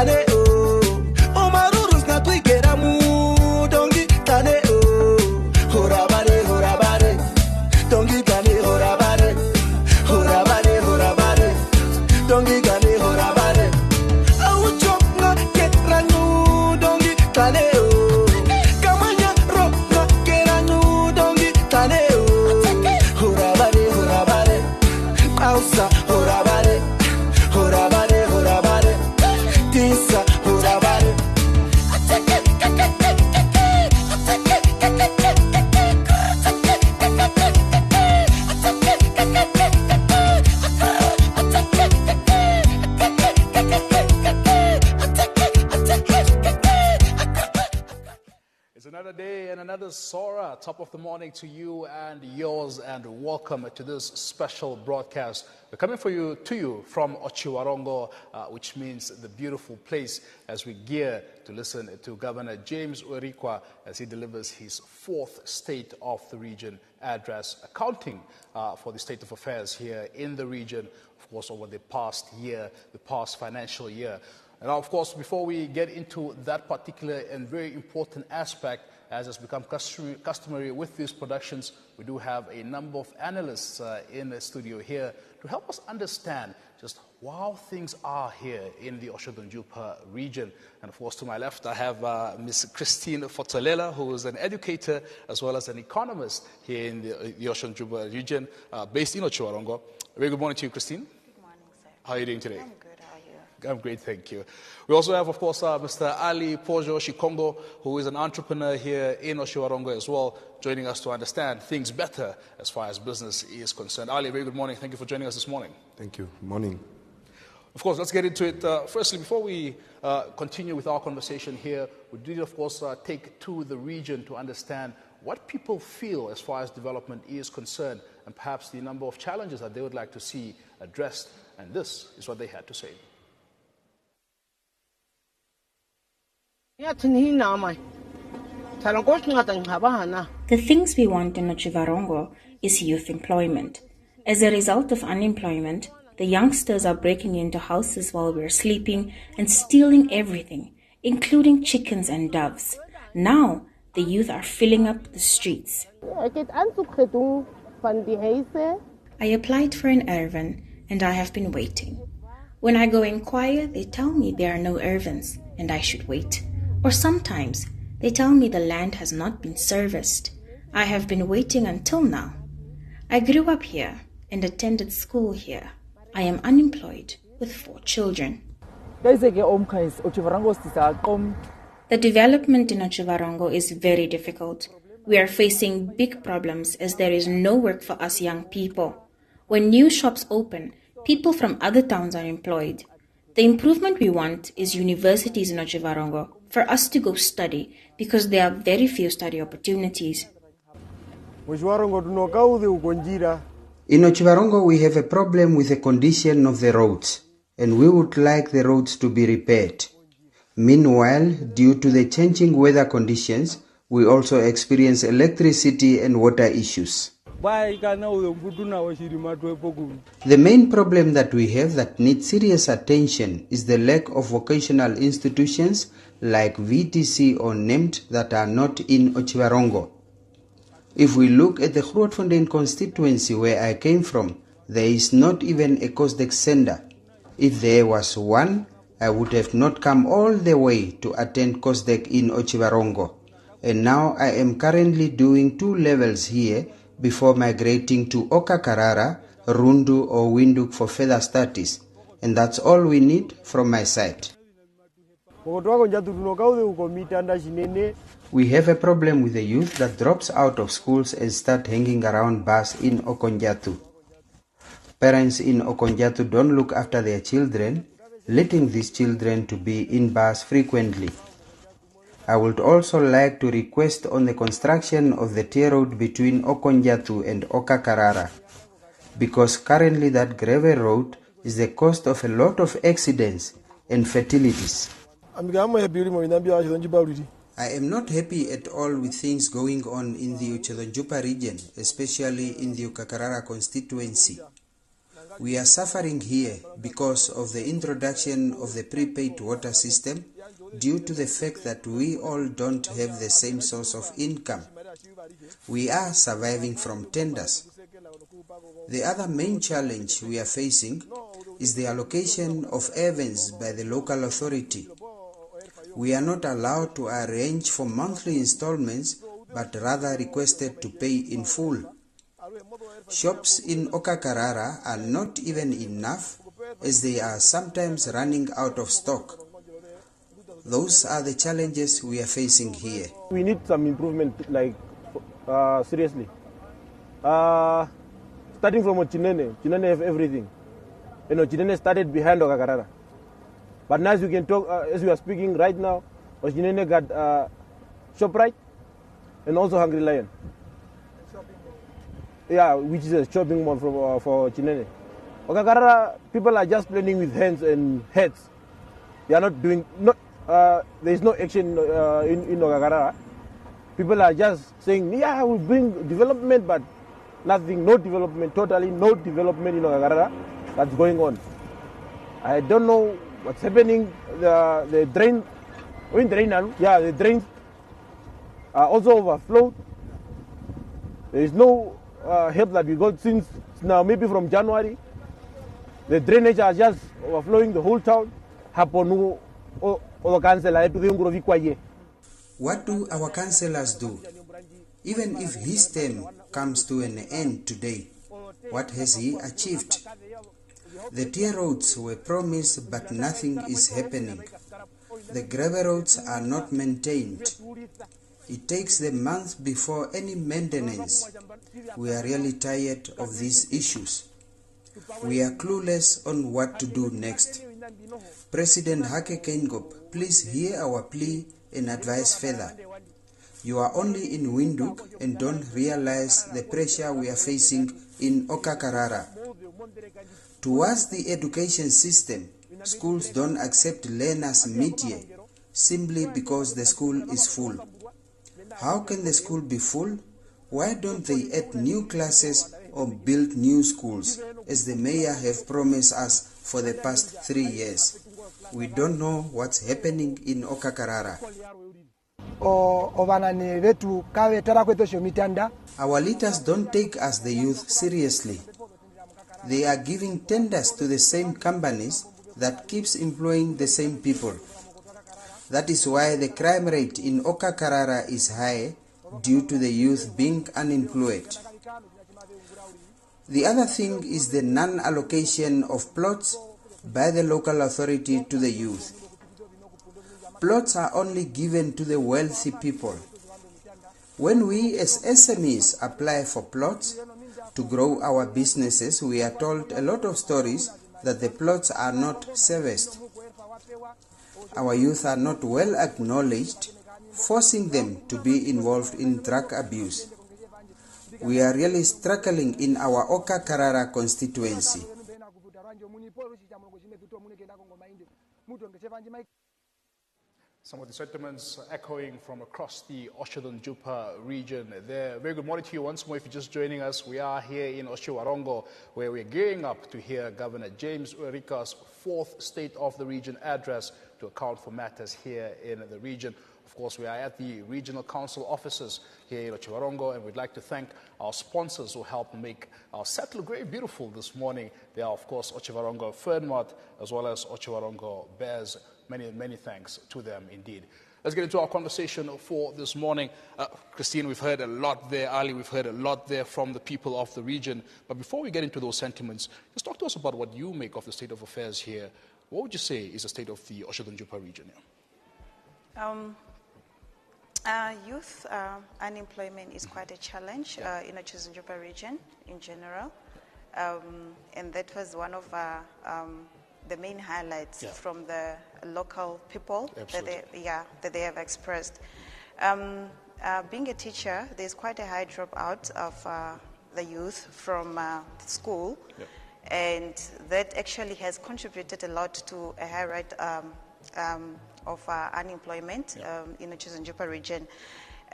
tane o. Omarurus na tuikera mu, dongi tane o. Horabare, horabare, dongi tane horabare. Horabare, horabare, dongi tane horabare. Auchokna keranu, dongi tane o. Kamanya roka keranu, dongi tane o. Horabare, horabare, pausa, horabare, horabare, horabare, tisa, horabare. It's another day and another Sora. Top of the morning to you and yours, and welcome to this special broadcast. We're coming to you from Otjozondjupa, which means the beautiful place, as we gear to listen to Governor James Werikwa as he delivers his fourth State of the Region address, accounting for the state of affairs here in the region, of course, over the past year, the past financial year. And now, of course, before we get into that particular and very important aspect, as has become customary with these productions, we do have a number of analysts in the studio here to help us understand just how things are here in the Otjozondjupa region. And of course, to my left, I have Ms. Christine Fotolela, who is an educator as well as an economist here in the Otjozondjupa region, based in Otjozondjupa. Very good morning to you, Christine. Good morning, sir. How are you doing today? I'm good. How are you? I'm great, thank you. We also have, of course, Mr. Ali Pojo Shikongo, who is an entrepreneur here in Otjozondjupa as well, joining us to understand things better as far as business is concerned. Ali, very good morning. Thank you for joining us this morning. Thank you. Morning. Of course, let's get into it. Firstly, before we continue with our conversation here, we did, of course, take to the region to understand what people feel as far as development is concerned, and perhaps the number of challenges that they would like to see addressed. And this is what they had to say. The things we want in Otjozondjupa is youth employment. As a result of unemployment, the youngsters are breaking into houses while we're sleeping and stealing everything, including chickens and doves. Now, the youth are filling up the streets. I applied for an erven and I have been waiting. When I go inquire, they tell me there are no ervens and I should wait. Or sometimes, they tell me the land has not been serviced. I have been waiting until now. I grew up here and attended school here. I am unemployed with 4 children. The development in Otjozondjupa is very difficult. We are facing big problems as there is no work for us young people. When new shops open, people from other towns are employed. The improvement we want is universities in Otjozondjupa for us to go study, because there are very few study opportunities. In Otjozondjupa, we have a problem with the condition of the roads, and we would like the roads to be repaired. Meanwhile, due to the changing weather conditions, we also experience electricity and water issues. The main problem that we have that needs serious attention is the lack of vocational institutions like VTC or NEMT that are not in Otjozondjupa. If we look at the Grootfontein constituency where I came from, there is not even a COSDEX center. If there was one, I would have not come all the way to attend COSDEX in Otjozondjupa. And now I am currently doing 2 levels here before migrating to Okakarara, Rundu or Windhoek for further studies. And that's all we need from my side. We have a problem with the youth that drops out of schools and start hanging around bars in Otjozondjupa. Parents in Otjozondjupa don't look after their children, letting these children to be in bars frequently. I would also like to request on the construction of the T road between Otjozondjupa and Okakarara, because currently that gravel road is the cause of a lot of accidents and fatalities. I am not happy at all with things going on in the Otjozondjupa region, especially in the Okakarara constituency. We are suffering here because of the introduction of the prepaid water system due to the fact that we all don't have the same source of income. We are surviving from tenders. The other main challenge we are facing is the allocation of events by the local authority. We are not allowed to arrange for monthly installments, but rather requested to pay in full. Shops in Okakarara are not even enough, as they are sometimes running out of stock. Those are the challenges we are facing here. We need some improvement, seriously. Starting from Chinene have everything. Chinene started behind Okakarara. But now as you can talk, as we are speaking right now, Chinene got ShopRite and also Hungry Lion. Yeah, which is a shopping mall for Chinene. Okakarara, people are just playing with hands and heads. They are not doing, there is no action in Okakarara. People are just saying, yeah, we bring development, but nothing, no development, totally no development in Okakarara that's going on. I don't know what's happening. The drains are also overflowed. There is no help that we got since now, maybe from January. The drainage are just overflowing the whole town. What do our councillors do? Even if his term comes to an end today, what has he achieved? The tier roads were promised, but nothing is happening. The gravel roads are not maintained. It takes them months before any maintenance. We are really tired of these issues. We are clueless on what to do next. President Hake Keingop, please hear our plea and advise further. You are only in Windhoek and don't realize the pressure we are facing in Okakarara. Towards the education system, schools don't accept learners mid-year simply because the school is full. How can the school be full? Why don't they add new classes or build new schools, as the mayor have promised us for the past 3 years? We don't know what's happening in Okakarara. Our leaders don't take us, the youth, seriously. They are giving tenders to the same companies that keeps employing the same people. That is why the crime rate in Okakarara is high, due to the youth being unemployed. The other thing is the non-allocation of plots by the local authority to the youth. Plots are only given to the wealthy people. When we as SMEs apply for plots to grow our businesses, we are told a lot of stories that the plots are not serviced. Our youth are not well acknowledged, forcing them to be involved in drug abuse. We are really struggling in our Okakarara constituency. Some of the sentiments echoing from across the Otjozondjupa region there. Very good morning to you once more. If you're just joining us, we are here in Otjiwarongo, where we're gearing up to hear Governor James Urika's 4th State of the Region address to account for matters here in the region. Of course, we are at the Regional Council offices here in Otjiwarongo, and we'd like to thank our sponsors who helped make our set look very beautiful this morning. They are, of course, Otjiwarongo Fernmart, as well as Otjiwarongo Bears. Many, many thanks to them indeed. Let's get into our conversation for this morning. Christine, we've heard a lot there. Ali, we've heard a lot there from the people of the region. But before we get into those sentiments, just talk to us about what you make of the state of affairs here. What would you say is the state of the Otjozondjupa region here? Youth unemployment is quite a challenge in the Otjozondjupa region in general. And that was one of the main highlights from the local people that they have expressed. Being a teacher, there's quite a high dropout of the youth from school, and that actually has contributed a lot to a high rate of unemployment in the Otjozondjupa region.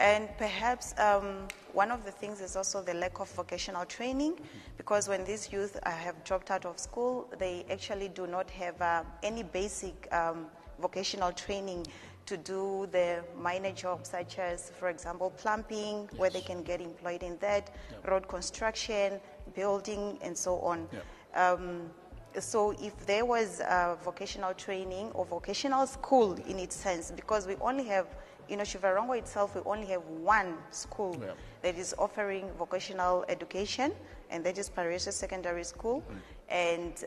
And perhaps one of the things is also the lack of vocational training, because when these youth have dropped out of school, they actually do not have any basic vocational training to do the minor jobs such as, for example, plumbing, where they can get employed in that, road construction, building, and so on. So if there was vocational training or vocational school in its sense, because we only have, Otjozondjupa itself, we only have one school that is offering vocational education, and that is Parisa Secondary School. And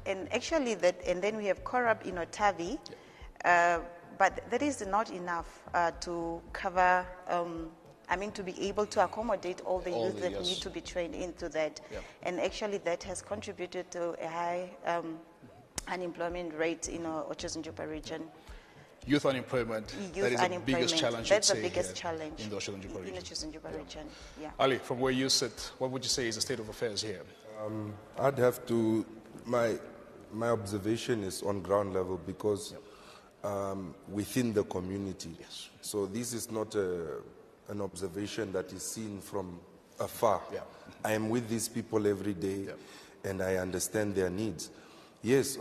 actually and then we have Korab in Otavi, but that is not enough to cover, to be able to accommodate all the youth that need to be trained into that. And actually that has contributed to a high unemployment rate in Otjozondjupa region. Youth unemployment, that is the biggest challenge, that's the biggest challenge in the Otjozondjupa region. region. Ali, from where you sit, what would you say is the state of affairs here? I'd have to, my observation is on ground level, because within the community. So this is not an observation that is seen from afar. I am with these people every day, and I understand their needs. Yes,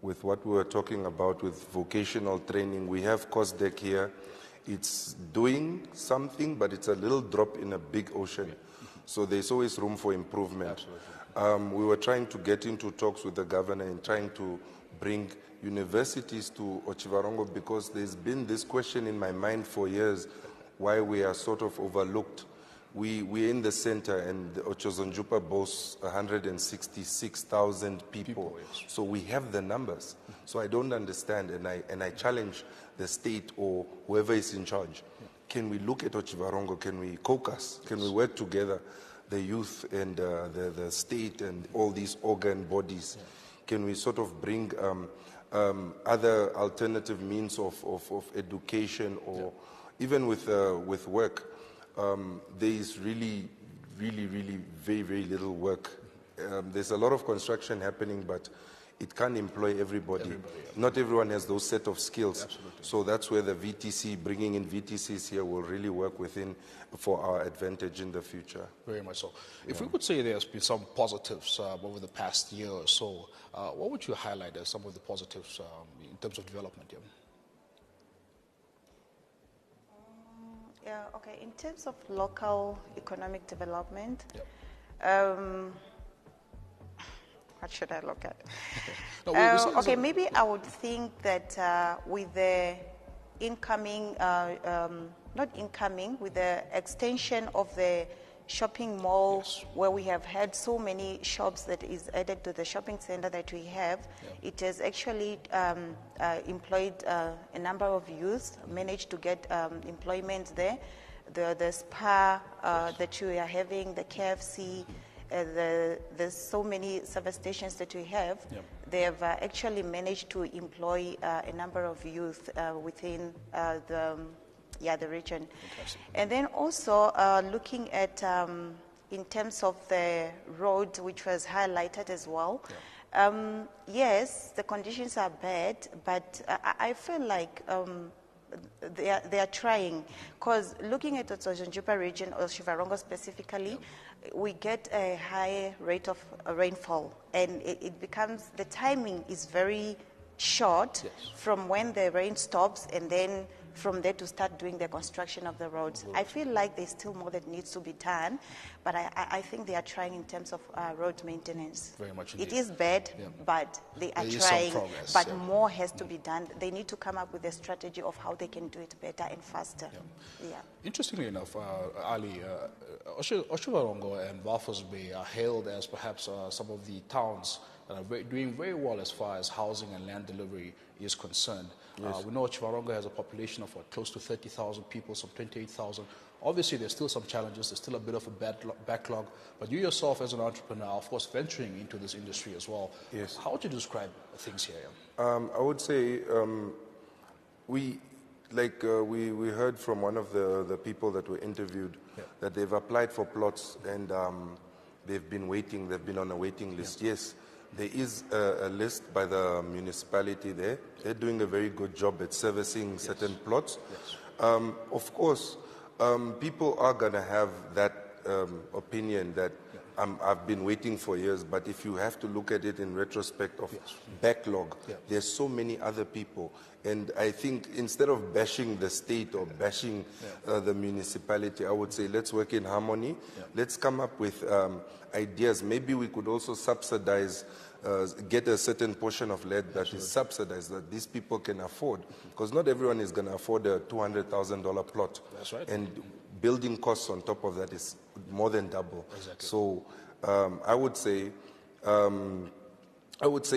with what we were talking about with vocational training, we have COSDEC here. It's doing something, but it's a little drop in a big ocean. So there's always room for improvement. We were trying to get into talks with the governor and trying to bring universities to Otjozondjupa, because there's been this question in my mind for years, why we are sort of overlooked. We're in the center, and Otjozondjupa boasts 166,000 people. So we have the numbers. So I don't understand, and I challenge the state or whoever is in charge. Can we look at Otjozondjupa? Can we caucus? Can we work together, the youth and the state and all these organ bodies? Can we sort of bring other alternative means of education, or even with work? There is really very, very little work. There's a lot of construction happening, but it can't employ everybody. Not everyone has those set of skills. So that's where the VTC, bringing in VTCs here, will really work for our advantage in the future. Very much so. If we could say there's been some positives over the past year or so, what would you highlight as some of the positives in terms of development here? Okay. In terms of local economic development, what should I look at? Okay, maybe I would think that with the with the extension of the shopping mall, where we have had so many shops that is added to the shopping center that we have, it has actually employed a number of youth, managed to get employment there. The spa that we are having, the KFC, there's so many service stations that we have. They have actually managed to employ a number of youth within the region. Fantastic. And then also looking at in terms of the road, which was highlighted as well. Yes, the conditions are bad, but I feel like they are trying, because looking at the Otjozondjupa region, or Otjozondjupa specifically, we get a high rate of rainfall, and it becomes, the timing is very short from when the rain stops, and then from there to start doing the construction of the roads. I feel like there's still more that needs to be done, but I think they are trying in terms of road maintenance. Very much indeed. It is bad, but they are trying, but more has to be done. They need to come up with a strategy of how they can do it better and faster. Interestingly enough, Ali, Otjozondjupa and Walvis Bay are hailed as perhaps some of the towns that are doing very well as far as housing and land delivery is concerned. We know Otjozondjupa has a population of close to 30,000 people, some 28,000. Obviously, there's still some challenges. There's still a bit of a backlog. But you yourself, as an entrepreneur, of course, venturing into this industry as well. Yes. How would you describe things here? I would say we heard from one of the people that were interviewed that they've applied for plots and they've been waiting. They've been on a waiting list. Yes. There is a list by the municipality there. They're doing a very good job at servicing certain plots. Of course, people are going to have that opinion that I've been waiting for years, but if you have to look at it in retrospect of backlog, there's so many other people. And I think instead of bashing the state or bashing the municipality, I would say let's work in harmony. Let's come up with ideas. Maybe we could also subsidize, get a certain portion of land that is subsidized, that these people can afford. Because not everyone is going to afford a $200,000 plot. That's right. And building costs on top of that is more than double. Exactly. So I would say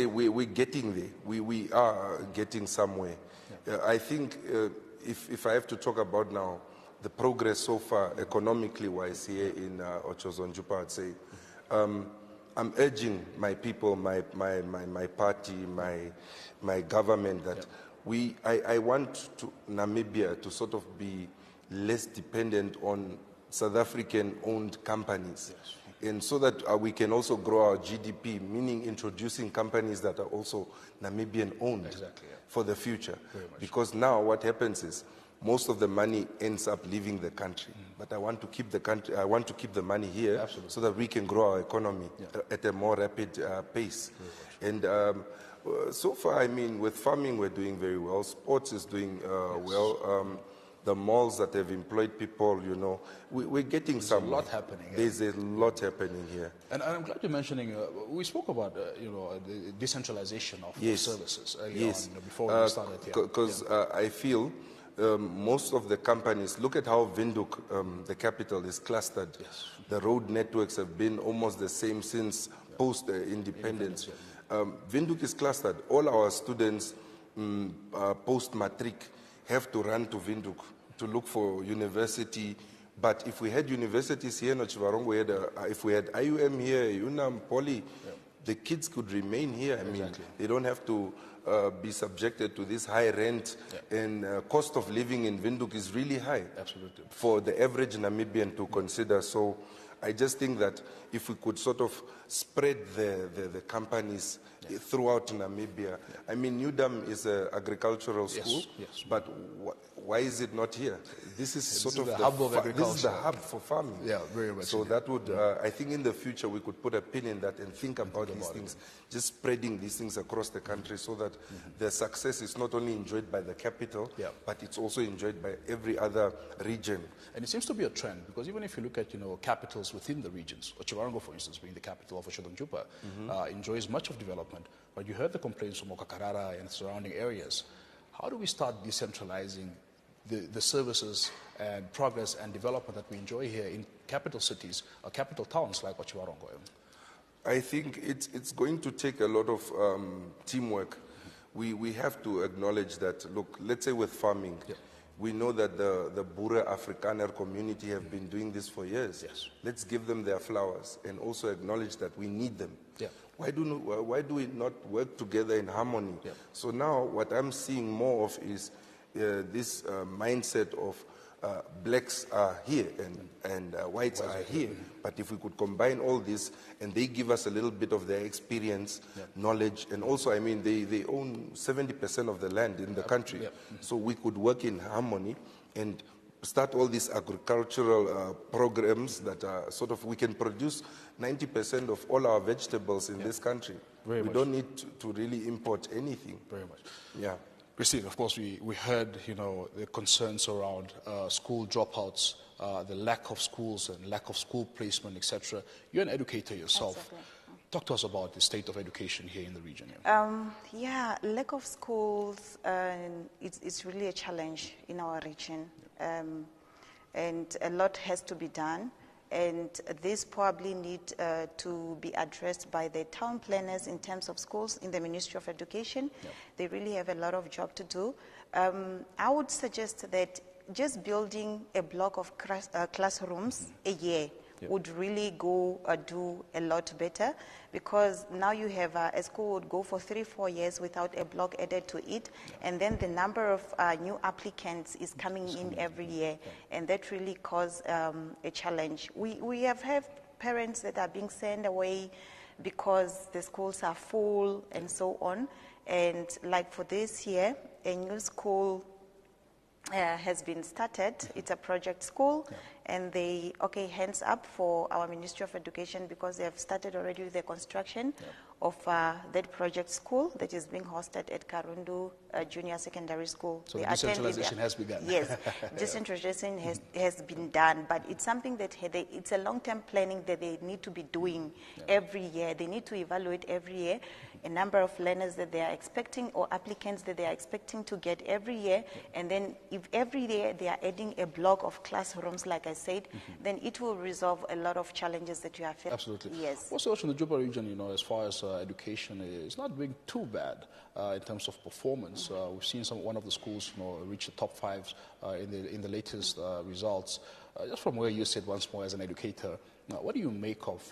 we're getting there. We are getting somewhere. I think if I have to talk about now the progress so far economically wise here in Otjozondjupa, I'd say I'm urging my people, my party, my government that I want Namibia to sort of be less dependent on South African-owned companies. And so that we can also grow our GDP, meaning introducing companies that are also Namibian-owned for the future. Because now what happens is most of the money ends up leaving the country. But I want to keep the country. I want to keep the money here so that we can grow our economy at a more rapid pace. And so far, I mean, with farming, we're doing very well. Sports is doing well. The malls that have employed people, you know, we're getting There's a lot happening. There's a lot happening here. And I'm glad you're mentioning, we spoke about, the decentralization of services earlier on, before we started here. Because I feel most of the companies, look at how Windhoek, the capital, is clustered. The road networks have been almost the same since post-independence. Windhoek is clustered. All our students post-matric have to run to Windhoek to look for university. But if we had universities here in Otjiwarongo, if we had IUM here, UNAM, Poly, the kids could remain here. I mean, they don't have to be subjected to this high rent, and cost of living in Windhoek is really high for the average Namibian to consider. So I just think that if we could sort of spread the companies throughout Namibia. I mean, Newdam is an agricultural school, but why is it not here? This is sort of the hub of agriculture. This is the hub for farming. Yeah, very much. So that would, I think in the future, we could put a pin in that and think about these things, just spreading these things across the country so that the success is not only enjoyed by the capital, but it's also enjoyed by every other region. And it seems to be a trend, because even if you look at, capitals within the regions, Otjiwarongo, for instance, being the capital of Otjozondjupa, enjoys much of development. But you heard the complaints from Okakarara and surrounding areas. How do we start decentralizing the services and progress and development that we enjoy here in capital cities or capital towns like Otjiwarongo? I think it's going to take a lot of teamwork. We have to acknowledge that, look, let's say with farming, we know that the Boere Afrikaner community have been doing this for years. Let's give them their flowers and also acknowledge that we need them. Why do we not work together in harmony? So now what I'm seeing more of is this mindset of blacks are here and whites are here. But if we could combine all this and they give us a little bit of their experience, knowledge, and also, I mean, they own 70% of the land in the country. So we could work in harmony and start all these agricultural programs that are sort of, we can produce 90% of all our vegetables in this country. We don't need to really import anything. Very much. Yeah. Christine, of course, we heard, the concerns around school dropouts, the lack of schools and lack of school placement, etc. You're an educator yourself. Exactly. Talk to us about the state of education here in the region. Lack of schools, it's really a challenge in our region. And a lot has to be done. And this probably need to be addressed by the town planners in terms of schools in the Ministry of Education. They really have a lot of job to do. I would suggest that just building a block of classrooms a year would really do a lot better, because now you have a school would go for 3-4 years without a block added to it, and then the number of new applicants is coming in every year, and that really causes a challenge. We have parents that are being sent away because the schools are full and so on. And like for this year, a new school has been started. It's a project school, and they, hands up for our Ministry of Education, because they have started already with the construction of that project school that is being hosted at Karundu Junior Secondary School. So the decentralization has begun. Yes, decentralization has been done, but it's something that it's a long-term planning that they need to be doing every year. They need to evaluate every year a number of learners that they are expecting, or applicants that they are expecting to get every year, and then if every year they are adding a block of classrooms, like I said, then it will resolve a lot of challenges that you have faced. Absolutely. Yes. Also, in the Juba region, as far as education is not doing too bad in terms of performance. We've seen one of the schools, reach the top 5 in the latest results. Just from where you sit once more as an educator, what do you make of,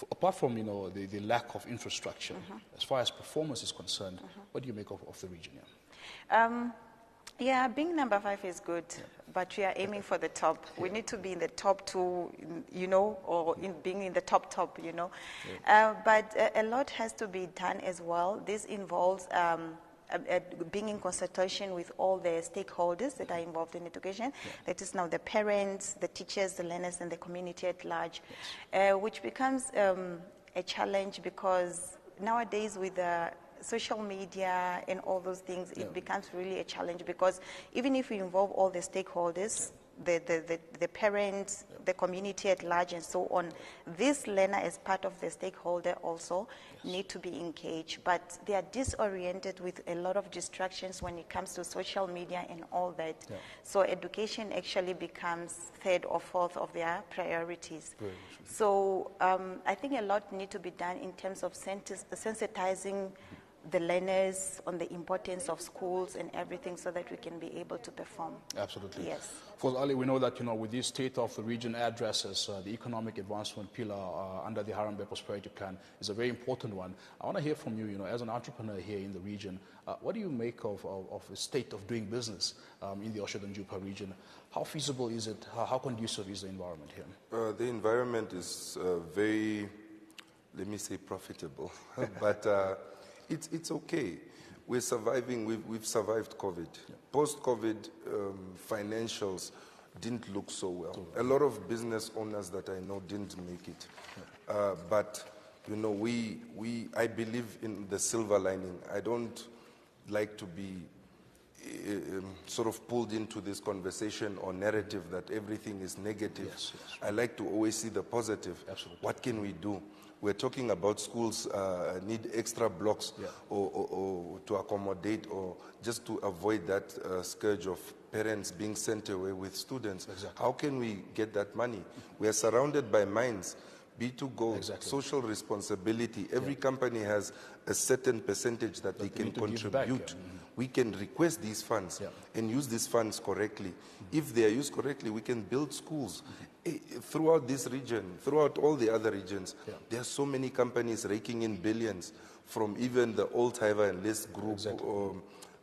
apart from the lack of infrastructure, as far as performance is concerned, what do you make of the region? Yeah, being number 5 is good, but we are aiming for the top. We need to be in the top 2, or being in the top, But a lot has to be done as well. This involves being in consultation with all the stakeholders that are involved in education. That is now the parents, the teachers, the learners, and the community at large, which becomes a challenge, because nowadays with social media and all those things, it becomes really a challenge, because even if we involve all the stakeholders, the parents, the community at large, and so on, this learner as part of the stakeholder also need to be engaged, but they are disoriented with a lot of distractions when it comes to social media and all that. So education actually becomes 3rd or 4th of their priorities. So I think a lot need to be done in terms of sensitizing the learners on the importance of schools and everything, so that we can be able to perform. Absolutely. Yes. For Ali, we know that, with this State of the Region addresses, the economic advancement pillar under the Harambee Prosperity Plan is a very important one. I want to hear from you, as an entrepreneur here in the region, what do you make of the state of doing business in the Otjozondjupa region? How feasible is it? How conducive is the environment here? The environment is very, let me say, profitable, but it's okay. We're surviving. We've survived COVID. Post-COVID, financials didn't look so well. A lot of business owners that I know didn't make it. But I believe in the silver lining. I don't like to be sort of pulled into this conversation or narrative that everything is negative. I like to always see the positive. Absolutely. What can we do? We're talking about schools need extra blocks or to accommodate, or just to avoid that scourge of parents being sent away with students. How can we get that money? We are surrounded by mines. B2 goals, social responsibility. Every company has a certain percentage that they can contribute. We can request these funds and use these funds correctly. If they are used correctly, we can build schools. Throughout this region, throughout all the other regions, there are so many companies raking in billions, from even the old Hiver and List group,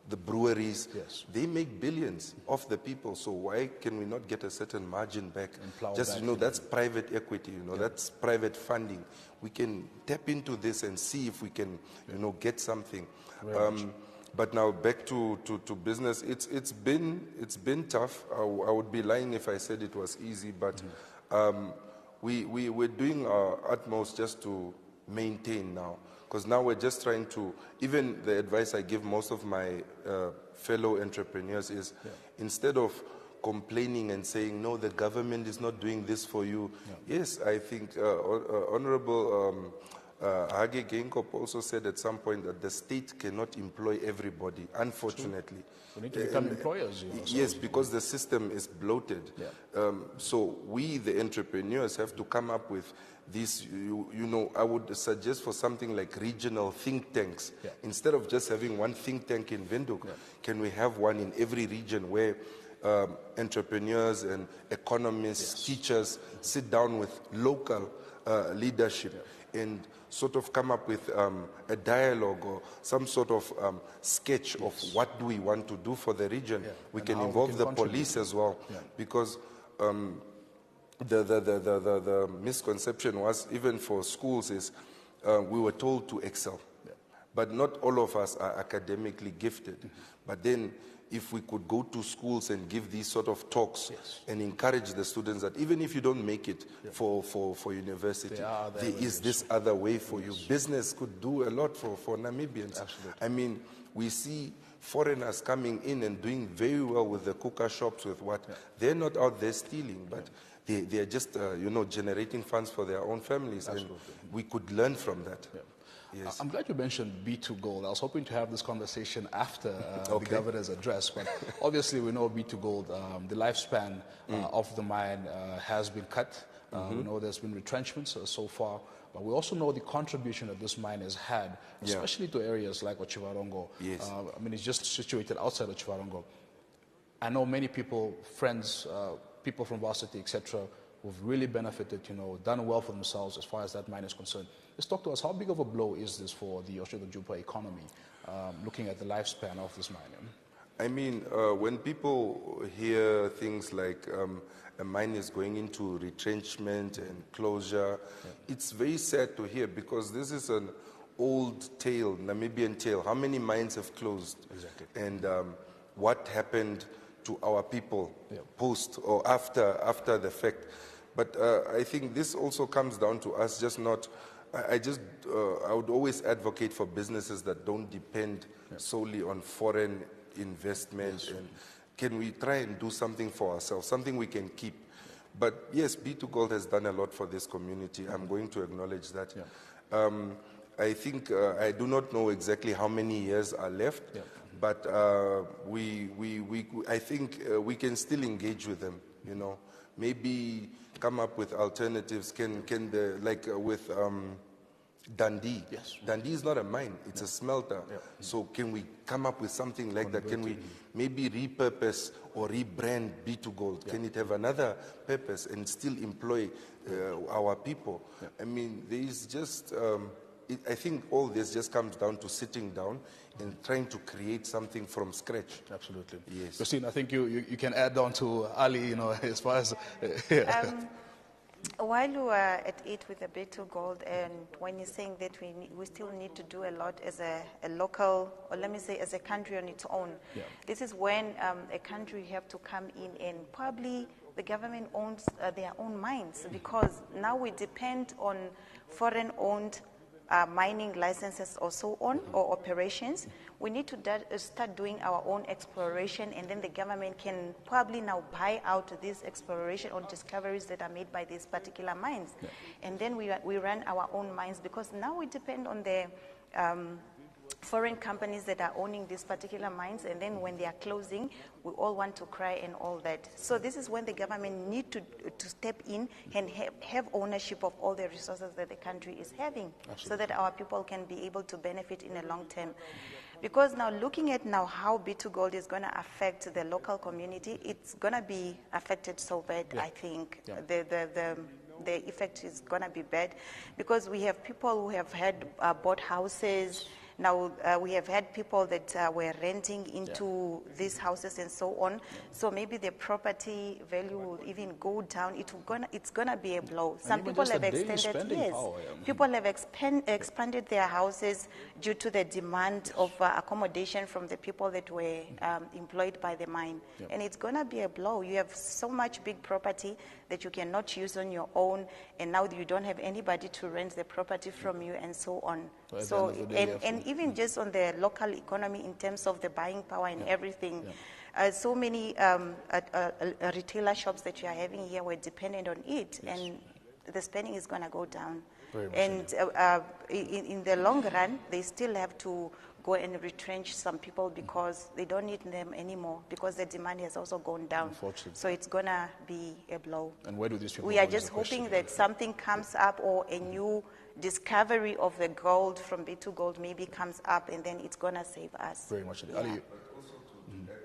the breweries. They make billions off the people. So why can we not get a certain margin back? Just, that's private equity, that's private funding. We can tap into this and see if we can, get something. But now back to business. It's been tough. I would be lying if I said it was easy, but we're doing our utmost just to maintain now, because now we're just trying to, even the advice I give most of my fellow entrepreneurs is, instead of complaining and saying, no, the government is not doing this for you. Yes, I think Honorable Hage Geinkop also said at some point that the state cannot employ everybody, unfortunately. We need to become employers. Yes, because the system is bloated. So we, the entrepreneurs, have to come up with this. I would suggest for something like regional think tanks. Instead of just having one think tank in Windhoek, can we have one in every region where entrepreneurs and economists, teachers sit down with local leadership and sort of come up with a dialogue or some sort of sketch of what do we want to do for the region. We can involve the police as well, because the misconception was, even for schools, is we were told to excel. But not all of us are academically gifted. But then if we could go to schools and give these sort of talks and encourage the students that even if you don't make it for university, there is this other way for you. Business could do a lot for Namibians. Absolutely. I mean, we see foreigners coming in and doing very well with the cooker shops, with what. They're not out there stealing, but they are just, generating funds for their own families. Absolutely. And we could learn from that. Yes. I'm glad you mentioned B2 Gold. I was hoping to have this conversation after the governor's address, but obviously we know B2 Gold, the lifespan of the mine has been cut. We know there's been retrenchments so far, but we also know the contribution that this mine has had, especially to areas like Otjozondjupa. Yes. I mean, it's just situated outside Otjozondjupa. I know many people, friends, people from varsity, etc., who've really benefited, done well for themselves as far as that mine is concerned. Let's talk to us. How big of a blow is this for the Otjozondjupa economy, looking at the lifespan of this mine? I mean, when people hear things like a mine is going into retrenchment and closure, it's very sad to hear, because this is an old tale, Namibian tale. How many mines have closed? Exactly. And what happened to our people post or after the fact. But I think this also comes down to us just not, I would always advocate for businesses that don't depend solely on foreign investment. And can we try and do something for ourselves, something we can keep? But yes, B2 Gold has done a lot for this community. I'm going to acknowledge that. I think, I do not know exactly how many years are left, but I think we can still engage with them, maybe come up with alternatives. With Dundee. Yes. Dundee is not a mine, it's a smelter. So can we come up with something like that? Can we maybe repurpose or rebrand B2 Gold? Can it have another purpose and still employ our people? I mean, there is just, I think all this just comes down to sitting down and trying to create something from scratch. Absolutely. Yes. Christine, I think you can add on to Ali, as far as... While you are at it with the B2 Gold, and when you're saying that we still need to do a lot as a local, or let me say as a country on its own, this is when a country have to come in, and probably the government owns their own mines, because now we depend on foreign-owned mining licenses or so on, or operations. We need to start doing our own exploration, and then the government can probably now buy out this exploration or discoveries that are made by these particular mines. And then we run our own mines, because now we depend on the foreign companies that are owning these particular mines, and then when they are closing, we all want to cry and all that. So this is when the government need to step in and have ownership of all the resources that the country is having. Absolutely. So that our people can be able to benefit in the long term. Because now looking at now how B2 Gold is going to affect the local community, it's going to be affected so bad, I think. The effect is going to be bad, because we have people who have had bought houses. Now, we have had people that were renting into these houses and so on. So maybe the property value will even go down. It's gonna be a blow. Some people have extended, people have expanded their houses due to the demand of accommodation from the people that were employed by the mine. And it's gonna be a blow. You have so much big property that you cannot use on your own, and now you don't have anybody to rent the property from you, and so on. So, and even just on the local economy in terms of the buying power and everything, so many retailer shops that you are having here were dependent on it, and the spending is going to go down. And in the long run, they still have to go and retrench some people, because they don't need them anymore, because the demand has also gone down. So it's going to be a blow. And where do these people We are just hoping that something comes up, or a new discovery of the gold from B2 Gold maybe comes up, and then it's going to save us. Very much. Yeah. Ali, But also to add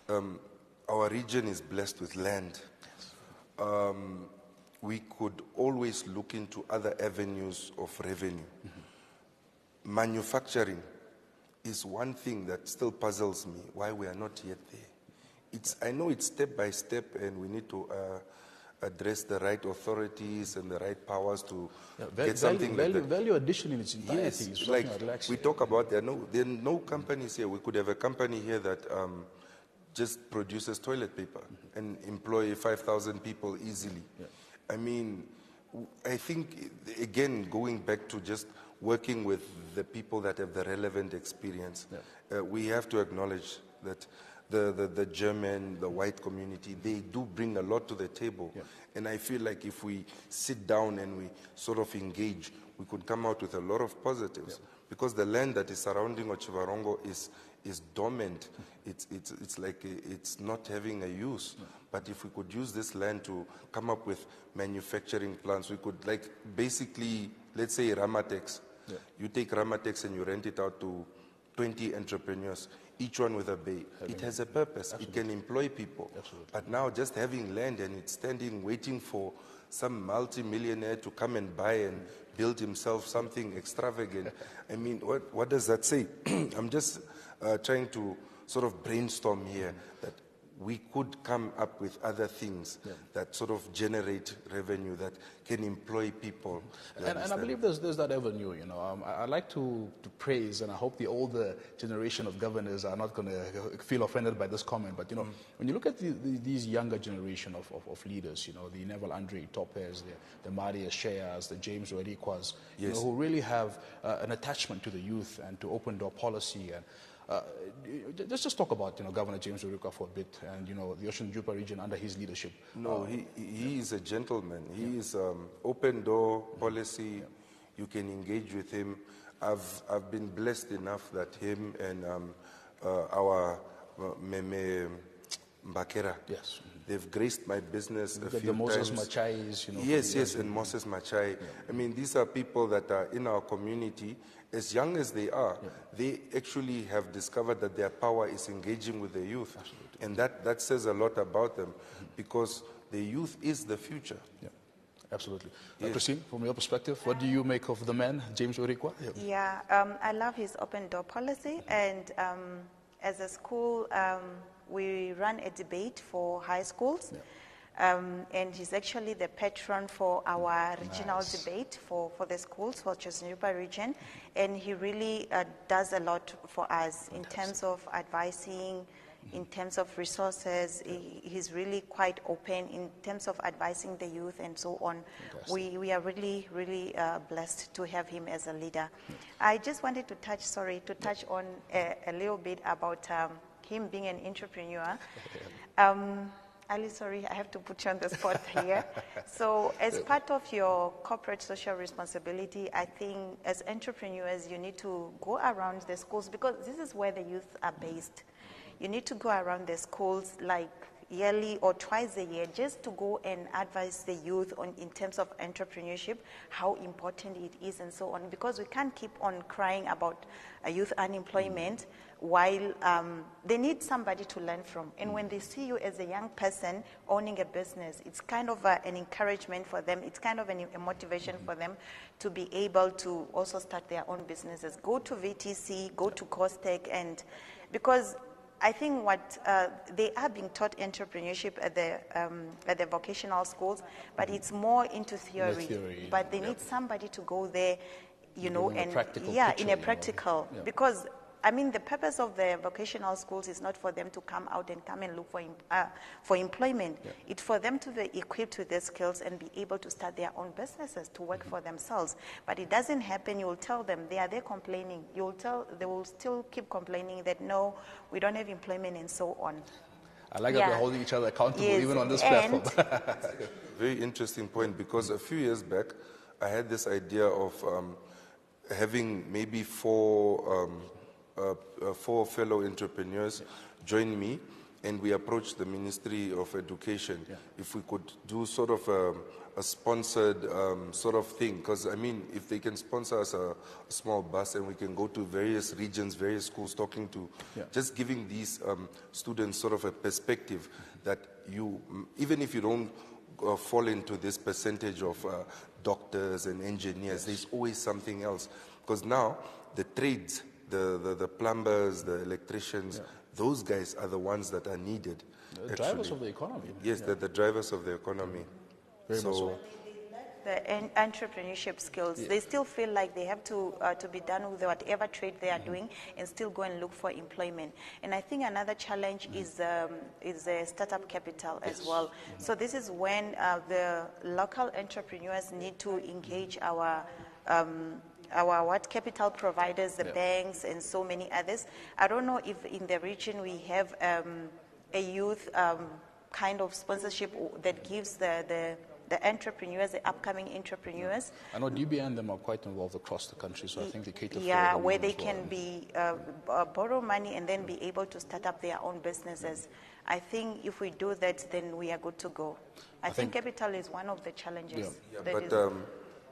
to that, our region is blessed with land. We could always look into other avenues of revenue. Manufacturing is one thing that still puzzles me, why we are not yet there. I know it's step by step, and we need to address the right authorities and the right powers to Value, get something like that. value addition in its entirety. Yes, is like something I'd like to we say. talk about, there are no companies here. We could have a company here that just produces toilet paper and employ 5,000 people easily. I mean, I think, again, going back to just working with the people that have the relevant experience, we have to acknowledge that the German, the white community, they do bring a lot to the table. And I feel like if we sit down and we sort of engage, we could come out with a lot of positives. Because the land that is surrounding Otjozondjupa is dormant. It's like it's not having a use. But if we could use this land to come up with manufacturing plants, we could, like, basically, let's say Ramatex. You take Ramatex and you rent it out to 20 entrepreneurs, each one with a bay. It has a purpose. It can employ people. But now just having land and it's standing waiting for some multi-millionaire to come and buy and build himself something extravagant. I mean, what does that say? I'm just trying to sort of brainstorm here that we could come up with other things that sort of generate revenue, that can employ people. And I believe there's that avenue, you know. I like to praise, and I hope the older generation of governors are not going to feel offended by this comment, but, you know, when you look at these younger generation of leaders, you know, the Neville Andre Topes, the Maria Sheas, the James Werikwas, you know, who really have an attachment to the youth and to open door policy. And let's just talk about, you know, Governor James Werikwa for a bit, and, you know, the Otjozondjupa region under his leadership. No, he is a gentleman. He is open door policy. You can engage with him. I've been blessed enough that him and our Meme Mbakera, they've graced my business a few the Moses times. Machais, you know. Yes, and Moses Machai. I mean, these are people that are in our community. As young as they are, they actually have discovered that their power is engaging with the youth. And that says a lot about them, because the youth is the future. Absolutely. Christine, from your perspective, what do you make of the man, James Werikwa? I love his open door policy, and as a school, we run a debate for high schools. And he's actually the patron for our regional debate for the schools for Otjozondjupa region, and he really does a lot for us in terms of advising, in terms of resources. He's really quite open in terms of advising the youth and so on. We are really, really blessed to have him as a leader. I just wanted to touch on a little bit about him being an entrepreneur. Ali, sorry, I have to put you on the spot here. So as part of your corporate social responsibility, I think as entrepreneurs, you need to go around the schools, because this is where the youth are based. You need to go around the schools like yearly or twice a year, just to go and advise the youth on in terms of entrepreneurship, how important it is and so on, because we can't keep on crying about youth unemployment while they need somebody to learn from. And when they see you as a young person owning a business, it's kind of an encouragement for them. It's kind of a motivation for them to be able to also start their own businesses. Go to VTC, go to Costech, and because I think what they are being taught entrepreneurship at the vocational schools, but it's more into theory. But they need somebody to go there, you know, and in a practical, because I mean, the purpose of the vocational schools is not for them to come out and look for employment. It's for them to be equipped with their skills and be able to start their own businesses, to work for themselves. But it doesn't happen. You will tell them, they are there complaining. They will still keep complaining that, no, we don't have employment and so on. I like that we're holding each other accountable even on this platform. Very interesting point, because a few years back, I had this idea of having maybe four fellow entrepreneurs join me, and we approached the Ministry of Education if we could do sort of a sponsored sort of thing, because I mean, if they can sponsor us a small bus and we can go to various regions, various schools, talking to, just giving these students sort of a perspective that you, even if you don't fall into this percentage of doctors and engineers, there's always something else, because now the trades, the plumbers, the electricians, those guys are the ones that are needed. The drivers of the economy. Yes, the drivers of the economy. Very much so. The entrepreneurship skills, they still feel like they have to be done with whatever trade they are doing and still go and look for employment. And I think another challenge is startup capital as well. So this is when the local entrepreneurs need to engage our capital providers, the banks, and so many others. I don't know if in the region we have a youth kind of sponsorship that gives the entrepreneurs, the upcoming entrepreneurs. I know DB and them are quite involved across the country, so I think they cater for where they can be borrow money and then be able to start up their own businesses. I think if we do that, then we are good to go. I think capital is one of the challenges. But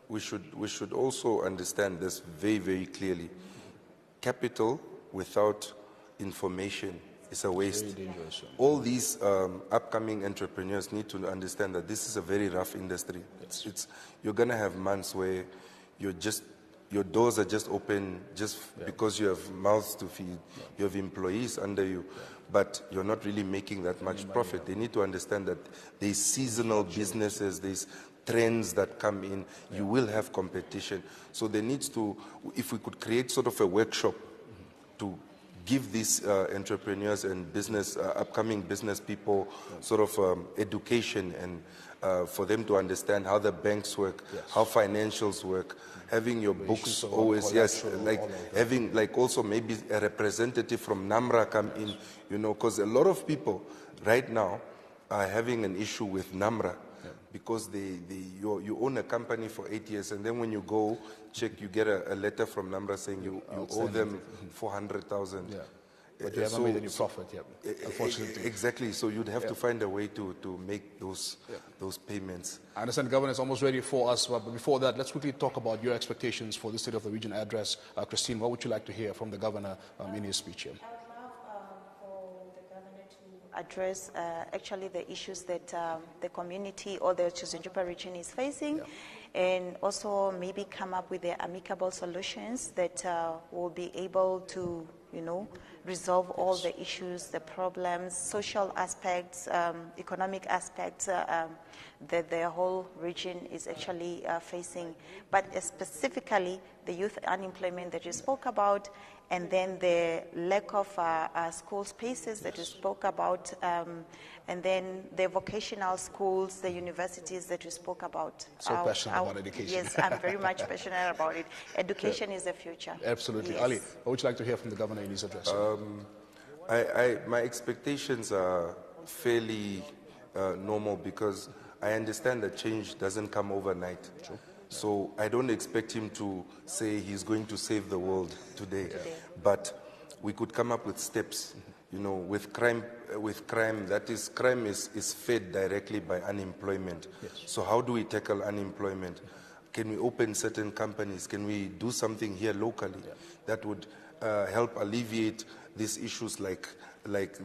we should also understand this very, very clearly. Capital without information is a waste. All these upcoming entrepreneurs need to understand that this is a very rough industry. You're going to have months where your doors are just open because you have mouths to feed, you have employees under you, but you're not really making that much profit. They need to understand that there's seasonal businesses, there's trends that come in, you will have competition. So there needs to, if we could create sort of a workshop to give these entrepreneurs and upcoming business people sort of education and for them to understand how the banks work, how financials work, having your books always, having like also maybe a representative from NAMRA come in, because a lot of people right now are having an issue with NAMRA. Because you own a company for 8 years, and then when you go check, you get a letter from NAMRA saying you owe them 400,000. But you haven't made any profit yet, unfortunately. Exactly. So you'd have to find a way to make those payments. I understand the Governor is almost ready for us, but before that, let's quickly talk about your expectations for the State of the Region address. Christine, what would you like to hear from the Governor in his speech here? Address actually the issues that the community or the Otjozondjupa region is facing, and also maybe come up with the amicable solutions that will be able to, resolve all the issues, the problems, social aspects, economic aspects that the whole region is actually facing. But specifically, the youth unemployment that you spoke about, and then the lack of school spaces that you spoke about, and then the vocational schools, the universities that you spoke about. So passionate about education. Yes, I'm very much passionate about it. Education is the future. Absolutely. Yes. Ali, what would you like to hear from the Governor in his address? My expectations are fairly normal because I understand that change doesn't come overnight. True. So I don't expect him to say he's going to save the world today. But we could come up with steps, with crime, that is, crime is fed directly by unemployment. So how do we tackle unemployment? Can we open certain companies? Can we do something here locally that would help alleviate these issues like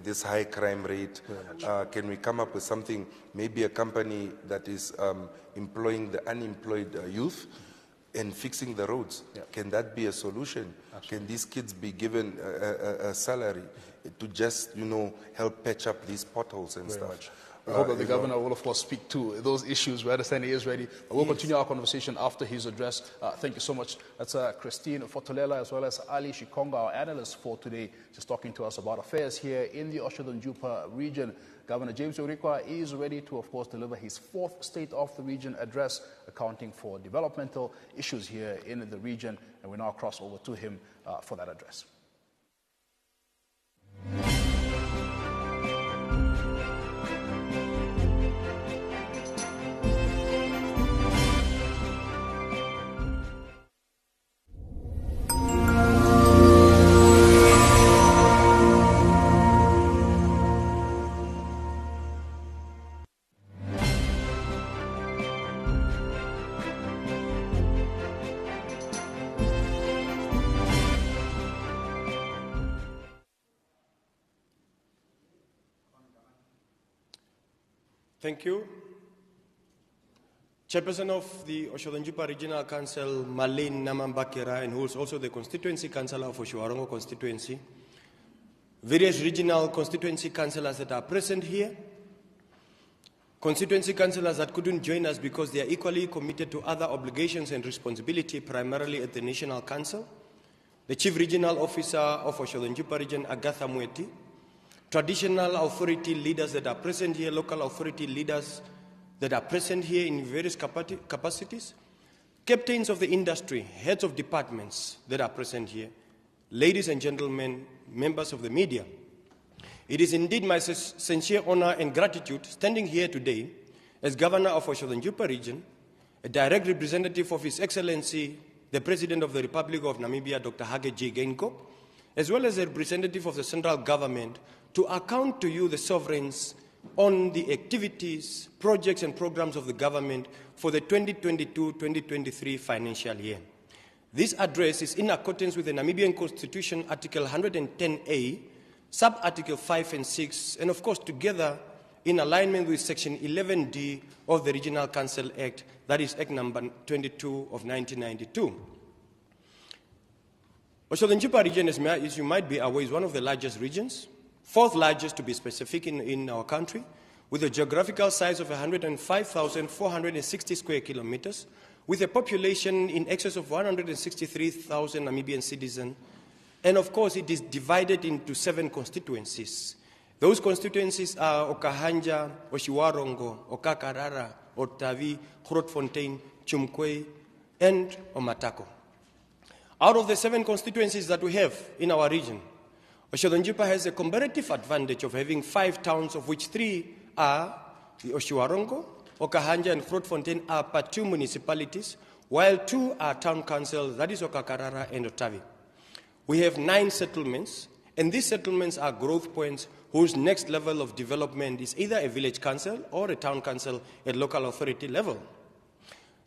this high crime rate? Can we come up with something, maybe a company that is employing the unemployed youth and fixing the roads? Can that be a solution? Absolutely. Can these kids be given a salary to just, help patch up these potholes and stuff? Much. We hope that the Governor will, of course, speak to those issues. We understand he is ready. We'll continue our conversation after his address. Thank you so much. That's Christine Fotolela as well as Ali Shikonga, our analyst for today, just talking to us about affairs here in the Otjozondjupa region. Governor James Urikwa is ready to, of course, deliver his fourth State of the Region address, accounting for developmental issues here in the region. And we now cross over to him for that address. Thank you. Chairperson of the Otjozondjupa Regional Council, Marlene Namambakera, and who is also the constituency councillor of Oshiwarongo constituency. Various regional constituency councillors that are present here. constituency councillors that couldn't join us because they are equally committed to other obligations and responsibility, primarily at the National Council, the Chief Regional Officer of Otjozondjupa Region, Agatha Mweti, traditional authority leaders that are present here, local authority leaders that are present here in various capacities, captains of the industry, heads of departments that are present here, ladies and gentlemen, members of the media. It is indeed my sincere honor and gratitude standing here today as Governor of Otjozondjupa Region, a direct representative of His Excellency, the President of the Republic of Namibia, Dr. Hage G. Geingob, as well as a representative of the central government, to account to you, the sovereigns, on the activities, projects and programs of the government for the 2022-2023 financial year. This address is in accordance with the Namibian Constitution, Article 110A, Sub-Article 5 and 6, and of course together in alignment with Section 11D of the Regional Council Act, that is Act number 22 of 1992. Otjozondjupa region, as you might be aware, is one of the largest regions, fourth largest to be specific in our country, with a geographical size of 105,460 square kilometers, with a population in excess of 163,000 Namibian citizens. And of course, it is divided into 7 constituencies. Those constituencies are Okahanja, Oshiwarongo, Okakarara, Otavi, Grootfontein, Chumkwe, and Omatako. Out of the 7 constituencies that we have in our region, Otjozondjupa has a comparative advantage of having 5 towns, of which 3 are the Oshiwarongo, Okahanja, and Grootfontein are part 2 municipalities, while 2 are town councils, that is Okakarara and Otavi. We have 9 settlements, and these settlements are growth points whose next level of development is either a village council or a town council at local authority level.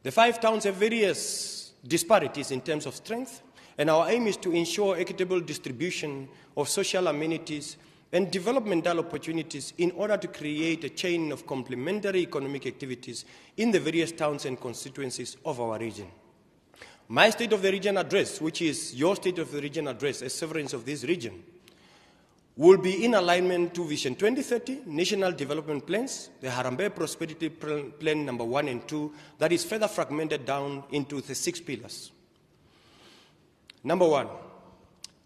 The 5 towns have various disparities in terms of strength, and our aim is to ensure equitable distribution of social amenities and developmental opportunities in order to create a chain of complementary economic activities in the various towns and constituencies of our region. My State of the Region address, which is your State of the Region address as sovereigns of this region, will be in alignment to Vision 2030, National Development Plans, the Harambee Prosperity Plan number 1 and 2, that is further fragmented down into the 6 pillars. Number 1,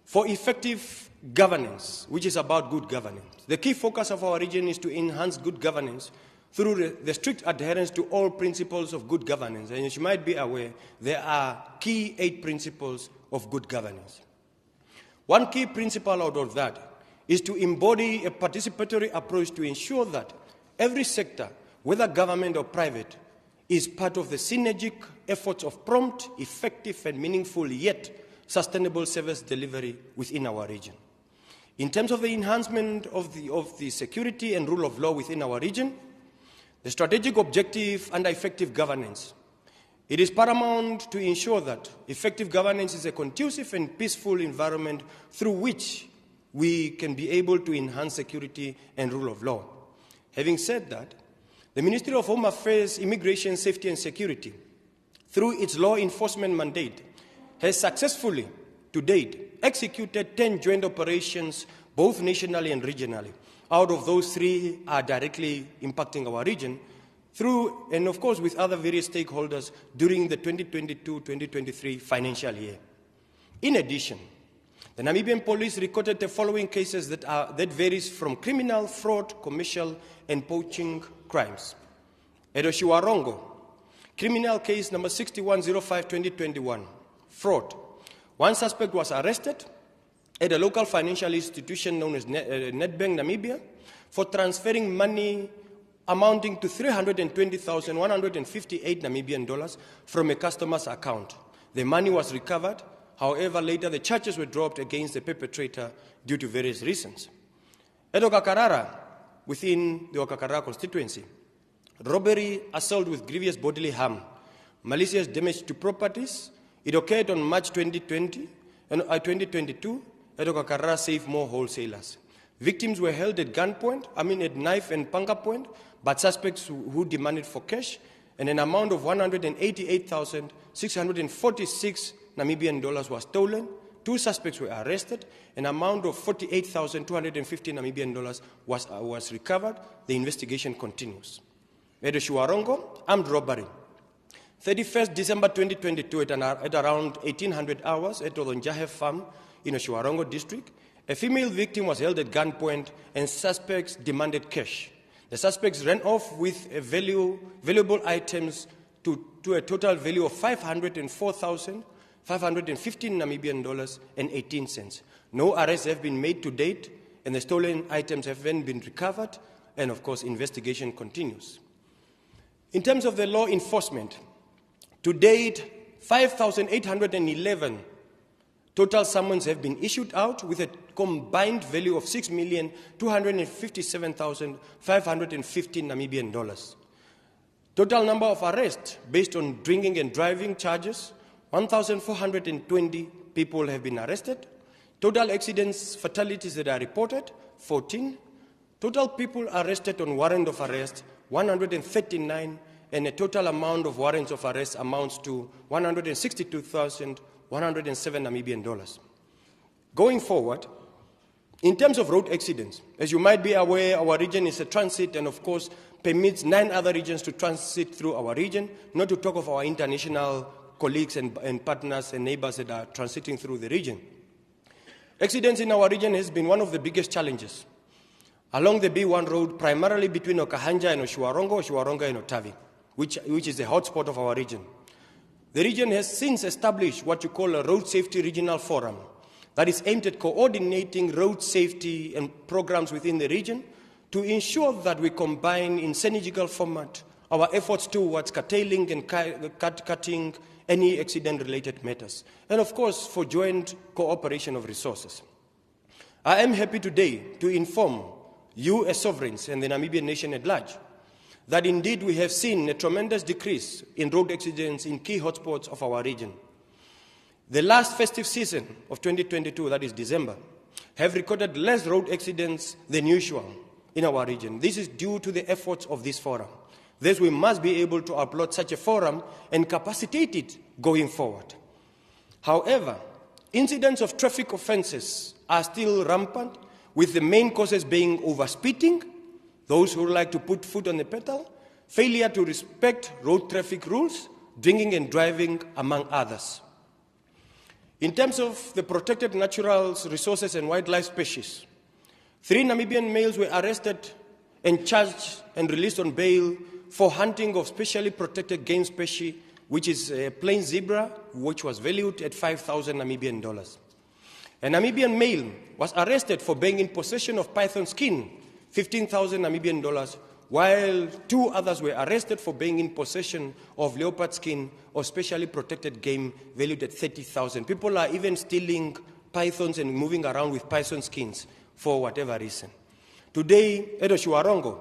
for effective governance, which is about good governance. The key focus of our region is to enhance good governance through the strict adherence to all principles of good governance. And as you might be aware, there are key 8 principles of good governance. One key principle out of that is to embody a participatory approach to ensure that every sector, whether government or private, is part of the synergic efforts of prompt, effective, and meaningful yet sustainable service delivery within our region. In terms of the enhancement of the security and rule of law within our region, the strategic objective under effective governance, it is paramount to ensure that effective governance is a conducive and peaceful environment through which we can be able to enhance security and rule of law. Having said that, the Ministry of Home Affairs, Immigration, Safety and Security, through its law enforcement mandate, has successfully, to date, executed 10 joint operations, both nationally and regionally. Out of those 3 are directly impacting our region, through, and of course with other various stakeholders during the 2022-2023 financial year. In addition, the Namibian police recorded the following cases that varies from criminal, fraud, commercial, and poaching crimes. At Oshiwarongo, criminal case number 6105-2021, fraud. 1 suspect was arrested at a local financial institution known as Nedbank Namibia for transferring money amounting to 320,158 Namibian dollars from a customer's account. The money was recovered. However, later the charges were dropped against the perpetrator due to various reasons. At Okakarara, within the Okakarara constituency, robbery, assault with grievous bodily harm, malicious damage to properties, it occurred on March 2022 at Okakarara Save More Wholesalers. Victims were held at gunpoint, at knife and panga point, but suspects who demanded for cash, and an amount of 188,646 Namibian dollars was stolen. 2 suspects were arrested. An amount of 48,250 Namibian dollars was recovered. The investigation continues. at Oshiwarongo, armed robbery. 31st December 2022 at around 1800 hours at Otjozondjupa farm in Oshiwarongo district, a female victim was held at gunpoint and suspects demanded cash. The suspects ran off with valuable items to a total value of 504,515 Namibian dollars and 18 cents. No arrests have been made to date, and the stolen items haven't been recovered, and of course, investigation continues. In terms of the law enforcement, to date, 5,811 total summons have been issued out with a combined value of 6,257,515 Namibian dollars. Total number of arrests based on drinking and driving charges, 1,420 people have been arrested. Total accidents, fatalities that are reported, 14. Total people arrested on warrant of arrest, 139, and a total amount of warrants of arrest amounts to 162,107 Namibian dollars. Going forward, in terms of road accidents, as you might be aware, our region is a transit and of course permits 9 other regions to transit through our region, not to talk of our international colleagues and partners and neighbors that are transiting through the region. Accidents in our region has been one of the biggest challenges. Along the B1 road, primarily between Okahanja and Oshiwarongo and Otavi, which is the hotspot of our region. The region has since established what you call a Road Safety Regional Forum that is aimed at coordinating road safety and programs within the region to ensure that we combine in synergical format our efforts towards curtailing and cutting any accident-related matters, and of course for joint cooperation of resources. I am happy today to inform you as sovereigns and the Namibian nation at large that indeed we have seen a tremendous decrease in road accidents in key hotspots of our region. The last festive season of 2022, that is December, have recorded less road accidents than usual in our region. This is due to the efforts of this forum. Thus, we must be able to upload such a forum and capacitate it going forward. However, incidents of traffic offences are still rampant, with the main causes being overspeeding, those who like to put foot on the pedal, failure to respect road traffic rules, drinking and driving, among others. In terms of the protected natural resources and wildlife species, 3 Namibian males were arrested and charged and released on bail for hunting of specially protected game species, which is a plain zebra, which was valued at 5,000 Namibian dollars. A Namibian male was arrested for being in possession of python skin, 15,000 Namibian dollars, while 2 others were arrested for being in possession of leopard skin or specially protected game valued at 30,000. People are even stealing pythons and moving around with python skins for whatever reason. Today, at Oshiwarongo,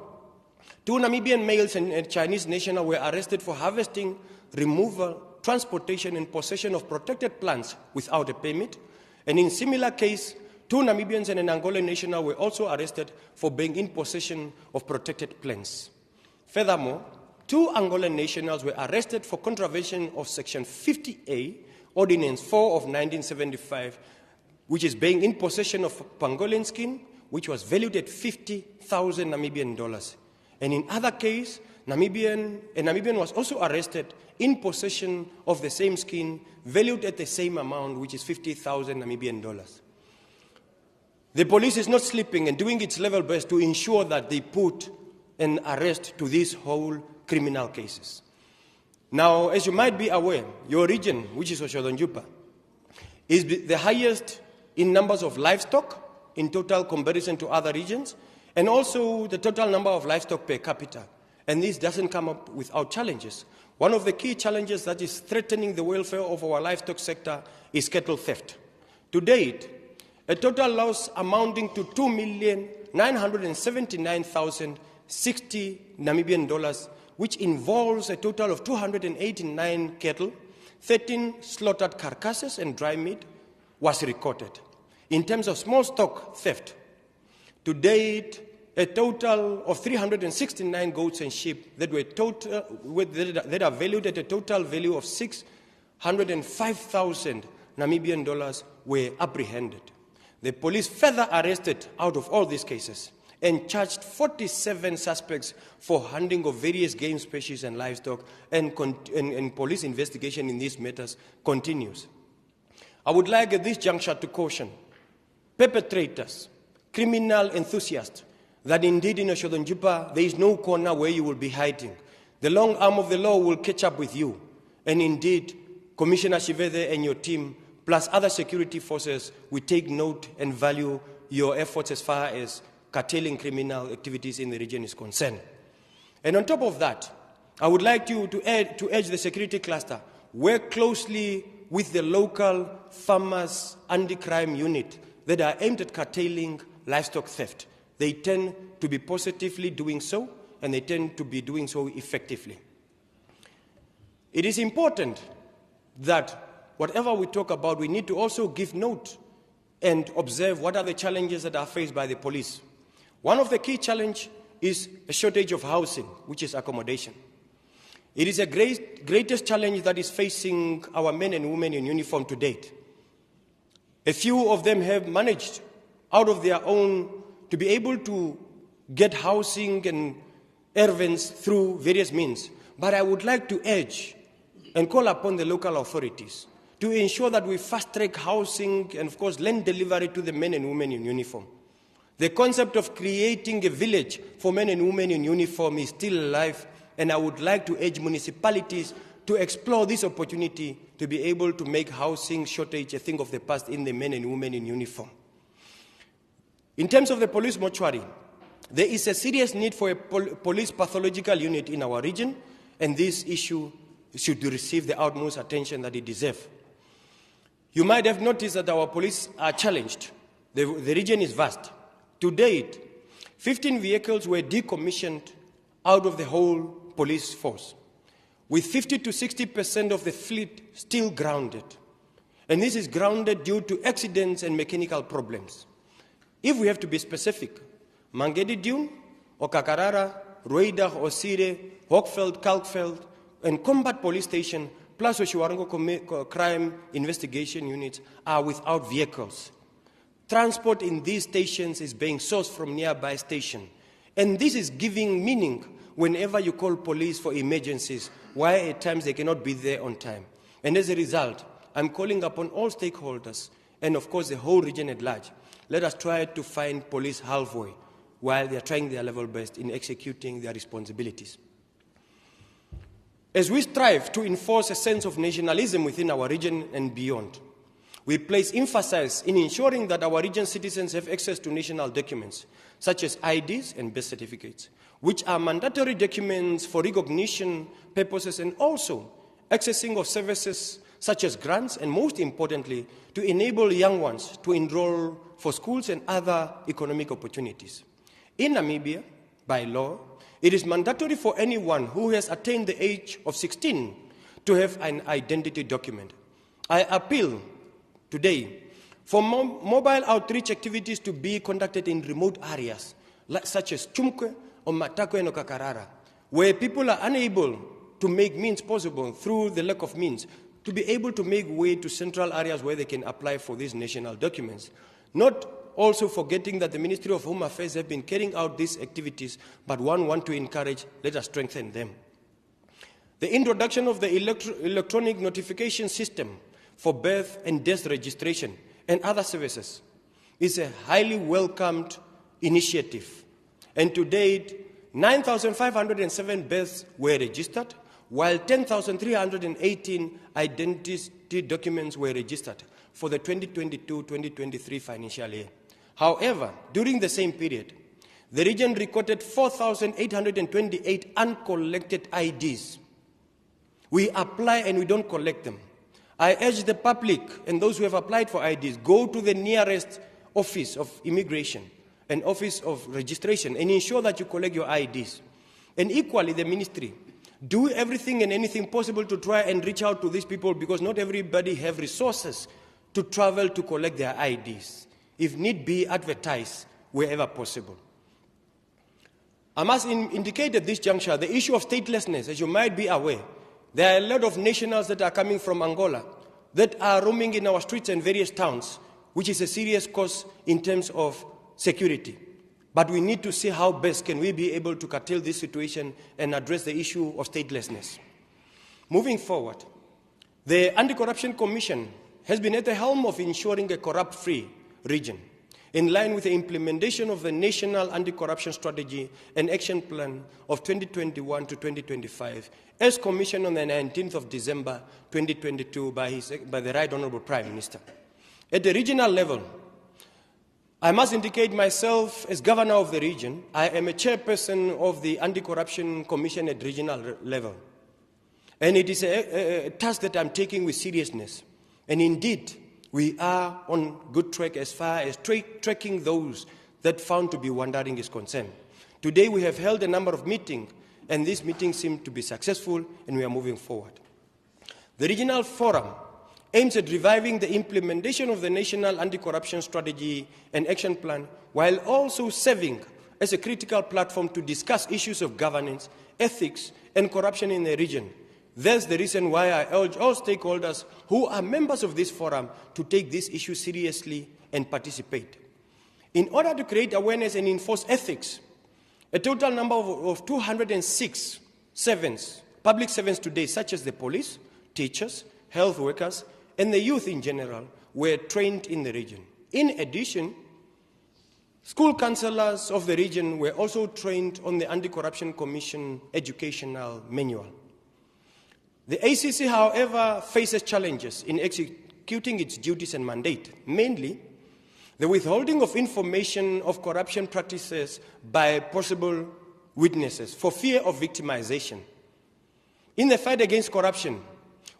2 Namibian males and a Chinese national were arrested for harvesting, removal, transportation and possession of protected plants without a permit. And in similar case, 2 Namibians and an Angolan national were also arrested for being in possession of protected plants. Furthermore, 2 Angolan nationals were arrested for contravention of Section 50A, Ordinance 4 of 1975, which is being in possession of pangolin skin, which was valued at 50,000 Namibian dollars. And in other case, a Namibian was also arrested in possession of the same skin, valued at the same amount, which is 50,000 Namibian dollars. The police is not sleeping and doing its level best to ensure that they put an arrest to these whole criminal cases. Now, as you might be aware, your region, which is Otjozondjupa, is the highest in numbers of livestock in total comparison to other regions, and also the total number of livestock per capita. And this doesn't come up without challenges. One of the key challenges that is threatening the welfare of our livestock sector is cattle theft. To date, a total loss amounting to 2,979,060 Namibian dollars, which involves a total of 289 cattle, 13 slaughtered carcasses and dry meat, was recorded. In terms of small stock theft, to date, a total of 369 goats and sheep that are valued at a total value of 605,000 Namibian dollars were apprehended. The police further arrested, out of all these cases, and charged 47 suspects for hunting of various game species and livestock, and police investigation in these matters continues. I would like at this juncture to caution perpetrators, criminal enthusiasts, that indeed in Otjozondjupa there is no corner where you will be hiding. The long arm of the law will catch up with you. And indeed, Commissioner Shivede and your team, plus other security forces, will take note and value your efforts as far as curtailing criminal activities in the region is concerned. And on top of that, I would like you to urge the security cluster, work closely with the local farmers anti-crime unit that are aimed at curtailing livestock theft. They tend to be positively doing so, and they tend to be doing so effectively. It is important that whatever we talk about, we need to also give note and observe what are the challenges that are faced by the police. One of the key challenges is a shortage of housing, which is accommodation. It is the greatest challenge that is facing our men and women in uniform to date. A few of them have managed, out of their own, to be able to get housing and errands through various means. But I would like to urge and call upon the local authorities to ensure that we fast-track housing and, of course, land delivery to the men and women in uniform. The concept of creating a village for men and women in uniform is still alive, and I would like to urge municipalities to explore this opportunity to be able to make housing shortage a thing of the past in the men and women in uniform. In terms of the police mortuary, there is a serious need for a police pathological unit in our region, and this issue should receive the utmost attention that it deserves. You might have noticed that our police are challenged. The region is vast. To date, 15 vehicles were decommissioned out of the whole police force, with 50 to 60% of the fleet still grounded. And this is grounded due to accidents and mechanical problems. If we have to be specific, Mangedi Dune, Okakarara, Roida, Osire, Hockveld, Kalkveld, and Combat Police Station, plus Otjiwarongo Crime Investigation Units are without vehicles. Transport in these stations is being sourced from nearby stations. And this is giving meaning whenever you call police for emergencies, why at times they cannot be there on time. And as a result, I'm calling upon all stakeholders, and of course the whole region at large, let us try to find police halfway while they are trying their level best in executing their responsibilities. As we strive to enforce a sense of nationalism within our region and beyond, we place emphasis in ensuring that our region citizens have access to national documents, such as IDs and birth certificates, which are mandatory documents for recognition purposes, and also accessing of services such as grants, and most importantly, to enable young ones to enroll for schools and other economic opportunities. In Namibia, by law, it is mandatory for anyone who has attained the age of 16 to have an identity document. I appeal today for mobile outreach activities to be conducted in remote areas, such as Chumkwe or Matakwe and Okakarara, where people are unable to make means possible through the lack of means, to be able to make way to central areas where they can apply for these national documents. Not also forgetting that the Ministry of Home Affairs have been carrying out these activities, but want to encourage, let us strengthen them. The introduction of the electronic notification system for birth and death registration and other services is a highly welcomed initiative. And to date, 9,507 births were registered, while 10,318 identity documents were registered for the 2022-2023 financial year. However, during the same period, the region recorded 4,828 uncollected IDs. We apply and we don't collect them. I urge the public and those who have applied for IDs, go to the nearest office of immigration and office of registration and ensure that you collect your IDs. And equally, the ministry, do everything and anything possible to try and reach out to these people, because not everybody have resources to travel to collect their IDs. If need be, advertise wherever possible. I must indicate at this juncture the issue of statelessness. As you might be aware, there are a lot of nationals that are coming from Angola that are roaming in our streets and various towns, which is a serious cause in terms of security. but we need to see how best can we be able to curtail this situation and address the issue of statelessness. Moving forward, the Anti-Corruption Commission has been at the helm of ensuring a corrupt-free region, in line with the implementation of the National Anti-Corruption Strategy and Action Plan of 2021 to 2025, as commissioned on the 19th of December 2022 by the Right Honourable Prime Minister. At the regional level, I must indicate myself as governor of the region. I am a chairperson of the Anti-Corruption Commission at regional level. And it is a task that I'm taking with seriousness. And indeed, we are on good track as far as tracking those that found to be wandering is concerned. Today we have held a number of meetings, and these meetings seem to be successful, and we are moving forward. The Regional Forum aims at reviving the implementation of the National Anti-Corruption Strategy and Action Plan, while also serving as a critical platform to discuss issues of governance, ethics, and corruption in the region. That's the reason why I urge all stakeholders who are members of this forum to take this issue seriously and participate. In order to create awareness and enforce ethics, a total number of 206 public servants today, such as the police, teachers, health workers, and the youth in general, were trained in the region. In addition, school councillors of the region were also trained on the Anti-Corruption Commission educational manual. The ACC, however, faces challenges in executing its duties and mandate, mainly the withholding of information of corruption practices by possible witnesses for fear of victimization. In the fight against corruption,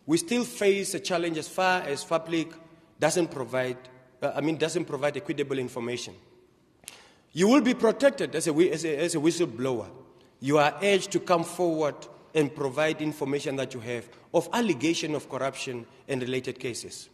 we still face a challenge as far as public doesn't provide equitable information. You will be protected as a whistleblower. You are urged to come forward and provide information that you have of allegation of corruption and related cases.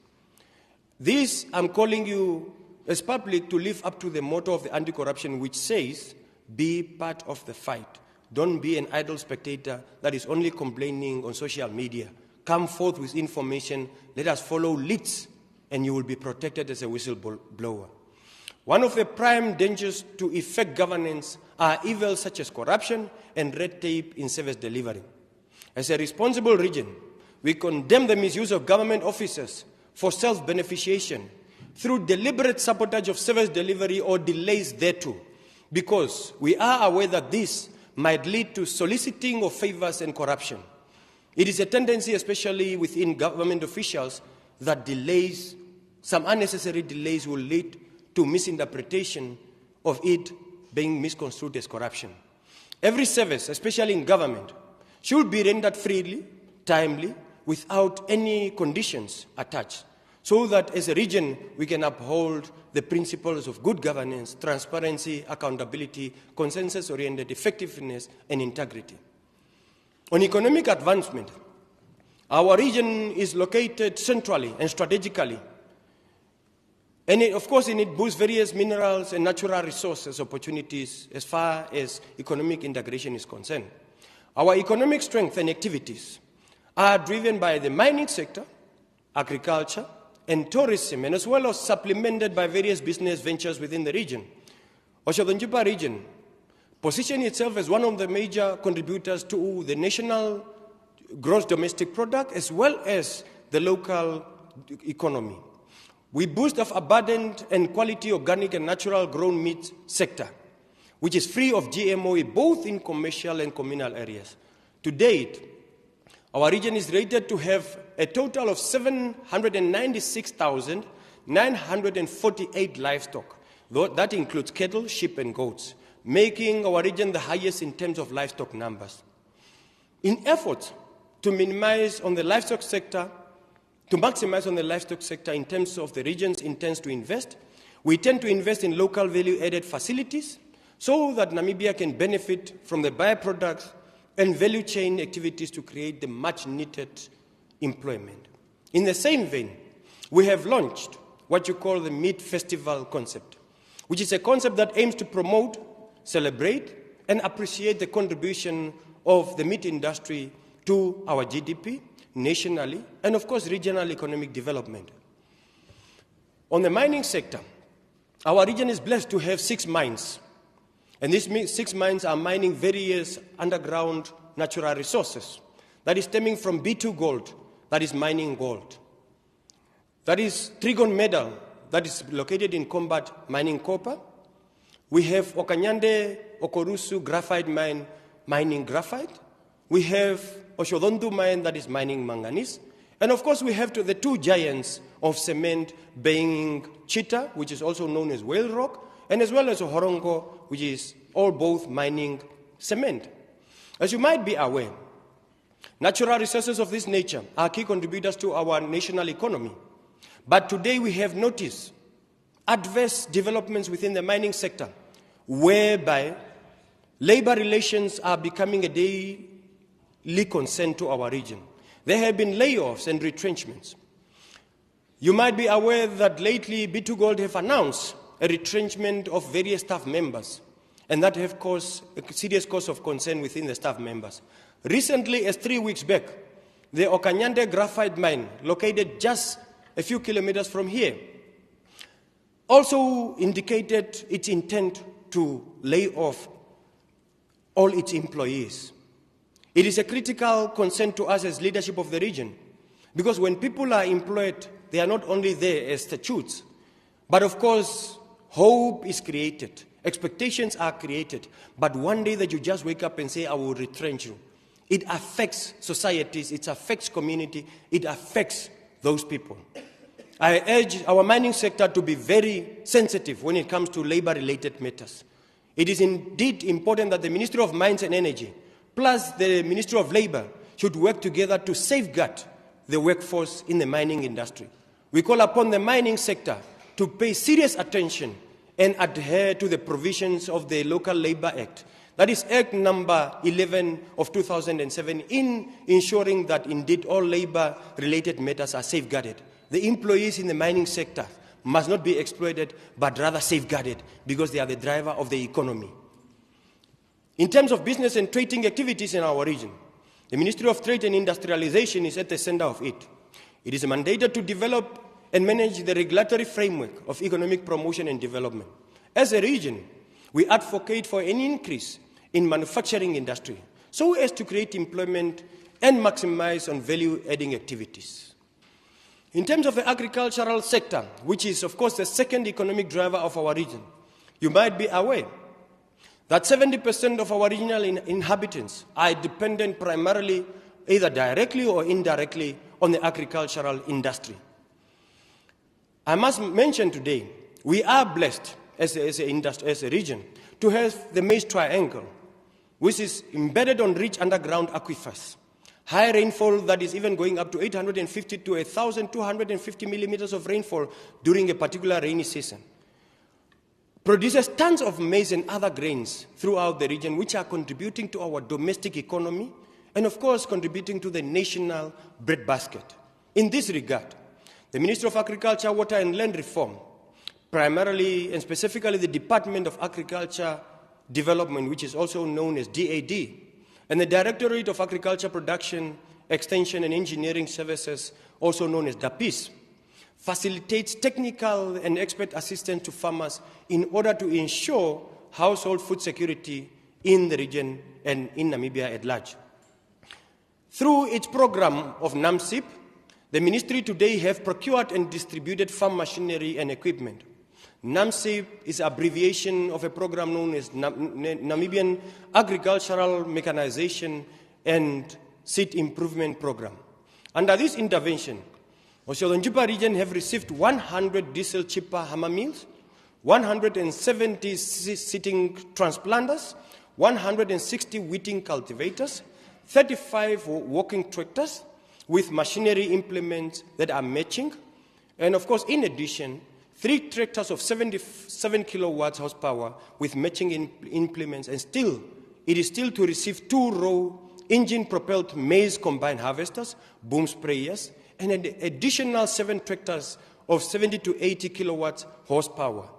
This, I'm calling you as public to live up to the motto of the anti-corruption, which says, be part of the fight. Don't be an idle spectator that is only complaining on social media. Come forth with information, let us follow leads, and you will be protected as a whistleblower. One of the prime dangers to effect governance are evils such as corruption and red tape in service delivery. As a responsible region, we condemn the misuse of government officers for self-beneficiation through deliberate sabotage of service delivery or delays thereto, because we are aware that this might lead to soliciting of favors and corruption. It is a tendency, especially within government officials, that delays, some unnecessary delays, will lead to misinterpretation of it being misconstrued as corruption. Every service, especially in government, should be rendered freely, timely, without any conditions attached, so that as a region we can uphold the principles of good governance, transparency, accountability, consensus-oriented effectiveness, and integrity. On economic advancement, our region is located centrally and strategically, and of course it boosts various minerals and natural resources opportunities as far as economic integration is concerned. Our economic strength and activities are driven by the mining sector, agriculture, and tourism, and as well as supplemented by various business ventures within the region. Otjozondjupa region positions itself as one of the major contributors to the national gross domestic product as well as the local economy. We boost of abundant and quality organic and natural grown meat sector, which is free of GMO both in commercial and communal areas. To date, our region is rated to have a total of 796,948 livestock. That includes cattle, sheep, and goats, making our region the highest in terms of livestock numbers. In efforts to maximize on the livestock sector in terms of the region's intends to invest, we tend to invest in local value-added facilities so that Namibia can benefit from the byproducts and value chain activities to create the much-needed employment. In the same vein, we have launched what you call the Meat Festival concept, which is a concept that aims to promote, celebrate, and appreciate the contribution of the meat industry to our GDP, nationally, and of course regional economic development. On the mining sector, our region is blessed to have 6 mines And these 6 mines are mining various underground natural resources. That is stemming from B2 Gold, that is mining gold. That is Trigon Metal, that is located in Combat, mining copper. We have Okanyande Okorusu Graphite Mine, mining graphite. We have Otjozondjupa mine, that is mining manganese. And of course, we have the 2 giants of cement being Chita, which is also known as Whale Rock, and as well as Horongo, which is all both mining cement. As you might be aware, natural resources of this nature are key contributors to our national economy. But today we have noticed adverse developments within the mining sector, whereby labor relations are becoming a daily concern to our region. There have been layoffs and retrenchments. You might be aware that lately B2 Gold have announced a retrenchment of various staff members, and that have caused a serious cause of concern within the staff members. Recently, as 3 weeks back, the Okanyande Graphite Mine, located just a few kilometers from here, also indicated its intent to lay off all its employees. It is a critical concern to us as leadership of the region, because when people are employed, they are not only there as statutes, but of course, hope is created, expectations are created, but one day that you just wake up and say, I will retrench you, it affects societies, it affects community, it affects those people. I urge our mining sector to be very sensitive when it comes to labor-related matters. It is indeed important that the Ministry of Mines and Energy plus the Ministry of Labor should work together to safeguard the workforce in the mining industry. We call upon the mining sector to pay serious attention and adhere to the provisions of the Local Labor Act. That is Act number 11 of 2007, in ensuring that indeed all labor-related matters are safeguarded. The employees in the mining sector must not be exploited, but rather safeguarded, because they are the driver of the economy. In terms of business and trading activities in our region, the Ministry of Trade and Industrialization is at the center of it. It is mandated to develop and manage the regulatory framework of economic promotion and development. As a region, we advocate for an increase in manufacturing industry so as to create employment and maximize on value-adding activities. In terms of the agricultural sector, which is, of course, the second economic driver of our region, you might be aware that 70% of our regional inhabitants are dependent primarily, either directly or indirectly, on the agricultural industry. I must mention today, we are blessed as a region to have the Maize Triangle, which is embedded on rich underground aquifers. High rainfall that is even going up to 850 to 1,250 millimeters of rainfall during a particular rainy season. Produces tons of maize and other grains throughout the region, which are contributing to our domestic economy and, of course, contributing to the national breadbasket. In this regard, the Ministry of Agriculture, Water and Land Reform, primarily and specifically the Department of Agriculture Development, which is also known as DAD, and the Directorate of Agriculture Production, Extension and Engineering Services, also known as DAPIS, facilitates technical and expert assistance to farmers in order to ensure household food security in the region and in Namibia at large. Through its program of NAMSIP, the ministry today have procured and distributed farm machinery and equipment. NAMSIP is an abbreviation of a program known as Namibian Agricultural Mechanization and Seed Improvement Program. Under this intervention, Otjozondjupa region have received 100 diesel chipper hammer mills, 170 seeding transplanters, 160 wheating cultivators, 35 walking tractors with machinery implements that are matching, and of course, in addition, 3 tractors of 77 kilowatts horsepower with matching implements, and it is still to receive 2 row engine-propelled maize combine harvesters, boom sprayers, and an additional 7 tractors of 70 to 80 kilowatts horsepower,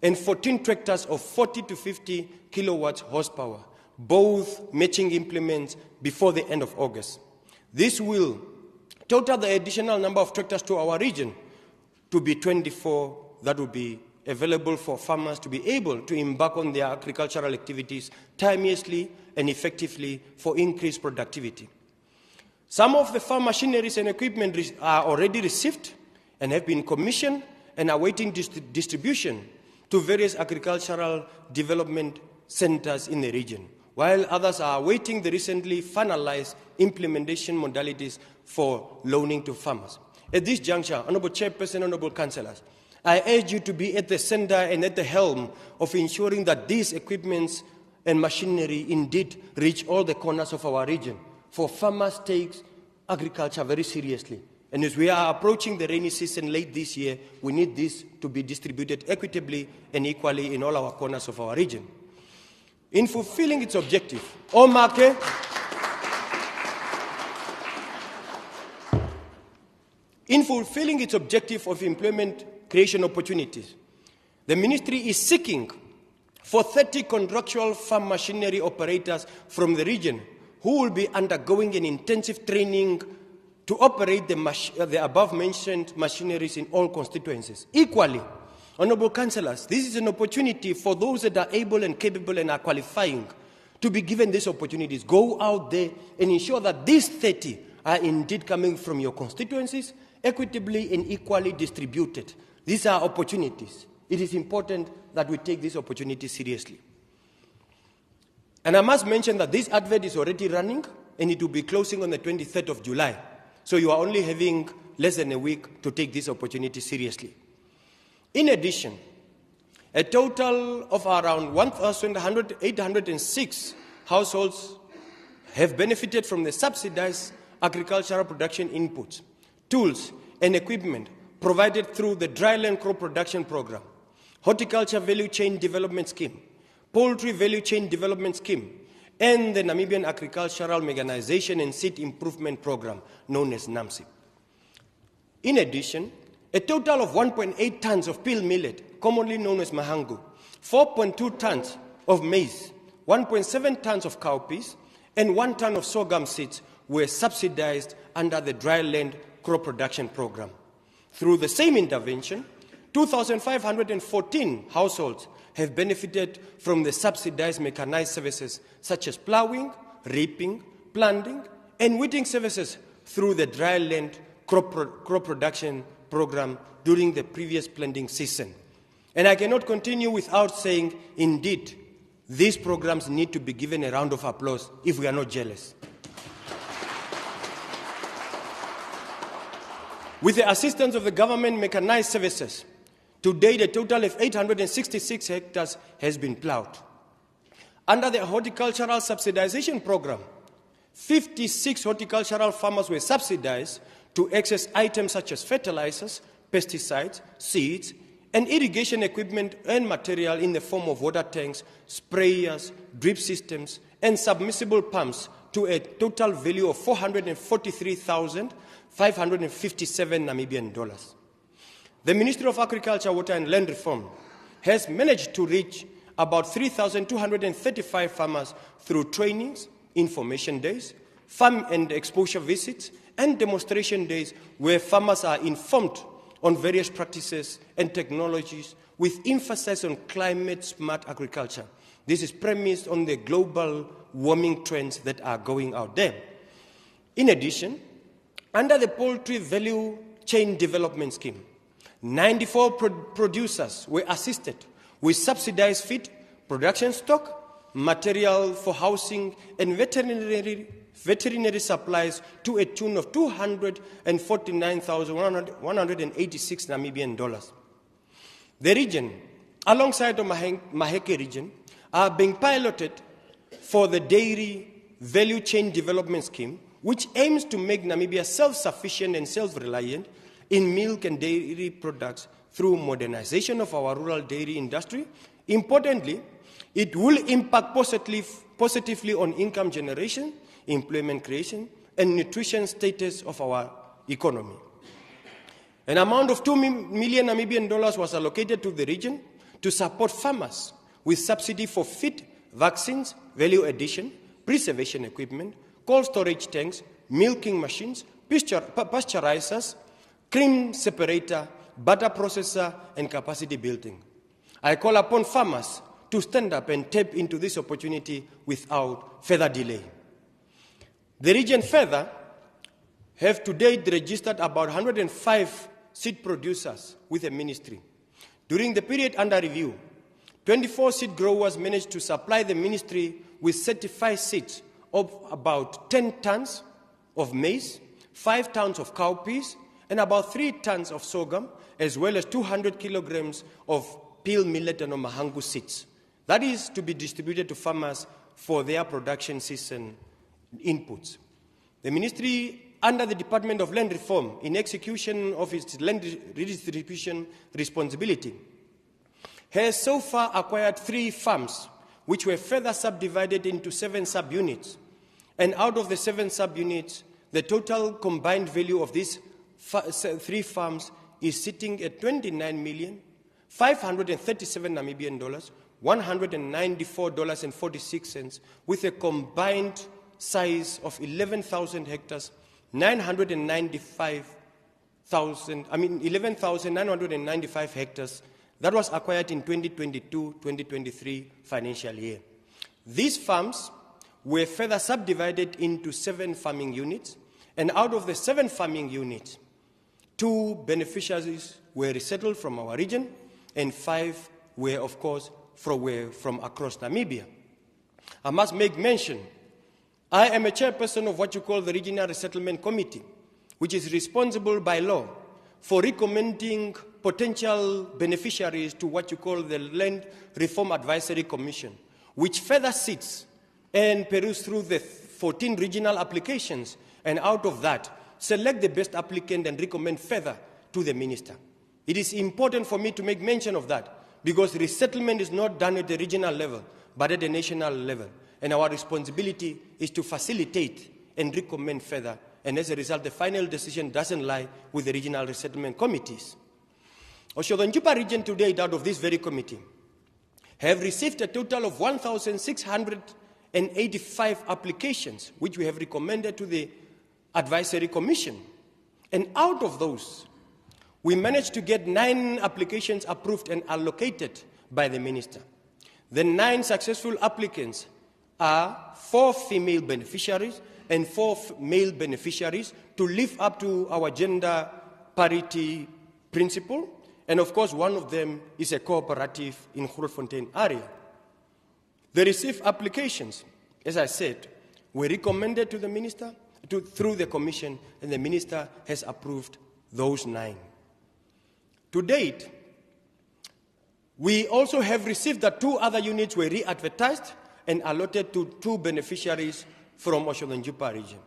and 14 tractors of 40 to 50 kilowatts horsepower, both matching implements before the end of August. This will total the additional number of tractors to our region to be 24 that will be available for farmers to be able to embark on their agricultural activities timeously and effectively for increased productivity. Some of the farm machineries and equipment are already received and have been commissioned and are awaiting distribution to various agricultural development centers in the region, while others are awaiting the recently finalized implementation modalities for loaning to farmers. At this juncture, Honourable Chairperson, Honourable Councillors, I urge you to be at the center and at the helm of ensuring that these equipments and machinery indeed reach all the corners of our region, for farmers take agriculture very seriously. And as we are approaching the rainy season late this year, we need this to be distributed equitably and equally in all our corners of our region. In fulfilling its objective, of employment creation opportunities, the Ministry is seeking for 30 contractual farm machinery operators from the region who will be undergoing an intensive training to operate the above-mentioned machineries in all constituencies. Equally, Honourable Councillors, this is an opportunity for those that are able and capable and are qualifying to be given these opportunities. Go out there and ensure that these 30 are indeed coming from your constituencies, equitably and equally distributed. These are opportunities. It is important that we take this opportunity seriously. And I must mention that this advert is already running and it will be closing on the 23rd of July. So you are only having less than a week to take this opportunity seriously. In addition, a total of around 1,806 households have benefited from the subsidized agricultural production inputs, tools and equipment provided through the Dryland Crop Production Program, Horticulture Value Chain Development Scheme, Poultry Value Chain Development Scheme, and the Namibian Agricultural Mechanization and Seed Improvement Program, known as NAMSI. In addition, a total of 1.8 tons of peel millet, commonly known as mahangu, 4.2 tons of maize, 1.7 tons of cowpeas, and 1 ton of sorghum seeds were subsidized under the Dryland Crop Production Program. Through the same intervention, 2,514 households have benefited from the subsidized mechanized services such as ploughing, reaping, planting, and weeding services through the Dryland Crop Production Program during the previous planting season. And I cannot continue without saying, indeed, these programs need to be given a round of applause if we are not jealous. With the assistance of the government mechanized services, to date, a total of 866 hectares has been ploughed. Under the horticultural subsidization program, 56 horticultural farmers were subsidized to access items such as fertilizers, pesticides, seeds, and irrigation equipment and material in the form of water tanks, sprayers, drip systems, and submersible pumps to a total value of 443,557 Namibian dollars. The Ministry of Agriculture, Water and Land Reform has managed to reach about 3,235 farmers through trainings, information days, farm and exposure visits, and demonstration days where farmers are informed on various practices and technologies with emphasis on climate-smart agriculture. This is premised on the global warming trends that are going out there. In addition, under the Poultry Value Chain Development Scheme, 94 producers were assisted with subsidized feed, production stock, material for housing, and veterinary supplies to a tune of 249,186 Namibian dollars. The region, alongside the Maheke region, are being piloted for the Dairy Value Chain Development Scheme, which aims to make Namibia self-sufficient and self-reliant in milk and dairy products through modernization of our rural dairy industry. Importantly, it will impact positively on income generation, employment creation, and nutrition status of our economy. An amount of 2 million Namibian dollars was allocated to the region to support farmers with subsidy for feed, vaccines, value addition, preservation equipment, cold storage tanks, milking machines, pasteurizers, cream separator, butter processor, and capacity building. I call upon farmers to stand up and tap into this opportunity without further delay. The region further have to date registered about 105 seed producers with the ministry. During the period under review, 24 seed growers managed to supply the ministry with certified seeds of about 10 tons of maize, 5 tons of cowpeas, and about 3 tons of sorghum, as well as 200 kilograms of peel millet and mahangu seeds. That is to be distributed to farmers for their production season inputs. The ministry, under the Department of Land Reform, in execution of its land redistribution responsibility, has so far acquired 3 farms, which were further subdivided into 7 subunits. And out of the 7 subunits, the total combined value of these 3 farms is sitting at 29,537 Namibian dollars, $194.46, with a combined size of 11,000 hectares, 11,995 hectares. That was acquired in 2022-2023 financial year. These farms were further subdivided into 7 farming units, and out of the 7 farming units, 2 beneficiaries were resettled from our region, and 5 were, of course, from across Namibia. I must make mention, I am a chairperson of what you call the Regional Resettlement Committee, which is responsible by law for recommending potential beneficiaries to what you call the Land Reform Advisory Commission, which further sits and peruse through the 14 regional applications, and out of that, select the best applicant and recommend further to the minister. It is important for me to make mention of that, because resettlement is not done at the regional level, but at the national level. And our responsibility is to facilitate and recommend further. And as a result, the final decision doesn't lie with the regional resettlement committees. Otjozondjupa region to date, out of this very committee, have received a total of 1,685 applications, which we have recommended to the Advisory Commission. And out of those, we managed to get 9 applications approved and allocated by the minister. The 9 successful applicants are 4 female beneficiaries and 4 male beneficiaries to live up to our gender parity principle. And of course, one of them is a cooperative in Grootfontein area. The received applications, as I said, were recommended to the minister through the commission, and the minister has approved those 9. To date, we also have received that 2 other units were re-advertised and allotted to 2 beneficiaries from Otjozondjupa region.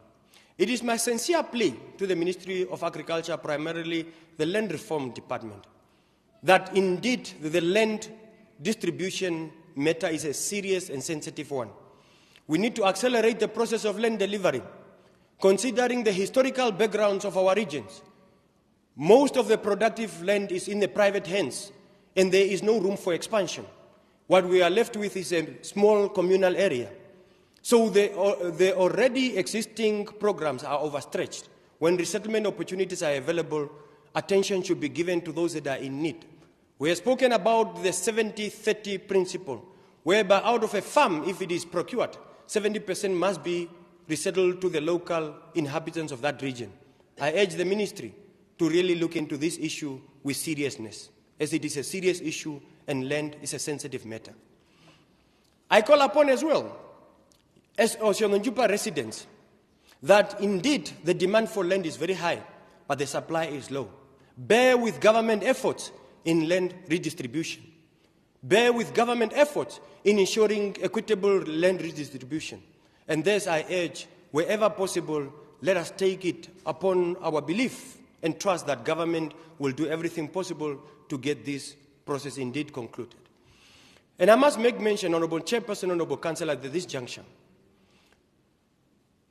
It is my sincere plea to the Ministry of Agriculture, primarily the Land Reform Department, that indeed the land distribution matter is a serious and sensitive one. We need to accelerate the process of land delivery, considering the historical backgrounds of our regions. Most of the productive land is in the private hands, and there is no room for expansion. What we are left with is a small communal area. So the already existing programs are overstretched. When resettlement opportunities are available, attention should be given to those that are in need. We have spoken about the 70-30 principle, whereby out of a farm, if it is procured, 70% must be resettled to the local inhabitants of that region. I urge the ministry to really look into this issue with seriousness, as it is a serious issue and land is a sensitive matter. I call upon as well, as Otjozondjupa residents, that indeed the demand for land is very high, but the supply is low. Bear with government efforts in land redistribution. Bear with government efforts in ensuring equitable land redistribution. And thus I urge, wherever possible, let us take it upon our belief and trust that government will do everything possible to get this process indeed concluded. And I must make mention, Honourable Chairperson, Honourable Councillor, at this juncture,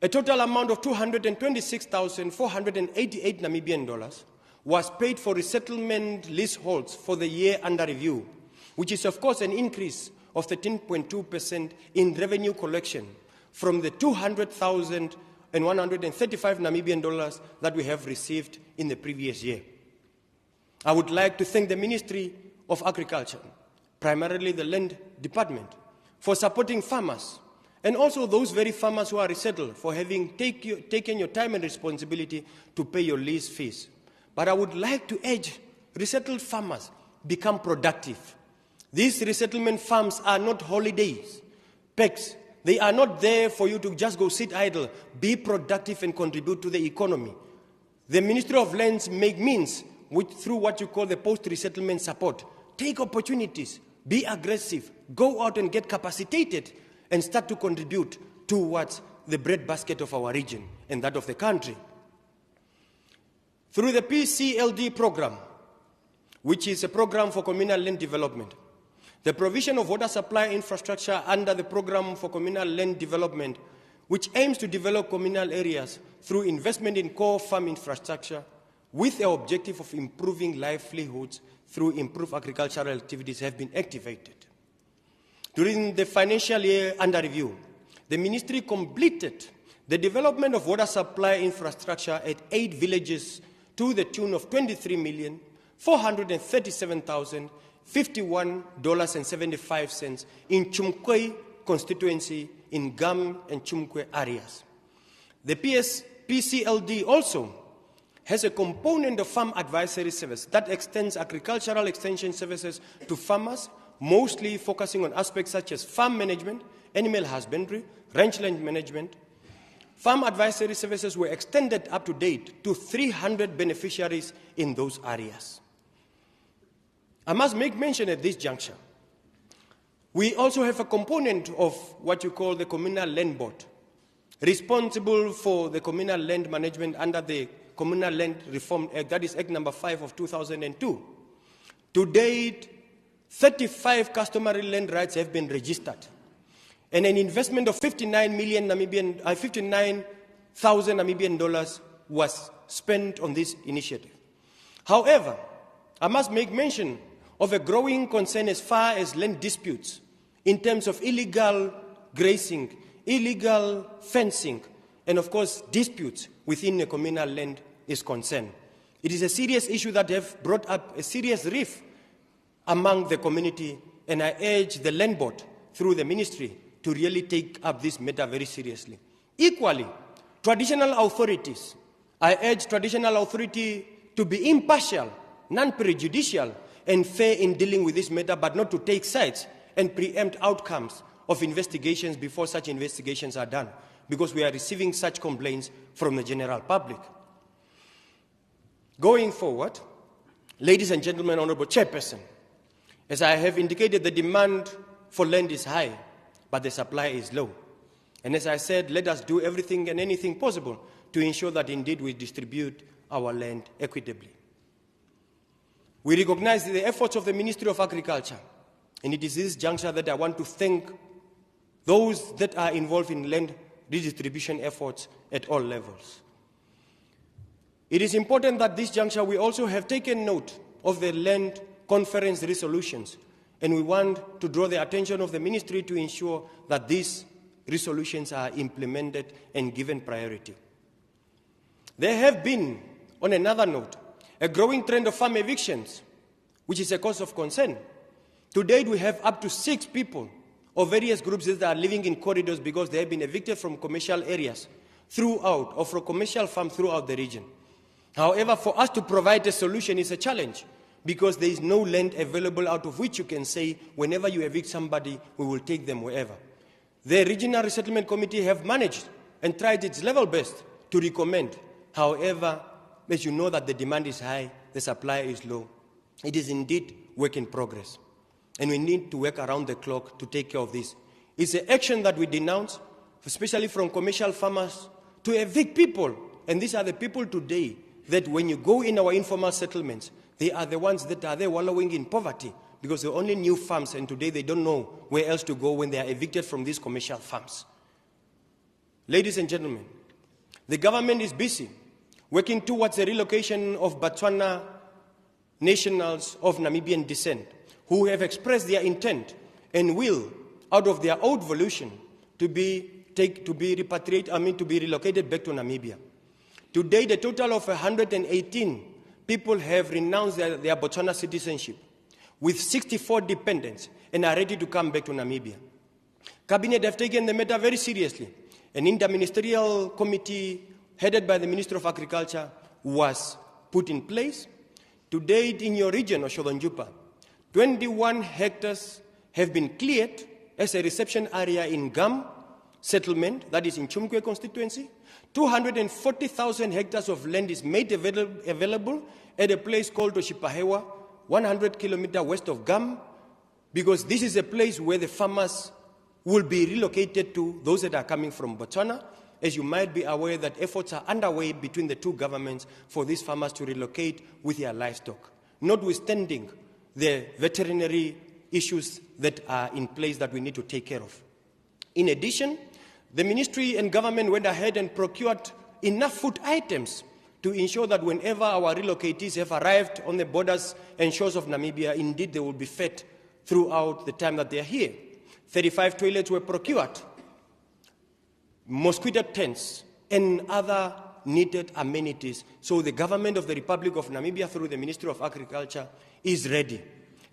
a total amount of 226,488 Namibian dollars was paid for resettlement leaseholds for the year under review, which is of course an increase of 13.2% in revenue collection from the 200,135 Namibian dollars that we have received in the previous year. I would like to thank the Ministry of Agriculture, primarily the land department, for supporting farmers, and also those very farmers who are resettled for having taken your time and responsibility to pay your lease fees. But I would like to urge resettled farmers, become productive. These resettlement farms are not holidays, packs. They are not there for you to just go sit idle. Be productive and contribute to the economy. The Ministry of Lands make means through what you call the post-resettlement support. Take opportunities, be aggressive, go out and get capacitated and start to contribute towards the breadbasket of our region and that of the country. Through the PCLD program, which is a program for communal land development, the provision of water supply infrastructure under the program for communal land development, which aims to develop communal areas through investment in core farm infrastructure with the objective of improving livelihoods through improved agricultural activities, have been activated. During the financial year under review, the ministry completed the development of water supply infrastructure at 8 villages to the tune of $23,437,051.75 in Chumkwe constituency in Gam and Chumkwe areas. The PCLD also has a component of farm advisory service that extends agricultural extension services to farmers, mostly focusing on aspects such as farm management, animal husbandry, rangeland management. Farm advisory services were extended up to date to 300 beneficiaries in those areas. I must make mention at this juncture, we also have a component of what you call the Communal Land Board, responsible for the communal land management under the Communal Land Reform Act, that is Act number 5 of 2002. To date, 35 customary land rights have been registered, and an investment of 59,000 Namibian dollars was spent on this initiative. However, I must make mention of a growing concern as far as land disputes in terms of illegal grazing, illegal fencing, and of course disputes within the communal land is concerned. It is a serious issue that have brought up a serious rift among the community, and I urge the Land Board through the ministry to really take up this matter very seriously. Equally, traditional authorities, I urge traditional authority to be impartial, non-prejudicial, and fair in dealing with this matter, but not to take sides and preempt outcomes of investigations before such investigations are done, because we are receiving such complaints from the general public. Going forward, ladies and gentlemen, Honorable Chairperson, as I have indicated, the demand for land is high, but the supply is low. And as I said, let us do everything and anything possible to ensure that indeed we distribute our land equitably. We recognize the efforts of the Ministry of Agriculture, and it is this juncture that I want to thank those that are involved in land redistribution efforts at all levels. It is important that this juncture we also have taken note of the land conference resolutions, and we want to draw the attention of the ministry to ensure that these resolutions are implemented and given priority. There have been, on another note, a growing trend of farm evictions, which is a cause of concern. To date, we have up to 6 people of various groups that are living in corridors because they have been evicted from commercial areas throughout, or from commercial farms throughout the region. However, for us to provide a solution is a challenge, because there is no land available out of which you can say, whenever you evict somebody, we will take them wherever. The Regional Resettlement Committee have managed and tried its level best to recommend. However, as you know that the demand is high, the supply is low. It is indeed work in progress, and we need to work around the clock to take care of this. It's an action that we denounce, especially from commercial farmers, to evict people. And these are the people today that when you go in our informal settlements, they are the ones that are there wallowing in poverty because they only new farms, and today they don't know where else to go when they are evicted from these commercial farms. Ladies and gentlemen, the government is busy working towards the relocation of Botswana nationals of Namibian descent who have expressed their intent and will, out of their own volition, to be relocated back to Namibia. Today, the total of 118 people have renounced their Botswana citizenship. with 64 dependents and are ready to come back to Namibia. Cabinet have taken the matter very seriously. An interministerial committee headed by the Minister of Agriculture was put in place. To date, in your region, Otjozondjupa, 21 hectares have been cleared as a reception area in Gam settlement, that is in Chumkwe constituency. 240,000 hectares of land is made available at a place called Oshipahewa, 100 kilometers west of Gam, because this is a place where the farmers will be relocated to, those that are coming from Botswana. As you might be aware that efforts are underway between the two governments for these farmers to relocate with their livestock, notwithstanding the veterinary issues that are in place that we need to take care of. In addition, the ministry and government went ahead and procured enough food items to ensure that whenever our relocatees have arrived on the borders and shores of Namibia, indeed they will be fed throughout the time that they are here. 35 toilets were procured, mosquito tents, and other needed amenities. So the government of the Republic of Namibia, through the Ministry of Agriculture, is ready.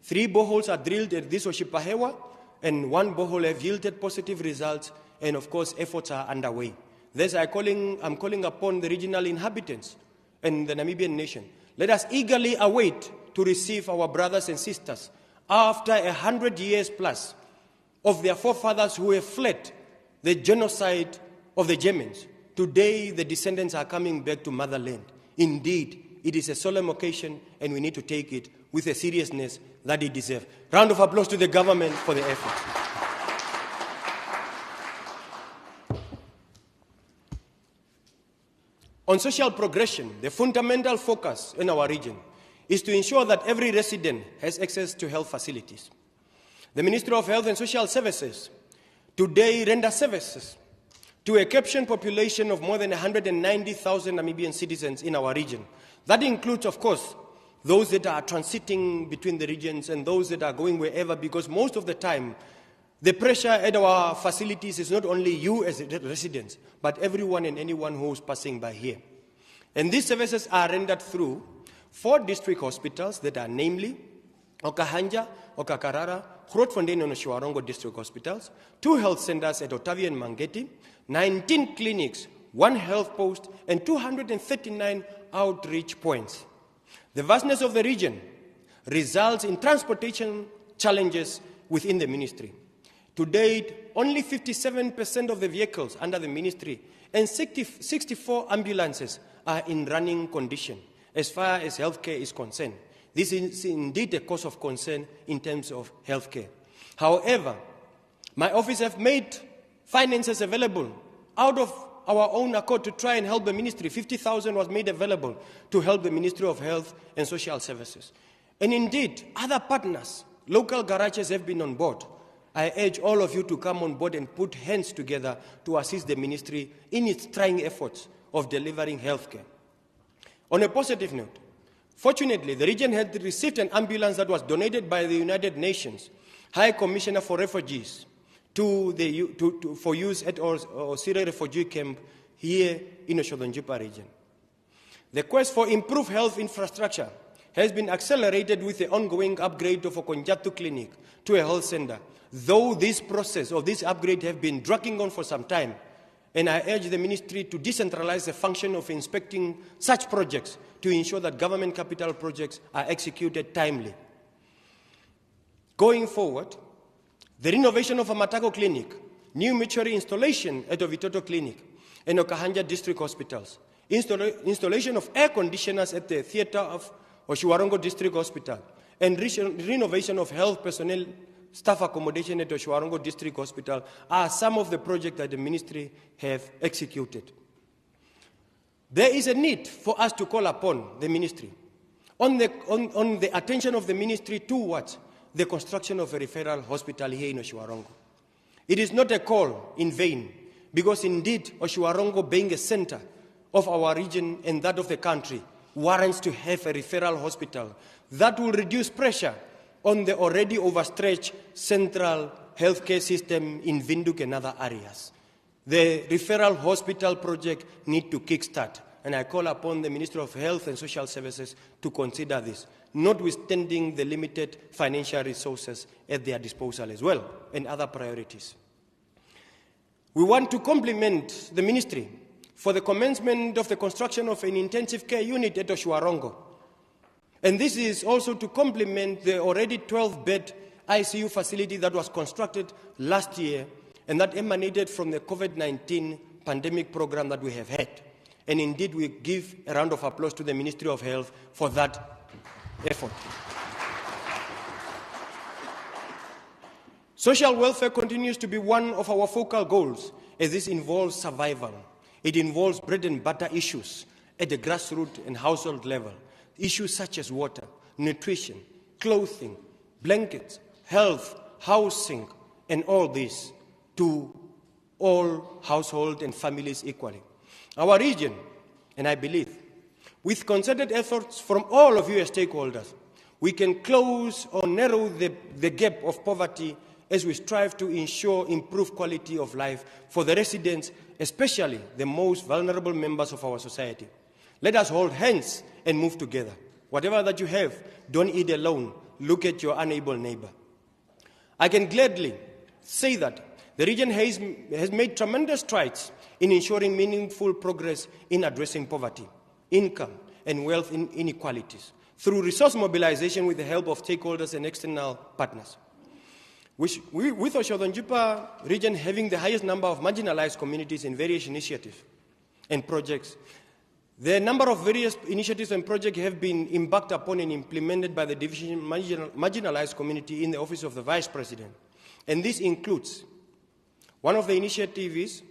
3 boreholes are drilled at this Oshipahewa, and 1 borehole have yielded positive results, and of course efforts are underway. Thus, I'm calling upon the regional inhabitants and the Namibian nation. Let us eagerly await to receive our brothers and sisters after 100 years plus of their forefathers who have fled the genocide of the Germans. Today, the descendants are coming back to motherland. Indeed, it is a solemn occasion, and we need to take it with a seriousness that it deserves. Round of applause to the government for the effort. On social progression, the fundamental focus in our region is to ensure that every resident has access to health facilities. The Ministry of Health and Social Services today renders services to a captioned population of more than 190,000 Namibian citizens in our region. That includes, of course, those that are transiting between the regions and those that are going wherever, because most of the time, the pressure at our facilities is not only you as residents, but everyone and anyone who is passing by here. And these services are rendered through 4 district hospitals that are namely Okahanja, Okakarara, Grootfontein and Oshiwarongo district hospitals, 2 health centers at Otavia and Mangeti, 19 clinics, 1 health post, and 239 outreach points. The vastness of the region results in transportation challenges within the ministry. To date, only 57% of the vehicles under the ministry and 64 ambulances are in running condition as far as healthcare is concerned. This is indeed a cause of concern in terms of healthcare. However, my office have made finances available out of our own accord to try and help the ministry. 50,000 was made available to help the Ministry of Health and Social Services. And indeed, other partners, local garages have been on board. I urge all of you to come on board and put hands together to assist the ministry in its trying efforts of delivering healthcare. On a positive note, fortunately, the region had received an ambulance that was donated by the United Nations High Commissioner for Refugees for use at our Syrian refugee camp here in the Otjozondjupa region. The quest for improved health infrastructure has been accelerated with the ongoing upgrade of Otjozondjupa Clinic to a health center, though this process of this upgrade have been dragging on for some time. And I urge the ministry to decentralize the function of inspecting such projects to ensure that government capital projects are executed timely. Going forward, the renovation of a Matako Clinic, new mortuary installation at Ovitoto Clinic and Okahanja District Hospitals, installation of air conditioners at the theatre of Oshiwarongo District Hospital, and renovation of health personnel staff accommodation at Oshiwarongo District Hospital are some of the projects that the ministry have executed. There is a need for us to call upon the ministry on the attention of the ministry towards the construction of a referral hospital here in Oshiwarongo. It is not a call in vain, because indeed Oshiwarongo, being a center of our region and that of the country, warrants to have a referral hospital that will reduce pressure on the already overstretched central healthcare system in Windhoek and other areas. The referral hospital project needs to kickstart. and I call upon the Ministry of Health and Social Services to consider this, notwithstanding the limited financial resources at their disposal as well, and other priorities. We want to compliment the Ministry for the commencement of the construction of an intensive care unit at Otjozondjupa. And this is also to complement the already 12-bed ICU facility that was constructed last year and that emanated from the COVID-19 pandemic program that we have had. And indeed, we give a round of applause to the Ministry of Health for that effort. Social welfare continues to be one of our focal goals, as this involves survival. It involves bread and butter issues at the grassroots and household level. Issues such as water, nutrition, clothing, blankets, health, housing, and all this to all households and families equally. Our region, and I believe, with concerted efforts from all of you as stakeholders, we can close or narrow the gap of poverty as we strive to ensure improved quality of life for the residents, especially the most vulnerable members of our society. Let us hold hands and move together. Whatever that you have, don't eat alone. Look at your unable neighbor. I can gladly say that the region has made tremendous strides in ensuring meaningful progress in addressing poverty, income, and wealth inequalities through resource mobilization with the help of stakeholders and external partners. With Otjozondjupa region having the highest number of marginalized communities in various initiatives and projects, the number of various initiatives and projects have been embarked upon and implemented by the Division Marginalized Community in the Office of the Vice President. And this includes one of the initiatives is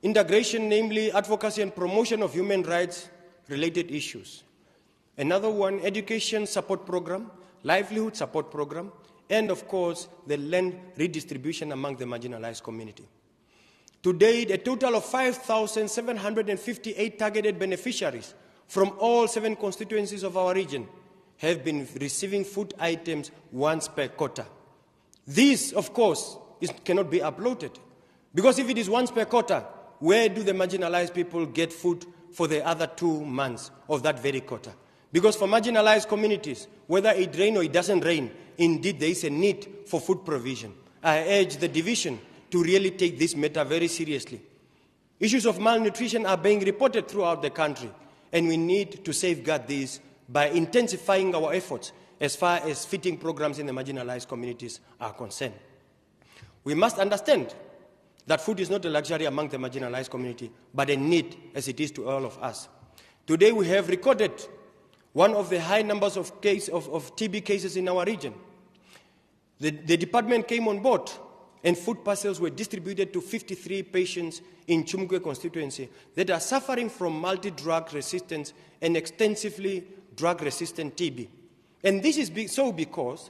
integration, namely advocacy and promotion of human rights related issues. Another one, education support program, livelihood support program, and of course, the land redistribution among the marginalized community. To date, a total of 5,758 targeted beneficiaries from all 7 constituencies of our region have been receiving food items once per quarter. This, of course, cannot be uploaded, because if it is once per quarter, where do the marginalized people get food for the other 2 months of that very quarter? Because for marginalized communities, whether it rains or it doesn't rain, indeed there is a need for food provision. I urge the division to really take this matter very seriously. Issues of malnutrition are being reported throughout the country, and we need to safeguard this by intensifying our efforts as far as feeding programs in the marginalized communities are concerned. We must understand that food is not a luxury among the marginalized community, but a need as it is to all of us. Today we have recorded one of the high numbers of TB cases in our region. The department came on board and food parcels were distributed to 53 patients in Chumkwe constituency that are suffering from multi-drug resistance and extensively drug-resistant TB. And this is so because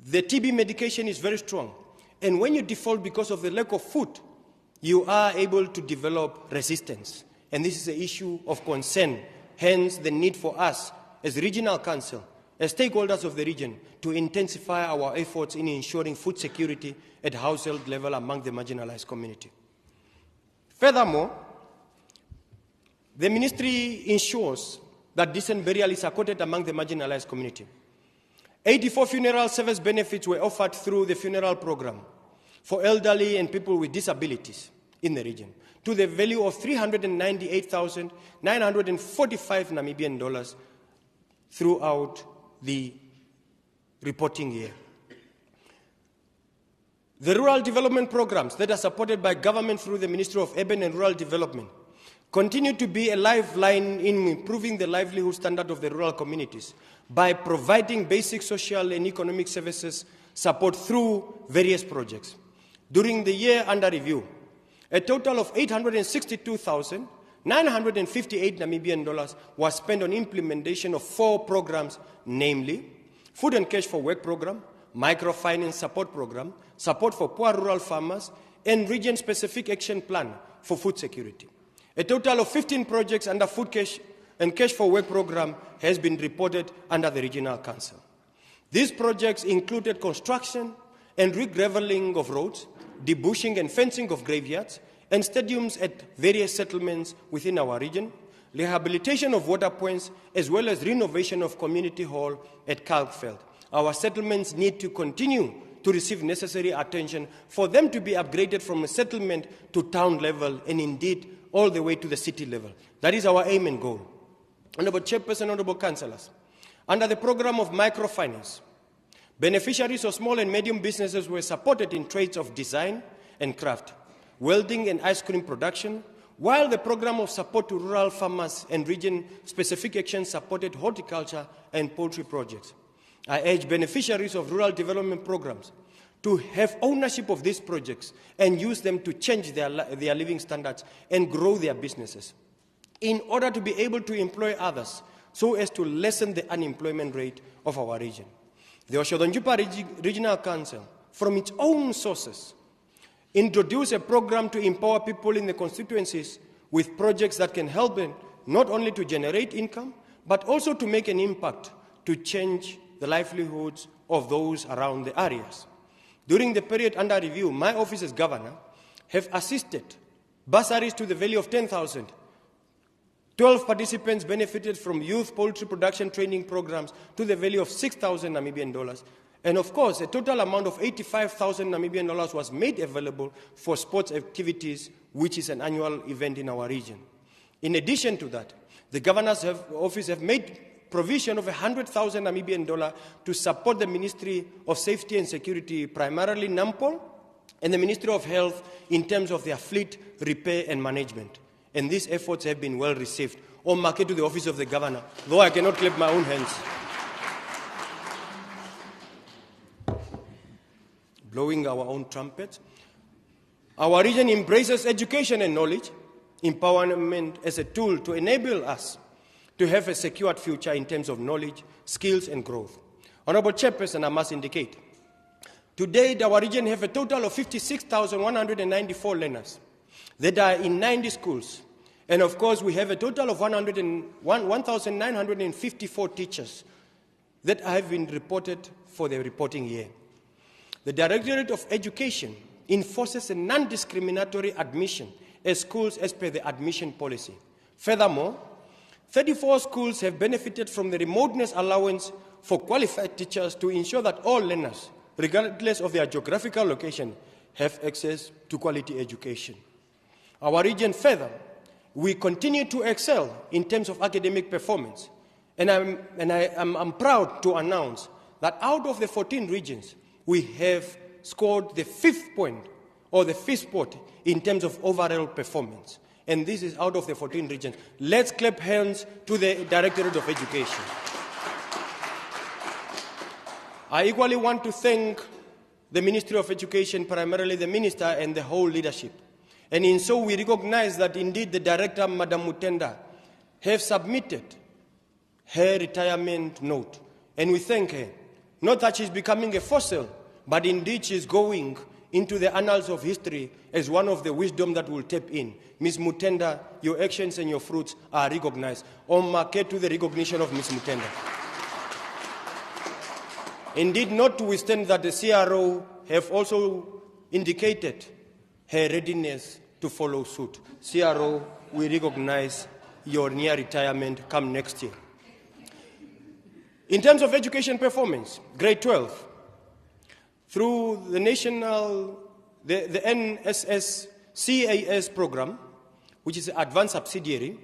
the TB medication is very strong. And when you default because of the lack of food, you are able to develop resistance. And this is an issue of concern, hence the need for us as regional council, as stakeholders of the region, to intensify our efforts in ensuring food security at household level among the marginalized community. Furthermore, the ministry ensures that decent burial is accorded among the marginalized community. 84 funeral service benefits were offered through the funeral program for elderly and people with disabilities in the region, to the value of 398,945 Namibian dollars throughout the reporting year. The rural development programs that are supported by government through the Ministry of Urban and Rural Development continue to be a lifeline in improving the livelihood standard of the rural communities by providing basic social and economic services support through various projects. During the year under review, a total of 862,958 Namibian dollars was spent on implementation of 4 programs, namely Food and Cash for Work program, Microfinance Support program, Support for Poor Rural Farmers, and Region-Specific Action Plan for Food Security. A total of 15 projects under Food Cash and Cash for Work program has been reported under the Regional Council. These projects included construction and regraveling of roads, debushing and fencing of graveyards, and stadiums at various settlements within our region, rehabilitation of water points, as well as renovation of community hall at Kalkfeld. Our settlements need to continue to receive necessary attention for them to be upgraded from a settlement to town level and indeed all the way to the city level. That is our aim and goal. Honorable Chairperson, Honorable Councillors, under the program of microfinance, beneficiaries of small and medium businesses were supported in trades of design and craft, welding and ice cream production, while the program of support to rural farmers and region-specific actions supported horticulture and poultry projects. I urge beneficiaries of rural development programs to have ownership of these projects and use them to change their living standards and grow their businesses in order to be able to employ others so as to lessen the unemployment rate of our region. The Otjozondjupa Regional Council, from its own sources, introduced a program to empower people in the constituencies with projects that can help them not only to generate income, but also to make an impact to change the livelihoods of those around the areas. During the period under review, my office as governor have assisted bursaries to the value of 10,000. 12 participants benefited from youth poultry production training programs to the value of 6,000 Namibian dollars. And of course, a total amount of 85,000 Namibian dollars was made available for sports activities, which is an annual event in our region. In addition to that, the governor's office have made provision of 100,000 Namibian dollar to support the Ministry of Safety and Security, primarily NAMPOL, and the Ministry of Health in terms of their fleet repair and management. And these efforts have been well received. On market to the office of the governor, though I cannot clap my own hands. Blowing our own trumpets. Our region embraces education and knowledge, empowerment as a tool to enable us to have a secured future in terms of knowledge, skills, and growth. Honorable Chairperson, I must indicate, to date, our region have a total of 56,194 learners that are in 90 schools. And of course, we have a total of 1,954 teachers that have been reported for the reporting year. The Directorate of Education enforces a non-discriminatory admission as schools as per the admission policy. Furthermore, 34 schools have benefited from the remoteness allowance for qualified teachers to ensure that all learners, regardless of their geographical location, have access to quality education. Our region further, we continue to excel in terms of academic performance. And I'm proud to announce that out of the 14 regions, we have scored the 5th point or the 5th spot in terms of overall performance. And this is out of the 14 regions. Let's clap hands to the Directorate of Education. I equally want to thank the Ministry of Education, primarily the Minister and the whole leadership. And in so we recognize that indeed the Director, Madam Mutenda, have submitted her retirement note. And we thank her. Not that she's becoming a fossil, but indeed she's going into the annals of history as one of the wisdom that will tap in. Ms. Mutenda, your actions and your fruits are recognized. On market to the recognition of Ms. Mutenda. Indeed, notwithstanding that the CRO have also indicated her readiness to follow suit. CRO, we recognize your near retirement come next year. In terms of education performance, grade 12, through the the NSS CAS program, which is an advanced subsidiary,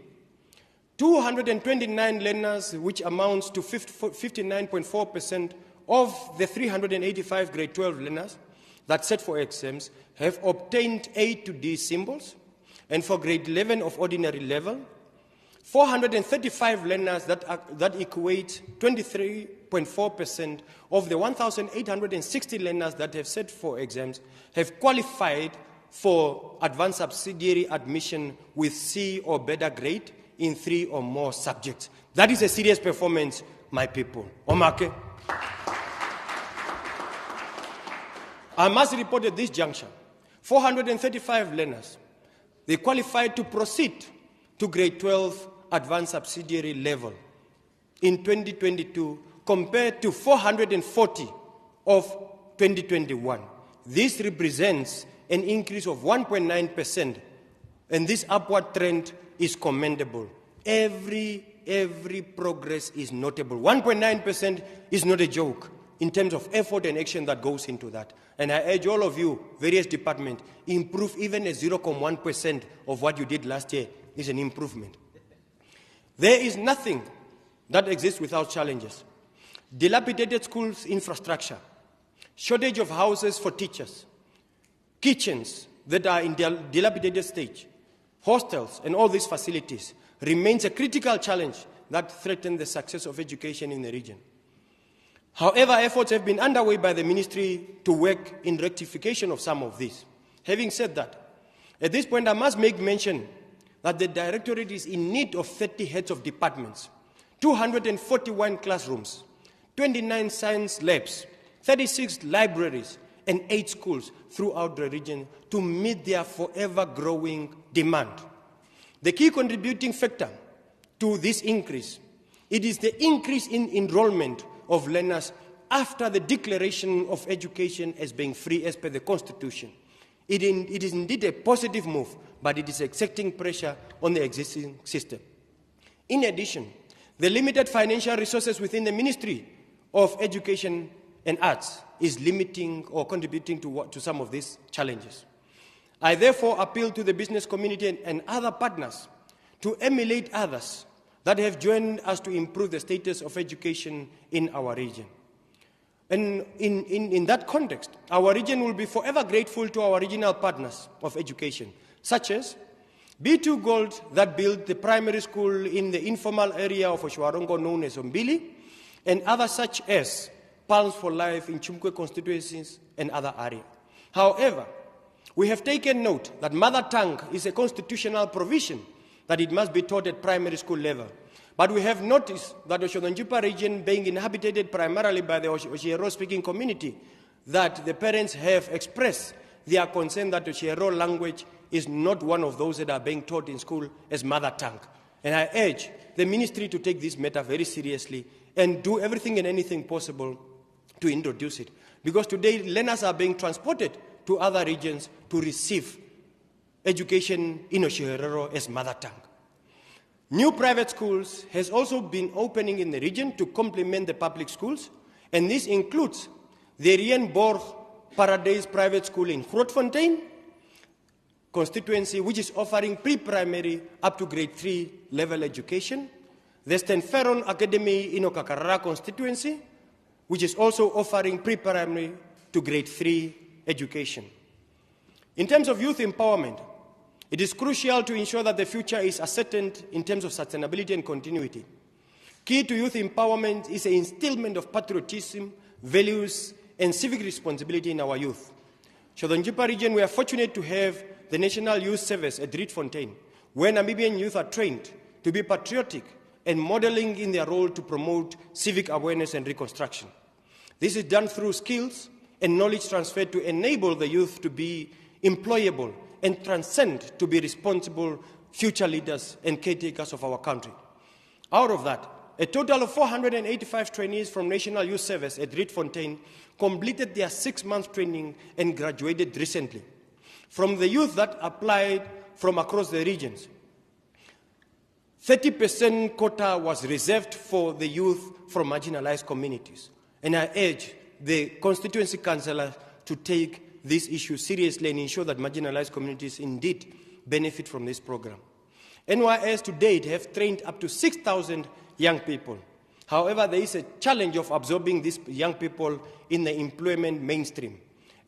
229 learners, which amounts to 59.4% of the 385 grade 12 learners that set for exams, have obtained A to D symbols, and for grade 11 of ordinary level, 435 learners that equate 23.4% of the 1,860 learners that have set for exams have qualified for advanced subsidiary admission with C or better grade in 3 or more subjects. That is a serious performance, my people. Omake. I must report at this juncture, 435 learners, they qualified to proceed to grade 12 advanced subsidiary level in 2022 compared to 440 of 2021. This represents an increase of 1.9%, and this upward trend is commendable. every progress is notable. 1.9% is not a joke in terms of effort and action that goes into that. And I urge all of you, various departments, improve even a 0.1% of what you did last year is an improvement. There is nothing that exists without challenges. Dilapidated schools infrastructure, shortage of houses for teachers, kitchens that are in dilapidated stage, hostels and all these facilities remains a critical challenge that threatens the success of education in the region. However, efforts have been underway by the ministry to work in rectification of some of these. Having said that, at this point I must make mention that the Directorate is in need of 30 heads of departments, 241 classrooms, 29 science labs, 36 libraries, and 8 schools throughout the region to meet their forever growing demand. The key contributing factor to this increase, it is the increase in enrollment of learners after the declaration of education as being free as per the Constitution. It is indeed a positive move, but it is exerting pressure on the existing system. In addition, the limited financial resources within the Ministry of Education and Arts is limiting or contributing to some of these challenges. I therefore appeal to the business community and other partners to emulate others that have joined us to improve the status of education in our region. And in that context, our region will be forever grateful to our regional partners of education, such as B2 Gold that built the primary school in the informal area of Oshwarongo known as Ombili, and others such as Palms for Life in Chumkwe constituencies and other areas. However, we have taken note that mother tongue is a constitutional provision that it must be taught at primary school level. But we have noticed that the Otjozondjupa region being inhabited primarily by the Oshiro-speaking community, that the parents have expressed their concern that the Oshiro language is not one of those that are being taught in school as mother tongue. And I urge the ministry to take this matter very seriously and do everything and anything possible to introduce it. Because today learners are being transported to other regions to receive education in Oshiro as mother tongue. New private schools has also been opening in the region to complement the public schools, and this includes the Rienborg Paradise Private School in Grootfontein constituency, which is offering pre-primary up to grade 3 level education, the Stenferon Academy in Okakarara constituency, which is also offering pre-primary to grade 3 education. In terms of youth empowerment, it is crucial to ensure that the future is ascertained in terms of sustainability and continuity. Key to youth empowerment is the instillment of patriotism, values, and civic responsibility in our youth. Otjozondjupa region, we are fortunate to have the National Youth Service at Rietfontein, where Namibian youth are trained to be patriotic and modeling in their role to promote civic awareness and reconstruction. This is done through skills and knowledge transfer to enable the youth to be employable and transcend to be responsible future leaders and caretakers of our country. Out of that, a total of 485 trainees from National Youth Service at Rietfontein completed their 6-month training and graduated recently. From the youth that applied from across the regions, 30% quota was reserved for the youth from marginalized communities. And I urge the constituency councillor to take this issue seriously and ensure that marginalized communities indeed benefit from this program. NYS to date have trained up to 6,000 young people. However, there is a challenge of absorbing these young people in the employment mainstream.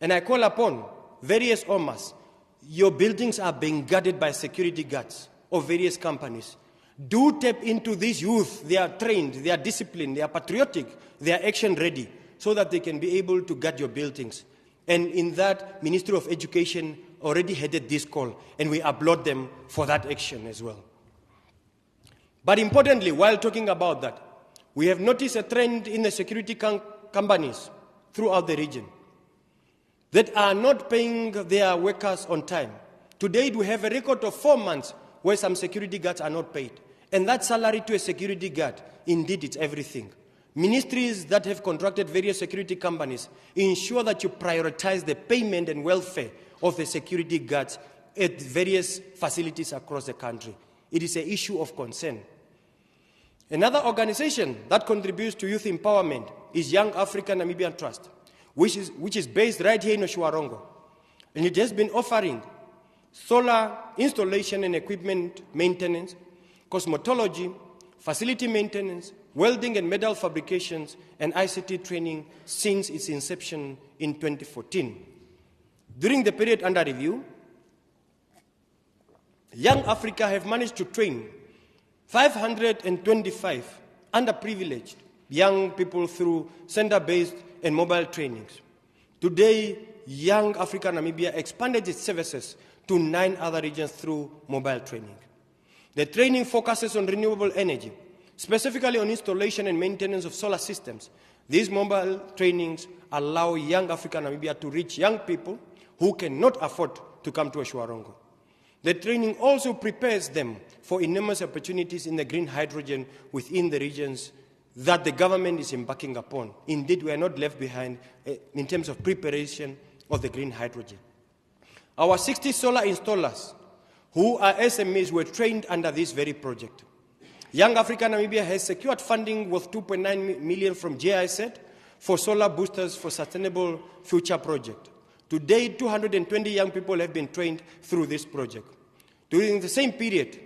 And I call upon various OMAs, your buildings are being guarded by security guards of various companies. Do tap into these youth. They are trained, they are disciplined, they are patriotic, they are action ready, so that they can be able to guard your buildings. And in that, Ministry of Education already headed this call, and we applaud them for that action as well. But importantly, while talking about that, we have noticed a trend in the security companies throughout the region that are not paying their workers on time. To date, we have a record of 4 months where some security guards are not paid. And that salary to a security guard, indeed, it's everything. Ministries that have contracted various security companies ensure that you prioritize the payment and welfare of the security guards at various facilities across the country. it is an issue of concern. Another organization that contributes to youth empowerment is Young Africa Namibian Trust, which is based right here in Otjozondjupa. And it has been offering solar installation and equipment maintenance, cosmetology, facility maintenance, welding and metal fabrications, and ICT training since its inception in 2014. During the period under review, Young Africa have managed to train 525 underprivileged young people through center-based and mobile trainings. Today, Young Africa Namibia expanded its services to 9 other regions through mobile training. The training focuses on renewable energy, specifically on installation and maintenance of solar systems. These mobile trainings allow Young Africa Namibia to reach young people who cannot afford to come to Otjozondjupa. The training also prepares them for enormous opportunities in the green hydrogen within the regions that the government is embarking upon. Indeed, we are not left behind in terms of preparation of the green hydrogen. Our 60 solar installers, who are SMEs, were trained under this very project. Young Africa Namibia has secured funding worth 2.9 million from GIZ for solar boosters for sustainable future project. Today, 220 young people have been trained through this project. During the same period,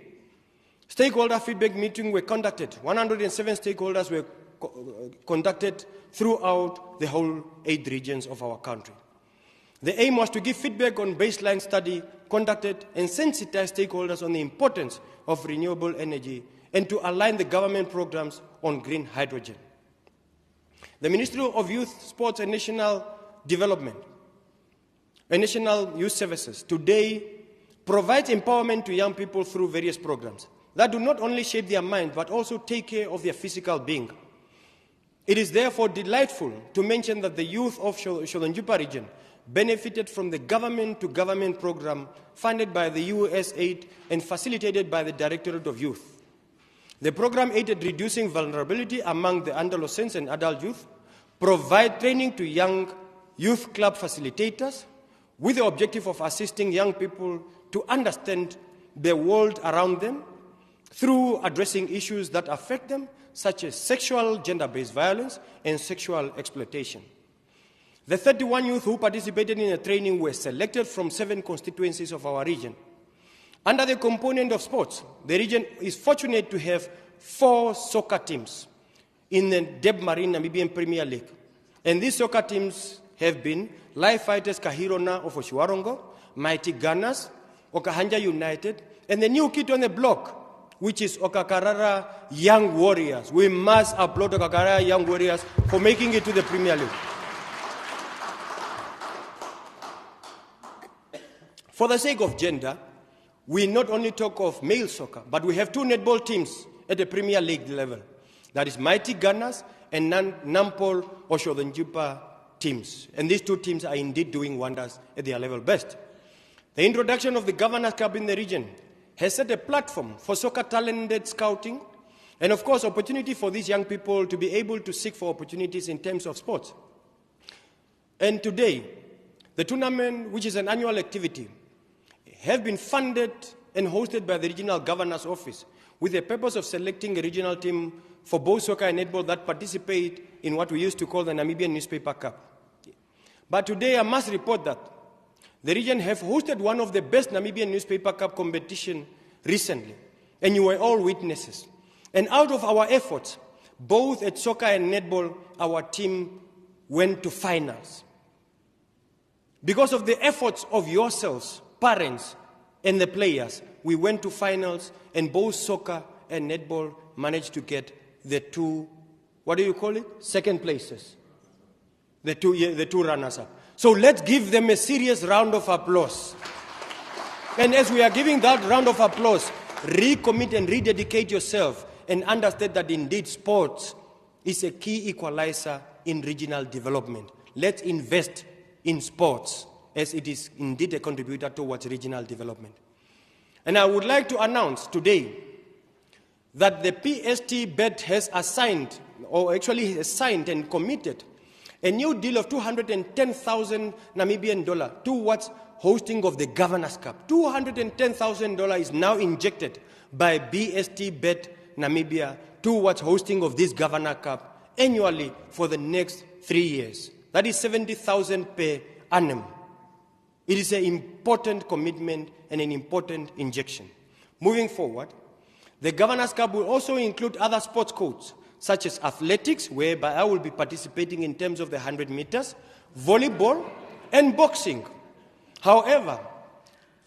stakeholder feedback meetings were conducted. 107 stakeholders were conducted throughout the whole 8 regions of our country. The aim was to give feedback on baseline study conducted and sensitize stakeholders on the importance of renewable energy and to align the government programs on green hydrogen. The Ministry of Youth, Sports and National Development and National Youth Services today provides empowerment to young people through various programs that do not only shape their mind but also take care of their physical being. It is therefore delightful to mention that the youth of Otjozondjupa region benefited from the government-to-government program funded by the USAID and facilitated by the Directorate of Youth. The program aided reducing vulnerability among the adolescents and adult youth, provide training to young youth club facilitators with the objective of assisting young people to understand the world around them through addressing issues that affect them, such as sexual gender-based violence and sexual exploitation. The 31 youth who participated in the training were selected from 7 constituencies of our region. Under the component of sports, the region is fortunate to have 4 soccer teams in the Deb Marine Namibian Premier League. And these soccer teams have been Life Fighters Kahirona of Otjozondjupa, Mighty Gunners, Okahanja United, and the new kid on the block, which is Okakarara Young Warriors. We must applaud Okakarara Young Warriors for making it to the Premier League. For the sake of gender, we not only talk of male soccer, but we have 2 netball teams at the Premier League level. That is Mighty Gunners and Nampol Otjozondjupa teams. And these 2 teams are indeed doing wonders at their level best. The introduction of the Governors Cup in the region has set a platform for soccer talented scouting and, of course, opportunity for these young people to be able to seek for opportunities in terms of sports. And today, the tournament, which is an annual activity, have been funded and hosted by the Regional Governor's Office with the purpose of selecting a regional team for both soccer and netball that participate in what we used to call the Namibian Newspaper Cup. But today I must report that the region have hosted one of the best Namibian Newspaper Cup competition recently, and you were all witnesses. And out of our efforts, both at soccer and netball, our team went to finals. Because of the efforts of yourselves, parents, and the players, we went to finals, and both soccer and netball managed to get the 2, what do you call it? Second places. The two runners-up. So let's give them a serious round of applause. And as we are giving that round of applause, recommit and rededicate yourself and understand that indeed sports is a key equalizer in regional development. Let's invest in sports as it is indeed a contributor towards regional development. And I would like to announce today that the PST BED has assigned, or actually has signed and committed, a new deal of $210,000 Namibian towards hosting of the Governor's Cup. $210,000 is now injected by BST Bet Namibia towards hosting of this Governor Cup annually for the next 3 years. That is 70,000 per annum. It is an important commitment and an important injection. Moving forward, the Governor's Cup will also include other sports codes, such as athletics, whereby I will be participating in terms of the 100 meters, volleyball, and boxing. However,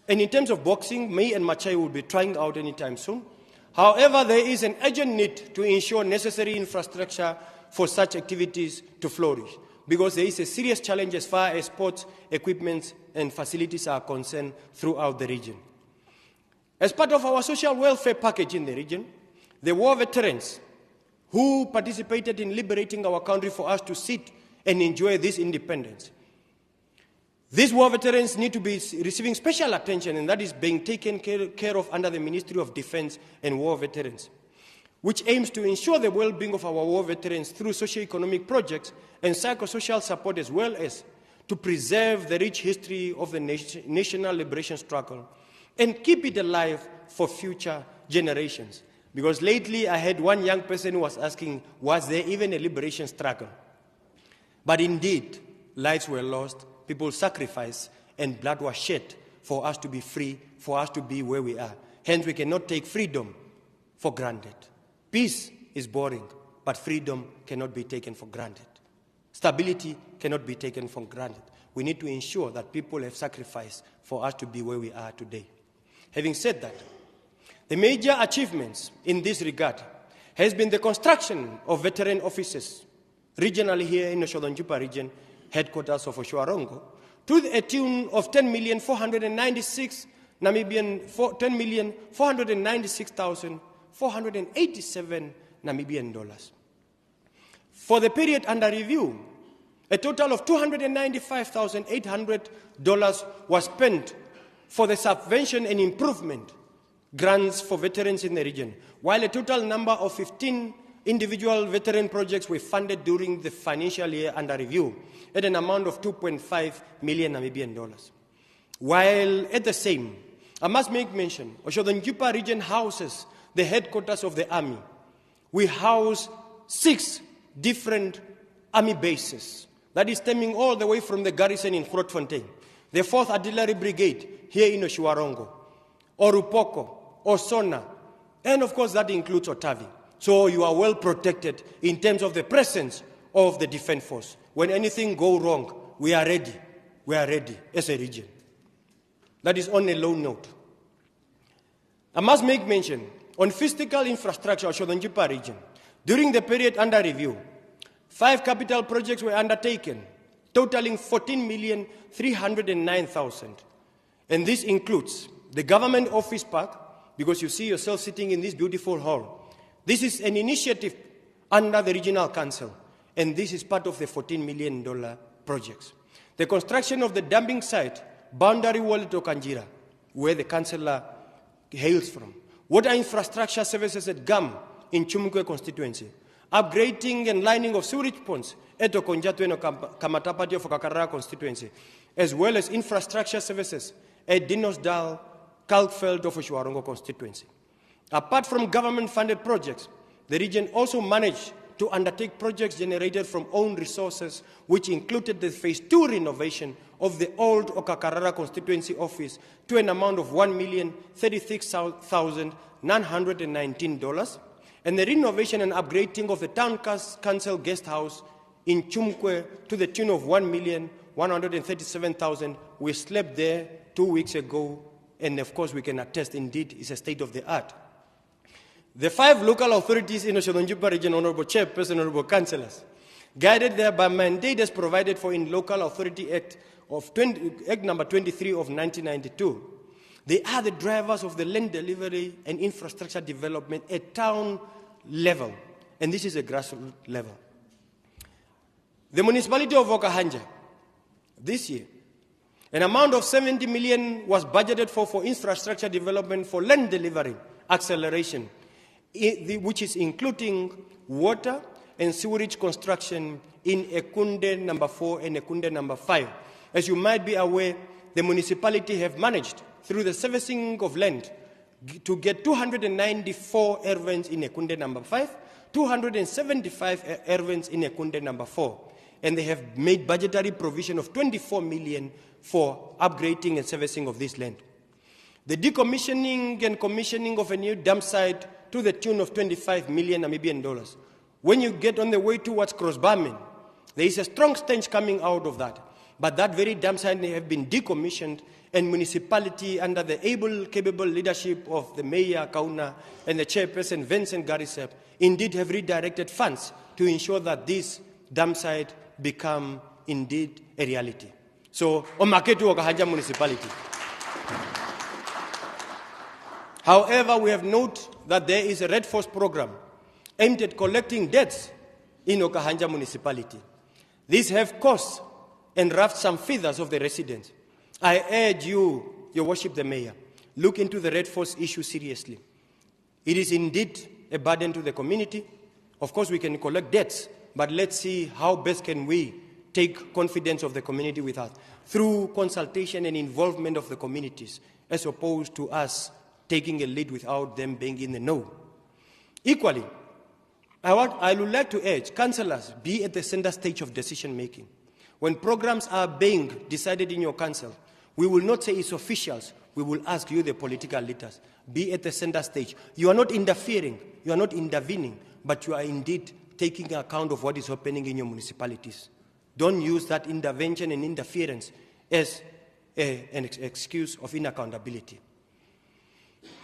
and in terms of boxing, me and Machai will be trying out anytime soon. However, there is an urgent need to ensure necessary infrastructure for such activities to flourish, because there is a serious challenge as far as sports equipment and facilities are concerned throughout the region. As part of our social welfare package in the region, the war veterans who participated in liberating our country for us to sit and enjoy this independence. These war veterans need to be receiving special attention, and that is being taken care of under the Ministry of Defense and War Veterans, which aims to ensure the well-being of our war veterans through socio-economic projects and psychosocial support, as well as to preserve the rich history of the national liberation struggle and keep it alive for future generations. Because lately I had one young person who was asking, was there even a liberation struggle? But indeed, lives were lost, people sacrificed, and blood was shed for us to be free, for us to be where we are. Hence, we cannot take freedom for granted. Peace is boring, but freedom cannot be taken for granted. Stability cannot be taken for granted. We need to ensure that people have sacrificed for us to be where we are today. Having said that, the major achievements in this regard has been the construction of veteran offices regionally here in the Otjozondjupa region, headquarters of Otjozondjupa, to a tune of 10,496,487 Namibian dollars. For the period under review, a total of $295,800 was spent for the subvention and improvement grants for veterans in the region, while a total number of 15 individual veteran projects were funded during the financial year under review at an amount of 2.5 million Namibian dollars. While at the same, I must make mention, Otjozondjupa region houses the headquarters of the army. We house 6 different army bases, that is stemming all the way from the garrison in Grootfontein, the 4th Artillery Brigade here in Otjozondjupa, Orupoko, Osona, and of course that includes Otavi. So you are well protected in terms of the presence of the defense force. When anything goes wrong, we are ready. We are ready as a region. That is on a low note. I must make mention on physical infrastructure of Otjozondjupa region. During the period under review, 5 capital projects were undertaken, totaling 14,309,000. And this includes the government office park, because you see yourself sitting in this beautiful hall. This is an initiative under the regional council, and this is part of the $14 million projects. The construction of the dumping site, boundary wall to Kanjira, where the councillor hails from. Water infrastructure services at GAM in Chumukwe constituency. Upgrading and lining of sewage ponds at Okonjatweno Kamatapati of Kakarara constituency, as well as infrastructure services at Dinosdal, Kalkveld of Otjozondjupa constituency. Apart from government-funded projects, the region also managed to undertake projects generated from own resources, which included the Phase 2 renovation of the old Okakarara constituency office to an amount of $1,036,919, and the renovation and upgrading of the town council guest house in Chumukwe to the tune of $1,137,000. We slept there 2 weeks ago, and of course we can attest indeed it's a state of the art. The 5 local authorities in the Otjozondjupa region, Honorable Chairperson, Honorable Councillors, guided there by mandate as provided for in Local Authority Act number 23 of 1992. They are the drivers of the land delivery and infrastructure development at town level, and this is a grassroots level. The municipality of Okahanja, this year, an amount of 70 million was budgeted for infrastructure development for land delivery acceleration, which is including water and sewerage construction in Ekunde number 4 and Ekunde number 5. As you might be aware, the municipality have managed, through the servicing of land, to get 294 Ervens in Ekunde number 5, 275 Ervens in Ekunde number 4. And they have made budgetary provision of 24 million for upgrading and servicing of this land. The decommissioning and commissioning of a new dump site to the tune of 25 million Namibian dollars. When you get on the way towards Crossbarman, there is a strong stench coming out of that. But that very dump site have been decommissioned, and municipality, under the able, capable leadership of the Mayor, Kauna, and the Chairperson, Vincent Garisep, indeed have redirected funds to ensure that this dump site become indeed a reality. So, Omaketu Okahanja municipality. However, we have noted that there is a Red Force program aimed at collecting debts in Okahanja municipality. These have cost and ruffled some feathers of the residents. I urge you, Your Worship the Mayor, look into the Red Force issue seriously. It is indeed a burden to the community. Of course, we can collect debts, but let's see how best can we take confidence of the community with us through consultation and involvement of the communities, as opposed to us taking a lead without them being in the know. Equally, I would like to urge councillors be at the center stage of decision making. When programs are being decided in your council, we will not say it's officials. We will ask you, the political leaders, be at the center stage. You are not interfering, you are not intervening, but you are indeed taking account of what is happening in your municipalities. Don't use that intervention and interference as an excuse of inaccountability.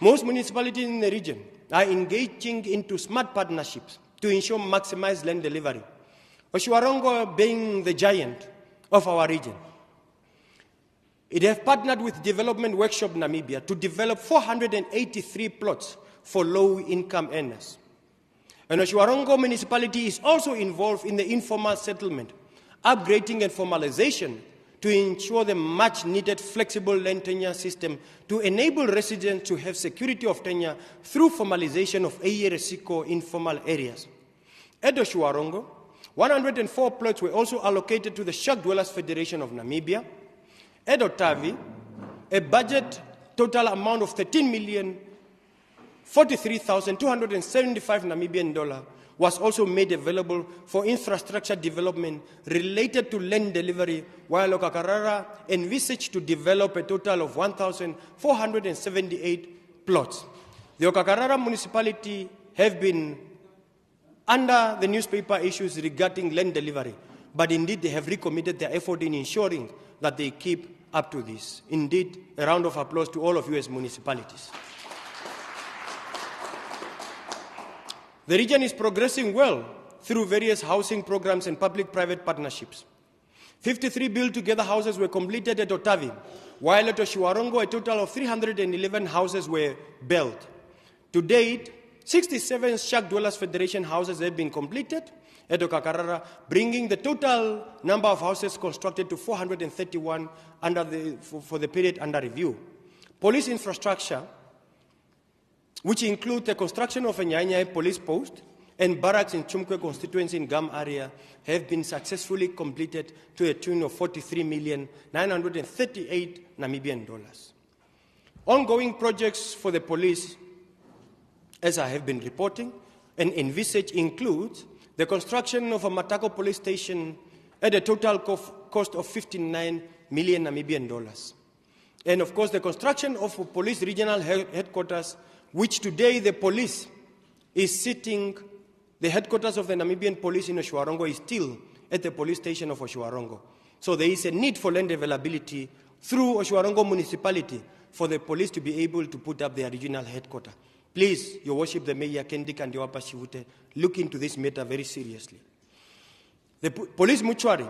Most municipalities in the region are engaging into smart partnerships to ensure maximized land delivery. Otjozondjupa being the giant of our region, it has partnered with Development Workshop Namibia to develop 483 plots for low-income earners. And Otjozondjupa municipality is also involved in the informal settlement, upgrading and formalization to ensure the much-needed flexible land tenure system to enable residents to have security of tenure through formalization of AERSICO informal areas. At Otjozondjupa, 104 plots were also allocated to the Shack Dwellers Federation of Namibia. At Otavi, a budget total amount of 13,043,275 Namibian dollars was also made available for infrastructure development related to land delivery, while Okakarara envisaged to develop a total of 1,478 plots. The Okakarara municipality have been under the newspaper issues regarding land delivery, but indeed they have recommitted their effort in ensuring that they keep up to this. Indeed, a round of applause to all of you as municipalities. The region is progressing well through various housing programs and public-private partnerships. 53 built-together houses were completed at Otavi, while at Otjozondjupa a total of 311 houses were built. To date, 67 Shack Dwellers Federation houses have been completed at Okakarara, bringing the total number of houses constructed to 431 for the period under review. Police infrastructure, which include the construction of a Nyanyai police post and barracks in Chumkwe constituency in Gam area, have been successfully completed to a tune of 43,938 Namibian dollars. Ongoing projects for the police, as I have been reporting, and envisage includes the construction of a Matako police station at a total cost of 59 million Namibian dollars. And of course, the construction of a police regional headquarters, which today the police is sitting, the headquarters of the Namibian police in Otjozondjupa is still at the police station of Otjozondjupa. So there is a need for land availability through Otjozondjupa municipality for the police to be able to put up their regional headquarters. Please, Your Worship the Mayor, Kendi Kandiwapa Shivute, look into this matter very seriously. The police mortuary,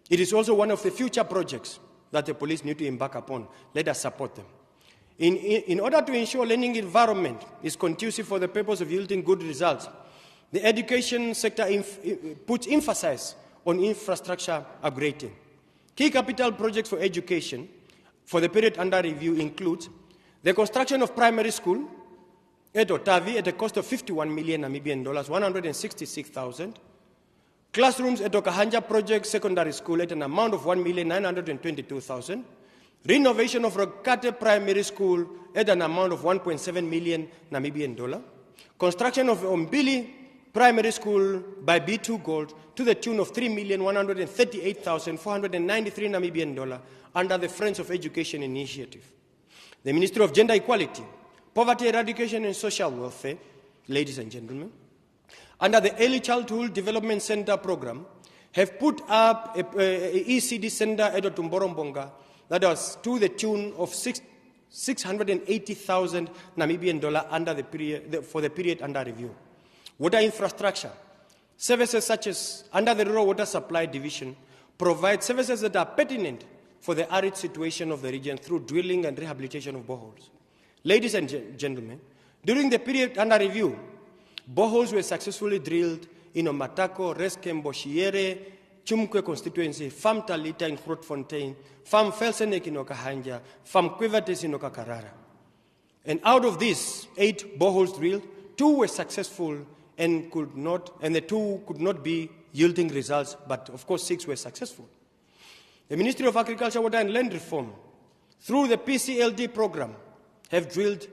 it is also one of the future projects that the police need to embark upon. Let us support them. In order to ensure learning environment is conducive for the purpose of yielding good results, the education sector puts emphasis on infrastructure upgrading. Key capital projects for education for the period under review include the construction of primary school at Otavi at a cost of 51 million Namibian dollars, 166,000. Classrooms at Okahanja Project Secondary School at an amount of 1,922,000. renovation of Rokate Primary School at an amount of 1.7 million Namibian dollar, construction of Ombili Primary School by B2 Gold to the tune of 3,138,493 Namibian dollar under the Friends of Education Initiative. The Ministry of Gender Equality, Poverty Eradication and Social Welfare, ladies and gentlemen, under the Early Childhood Development Center program, have put up a ECD center at Otumborombonga that was to the tune of 680,000 Namibian dollar under the period, for the period under review. Water infrastructure, services such as under the Rural Water Supply Division provide services that are pertinent for the arid situation of the region through drilling and rehabilitation of boreholes. Ladies and gentlemen, during the period under review, boreholes were successfully drilled in Omatako, Reskem, Boshiere, Chumkwe constituency, Farm Talita in Grootfontein, Farm Felsenek in Okahanja, Farm Quivates in Okakarara. And out of these 8 boreholes drilled, 2 were successful and the 2 could not be yielding results, but of course 6 were successful. The Ministry of Agriculture, Water and Land Reform, through the PCLD program, have drilled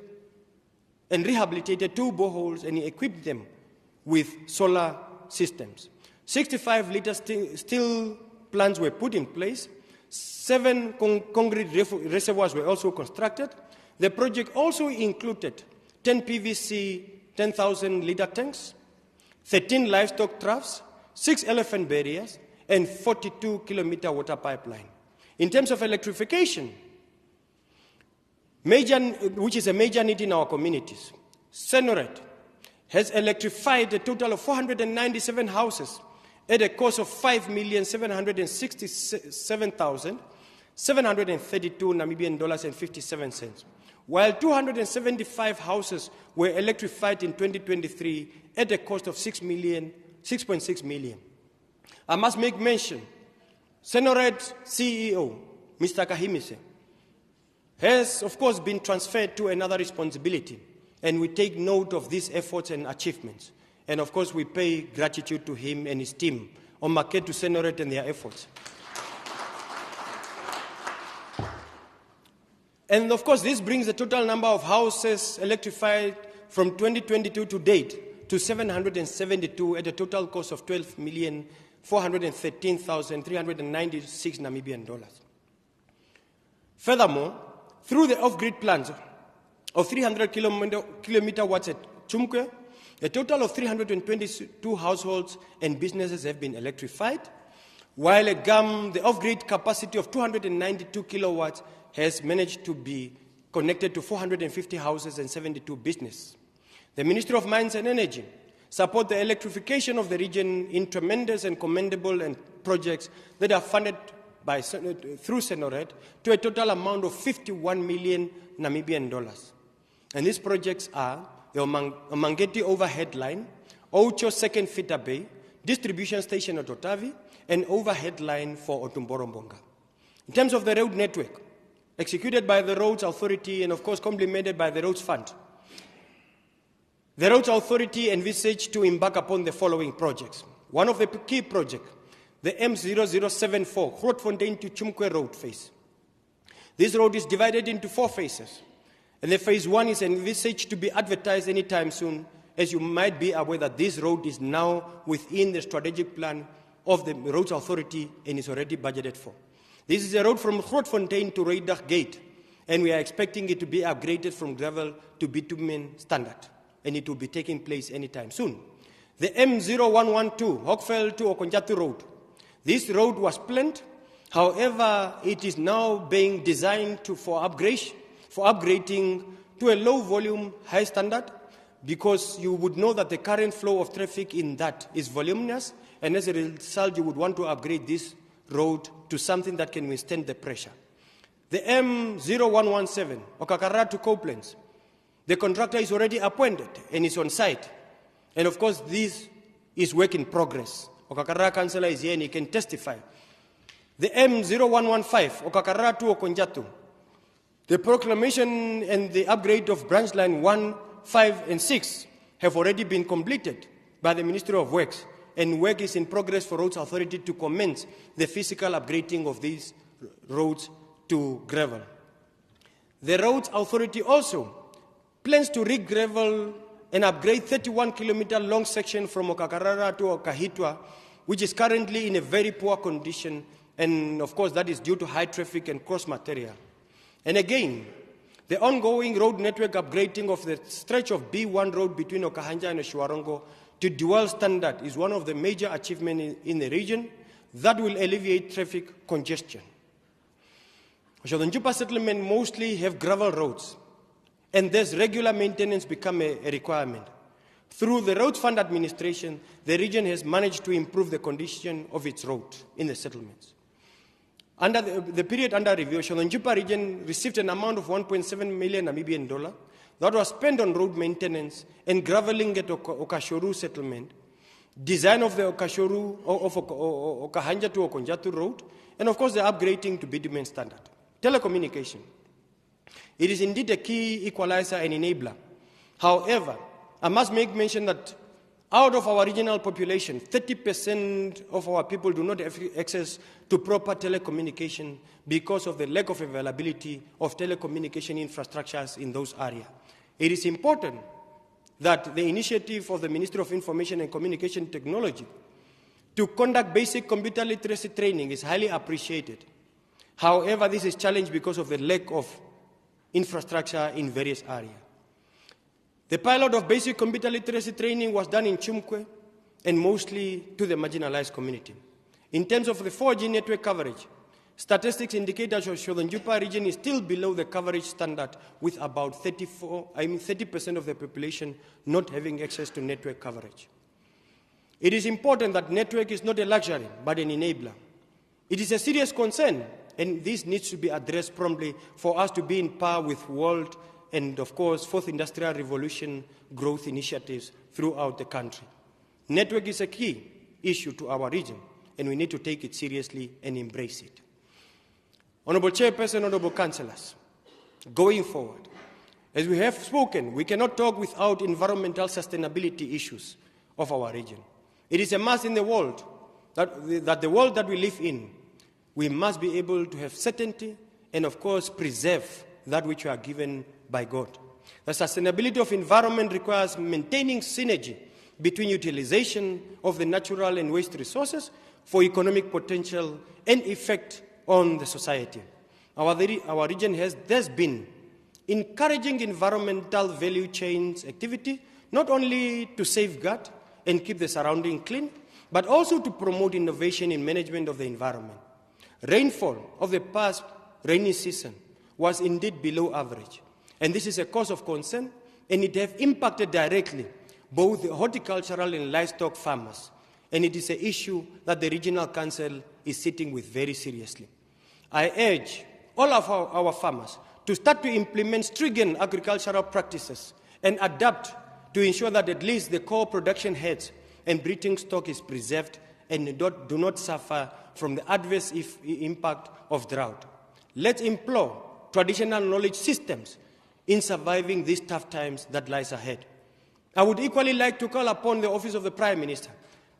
and rehabilitated 2 boreholes and equipped them with solar systems. 65-liter steel plants were put in place. 7 concrete reservoirs were also constructed. The project also included 10 PVC 10,000-liter tanks, 13 livestock troughs, 6 elephant barriers, and 42-kilometer water pipeline. In terms of electrification, which is a major need in our communities, Senoret has electrified a total of 497 houses at a cost of 5,767,732 Namibian dollars and 57 cents, while 275 houses were electrified in 2023 at a cost of 6.6 million. I must make mention, Senoret CEO, Mr. Kahimise, has, of course, been transferred to another responsibility, and we take note of these efforts and achievements. And, of course, we pay gratitude to him and his team on market to Senoret and their efforts. And, of course, this brings the total number of houses electrified from 2022 to date to 772 at a total cost of 12,413,396 Namibian dollars. Furthermore, through the off-grid plans of 300 kilometer watts at Chumkwe, a total of 322 households and businesses have been electrified, while at GAM, the off-grid capacity of 292 kilowatts has managed to be connected to 450 houses and 72 businesses. The Ministry of Mines and Energy support the electrification of the region in tremendous and commendable projects that are funded through Senoret to a total amount of 51 million Namibian dollars. And these projects are the Omangeti Overhead Line, Ocho Second Fitter Bay, Distribution Station at Otavi, and Overhead Line for Otumborombonga. In terms of the road network, executed by the Roads Authority and, of course, complemented by the Roads Fund, the Roads Authority envisaged to embark upon the following projects. One of the key projects, the M0074, Grootfontein to Chumkwe Road phase. This road is divided into 4 phases, and the phase 1 is envisaged to be advertised anytime soon, as you might be aware that this road is now within the strategic plan of the Roads Authority and is already budgeted for. This is a road from Grootfontein to Reydach Gate, and we are expecting it to be upgraded from gravel to bitumen standard, and it will be taking place anytime soon. The M0112, Hockveld to Otjozondjupa Road. This road was planned, however, it is now being designed for upgrading to a low volume, high standard, because you would know that the current flow of traffic in that is voluminous, and as a result, you would want to upgrade this road to something that can withstand the pressure. The M0117, Okakarara to Copelands, the contractor is already appointed and is on site. And of course, this is work in progress. Okakarara councillor is here and he can testify. The M0115, Okakarara to Otjozondjupa, the proclamation and the upgrade of branch line 1, 5, and 6 have already been completed by the Ministry of Works, and work is in progress for Roads Authority to commence the physical upgrading of these roads to gravel. The Roads Authority also plans to re-gravel and upgrade 31-kilometer long section from Okakarara to Okahitwa, which is currently in a very poor condition, and of course that is due to high traffic and cross material. And again, the ongoing road network upgrading of the stretch of B1 road between Okahanja and Otjozondjupa to dual standard is one of the major achievements in the region that will alleviate traffic congestion. Otjozondjupa settlement mostly have gravel roads, and thus regular maintenance become a requirement. Through the Roads Fund Administration, the region has managed to improve the condition of its roads in the settlements. Under the period under review, Otjozondjupa region received an amount of 1.7 million Namibian dollar that was spent on road maintenance and graveling at Okashoru settlement, design of the Okahanja to Okonjatu road, and of course the upgrading to bitumen standard. Telecommunication. It is indeed a key equalizer and enabler. However, I must make mention that out of our regional population, 30% of our people do not have access to proper telecommunication because of the lack of availability of telecommunication infrastructures in those areas. It is important that the initiative of the Ministry of Information and Communication Technology to conduct basic computer literacy training is highly appreciated. However, this is challenged because of the lack of infrastructure in various areas. The pilot of basic computer literacy training was done in Chumkwe and mostly to the marginalized community. In terms of the 4G network coverage, statistics indicate that the Otjozondjupa region is still below the coverage standard, with about 30% of the population not having access to network coverage. It is important that network is not a luxury, but an enabler. It is a serious concern, and this needs to be addressed promptly for us to be in par with world and, of course, fourth industrial revolution growth initiatives throughout the country. Network is a key issue to our region, and we need to take it seriously and embrace it. Honorable Chairperson, Honorable Councillors, going forward, as we have spoken, we cannot talk without environmental sustainability issues of our region. It is a must in the world that the world that we live in, we must be able to have certainty and, of course, preserve that which we are given by God. The sustainability of environment requires maintaining synergy between utilization of the natural and waste resources for economic potential and effect on the society. Our region has thus been encouraging environmental value chains activity, not only to safeguard and keep the surrounding clean, but also to promote innovation in management of the environment. Rainfall of the past rainy season was indeed below average, and this is a cause of concern, and it has impacted directly both the horticultural and livestock farmers, and it is an issue that the Regional Council is sitting with very seriously. I urge all of our farmers to start to implement stringent agricultural practices and adapt to ensure that at least the core production heads and breeding stock is preserved and do not suffer from the adverse impact of drought. Let's employ traditional knowledge systems in surviving these tough times that lies ahead. I would equally like to call upon the Office of the Prime Minister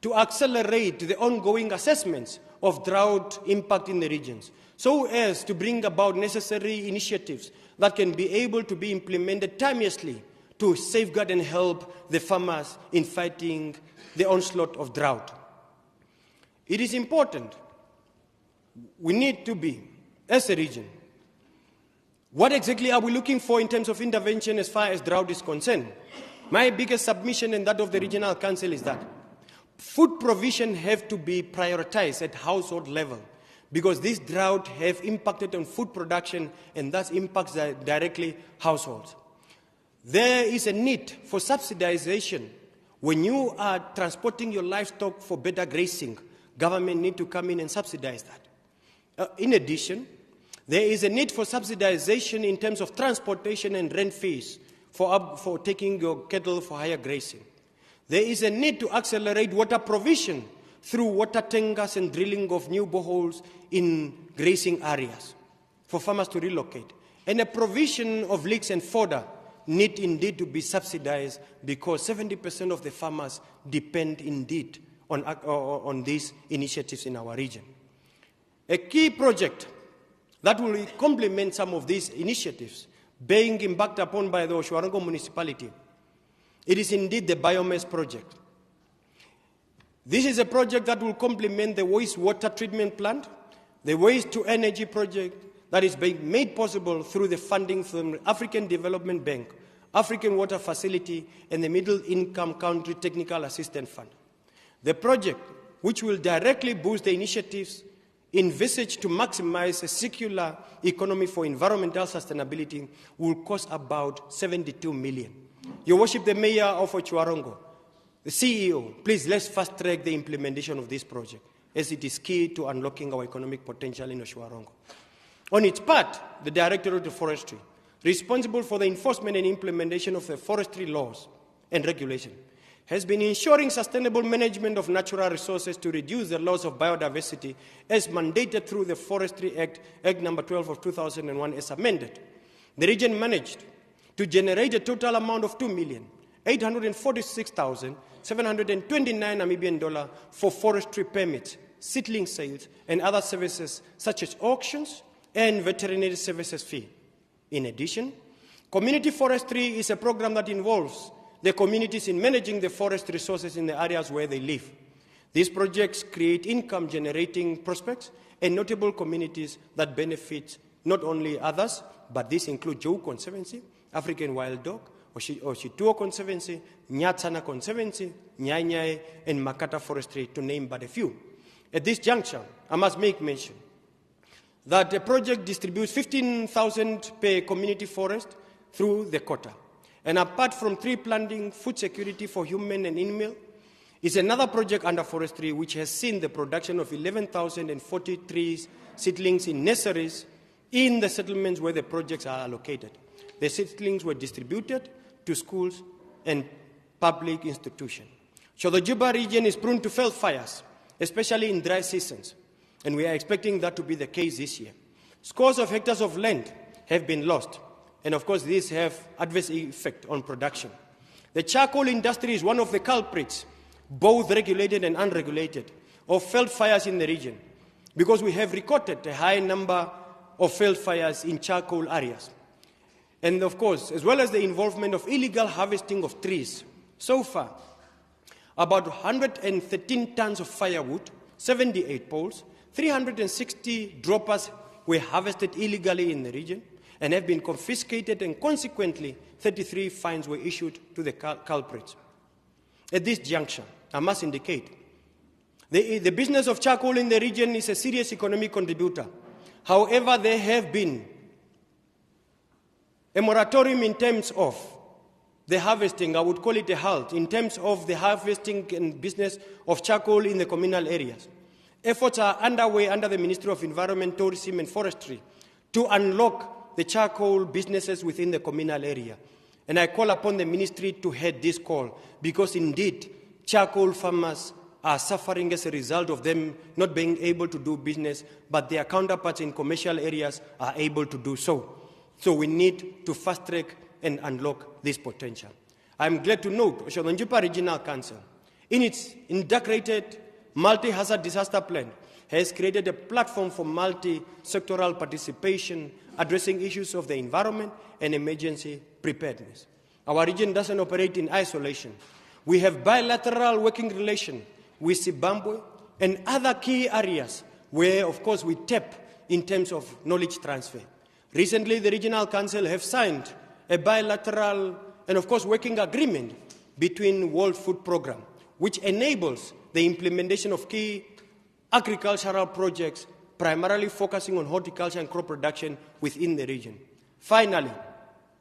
to accelerate the ongoing assessments of drought impact in the regions, so as to bring about necessary initiatives that can be able to be implemented timeously to safeguard and help the farmers in fighting the onslaught of drought. It is important. We need to be, as a region, what exactly are we looking for in terms of intervention as far as drought is concerned? My biggest submission and that of the Regional Council is that food provision have to be prioritized at household level, because this drought have impacted on food production and thus impacts directly households. There is a need for subsidization. When you are transporting your livestock for better grazing, government need to come in and subsidize that. In addition, there is a need for subsidization in terms of transportation and rent fees for taking your cattle for higher grazing. There is a need to accelerate water provision through water tankers and drilling of new boreholes in grazing areas for farmers to relocate. And a provision of leeks and fodder need indeed to be subsidized, because 70% of the farmers depend indeed on these initiatives in our region. A key project that will complement some of these initiatives being embarked upon by the Otjozondjupa municipality. It is indeed the biomass project. This is a project that will complement the wastewater treatment plant, the waste-to-energy project that is being made possible through the funding from the African Development Bank, African Water Facility, and the Middle Income Country Technical Assistance Fund. The project, which will directly boost the initiatives envisaged to maximize a circular economy for environmental sustainability, will cost about 72 million. Your Worship, the Mayor of Otjozondjupa, the CEO, please let's fast-track the implementation of this project, as it is key to unlocking our economic potential in Otjozondjupa. On its part, the Directorate of Forestry, responsible for the enforcement and implementation of the forestry laws and regulation, has been ensuring sustainable management of natural resources to reduce the loss of biodiversity as mandated through the Forestry Act, Act number 12 of 2001 as amended. The region managed to generate a total amount of $2,846,729 Namibian dollars for forestry permits, seedling sales, and other services such as auctions and veterinary services fee. In addition, community forestry is a program that involves the communities in managing the forest resources in the areas where they live. These projects create income-generating prospects and notable communities that benefit not only others, but these include Jou Conservancy, African Wild Dog, Oshituo Conservancy, Nyatsana Conservancy, Nyai, and Makata Forestry, to name but a few. At this juncture, I must make mention that the project distributes 15,000 per community forest through the quota. And apart from tree planting, food security for human and animal, is another project under forestry which has seen the production of 11,040 trees, seedlings in nurseries in the settlements where the projects are located. The seedlings were distributed to schools and public institutions. So the Juba region is prone to field fires, especially in dry seasons, and we are expecting that to be the case this year. Scores of hectares of land have been lost, and of course these have adverse effect on production. The charcoal industry is one of the culprits, both regulated and unregulated, of field fires in the region, because we have recorded a high number of field fires in charcoal areas. And of course, as well as the involvement of illegal harvesting of trees. So far, about 113 tons of firewood, 78 poles, 360 droppers were harvested illegally in the region and have been confiscated, and consequently 33 fines were issued to the culprits. At this juncture, I must indicate, the business of charcoal in the region is a serious economic contributor. However, there have been a moratorium in terms of the harvesting, I would call it a halt, in terms of the harvesting and business of charcoal in the communal areas. Efforts are underway under the Ministry of Environment, Tourism and Forestry to unlock the charcoal businesses within the communal area. And I call upon the ministry to head this call, because indeed charcoal farmers are suffering as a result of them not being able to do business, but their counterparts in commercial areas are able to do so. So we need to fast-track and unlock this potential. I'm glad to note Otjozondjupa Regional Council, in its integrated multi-hazard disaster plan, has created a platform for multi-sectoral participation addressing issues of the environment and emergency preparedness. Our region doesn't operate in isolation. We have bilateral working relations with Zimbabwe and other key areas where, of course, we tap in terms of knowledge transfer. Recently, the Regional Council have signed a bilateral and, of course, working agreement between World Food Programme, which enables the implementation of key agricultural projects, primarily focusing on horticulture and crop production within the region. Finally,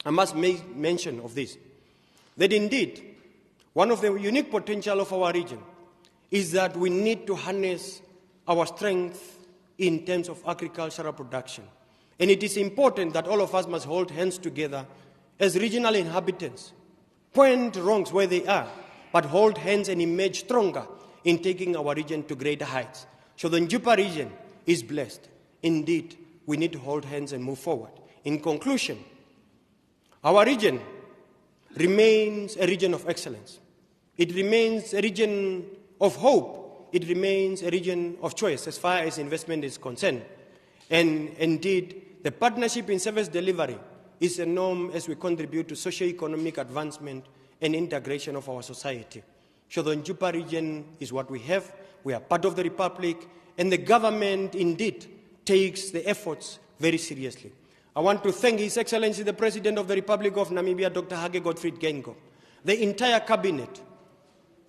I must make mention of this, that indeed, one of the unique potential of our region is that we need to harness our strength in terms of agricultural production. And it is important that all of us must hold hands together as regional inhabitants, point wrongs where they are, but hold hands and emerge stronger in taking our region to greater heights. So the Otjozondjupa region is blessed. Indeed, we need to hold hands and move forward. In conclusion, our region remains a region of excellence. It remains a region of hope. It remains a region of choice as far as investment is concerned. And indeed, the partnership in service delivery is a norm as we contribute to socio-economic advancement and integration of our society. Otjozondjupa region is what we have. We are part of the Republic, and the government indeed takes the efforts very seriously. I want to thank His Excellency the President of the Republic of Namibia, Dr. Hage Gottfried Geingob, the entire cabinet,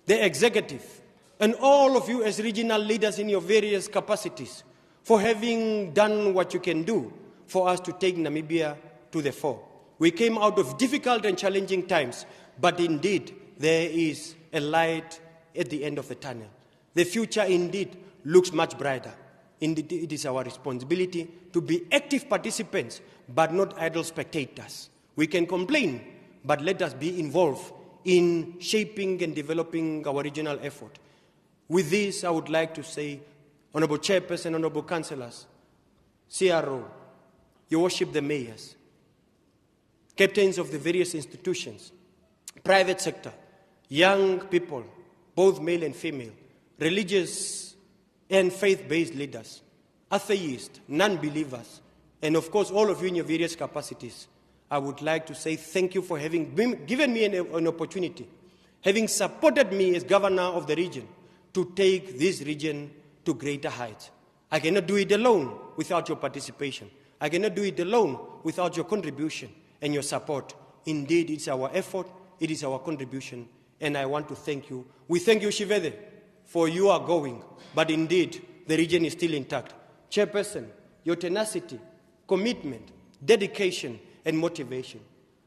the executive, and all of you as regional leaders in your various capacities for having done what you can do for us to take Namibia to the fore. We came out of difficult and challenging times, but indeed there is a light at the end of the tunnel. The future indeed looks much brighter. Indeed, it is our responsibility to be active participants, but not idle spectators. We can complain, but let us be involved in shaping and developing our regional effort. With this, I would like to say, Honorable Chairperson, Honorable Councillors, CRO, Your Worship the Mayors, captains of the various institutions, private sector, young people, both male and female, religious and faith-based leaders, atheists, non-believers, and of course all of you in your various capacities. I would like to say thank you for having given me an opportunity, having supported me as governor of the region to take this region to greater heights. I cannot do it alone without your participation. I cannot do it alone without your contribution and your support. Indeed, it's our effort, it is our contribution, and I want to thank you. We thank you, Shivede, for you are going, but indeed, the region is still intact. Chairperson, your tenacity, commitment, dedication, and motivation.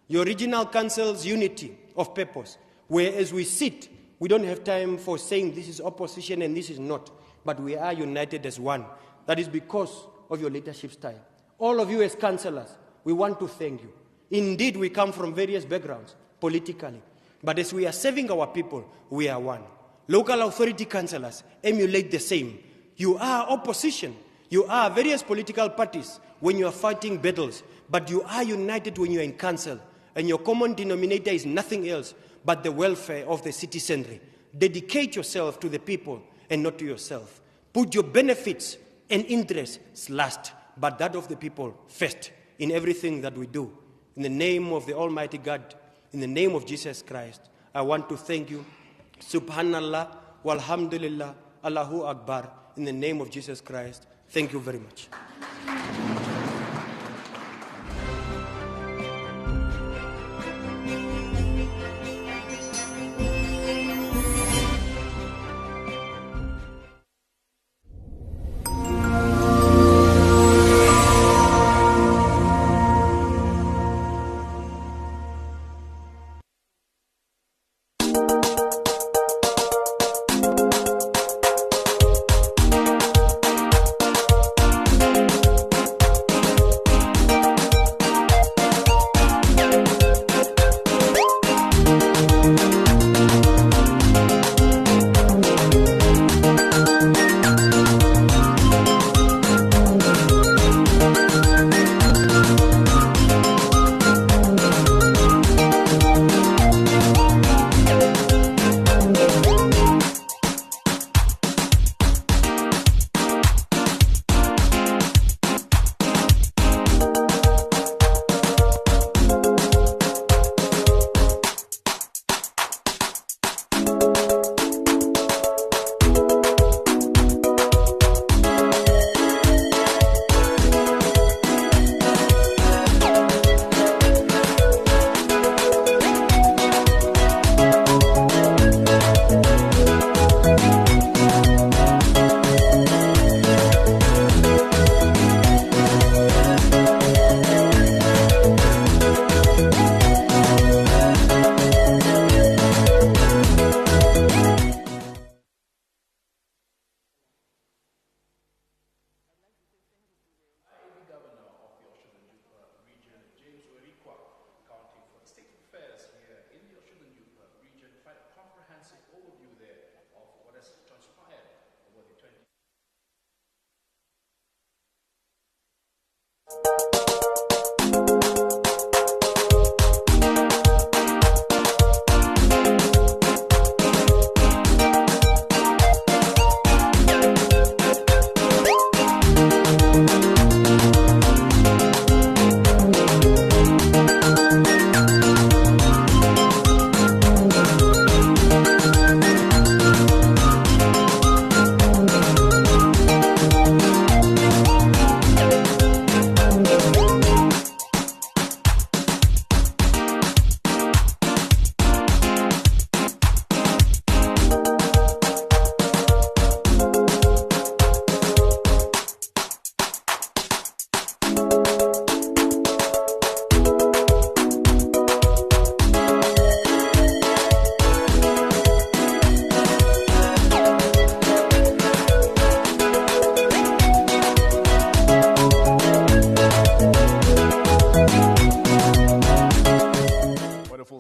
Your regional council's unity of purpose, where as we sit, we don't have time for saying this is opposition and this is not, but we are united as one. That is because of your leadership style. All of you as councillors, we want to thank you. Indeed, we come from various backgrounds, politically, but as we are serving our people, we are one. Local authority councillors emulate the same. You are opposition. You are various political parties when you are fighting battles, but you are united when you are in council, and your common denominator is nothing else but the welfare of the citizenry. Dedicate yourself to the people and not to yourself. Put your benefits and interests last, but that of the people first in everything that we do. In the name of the Almighty God, in the name of Jesus Christ, I want to thank you. Subhanallah, walhamdulillah, Allahu Akbar, in the name of Jesus Christ. Thank you very much.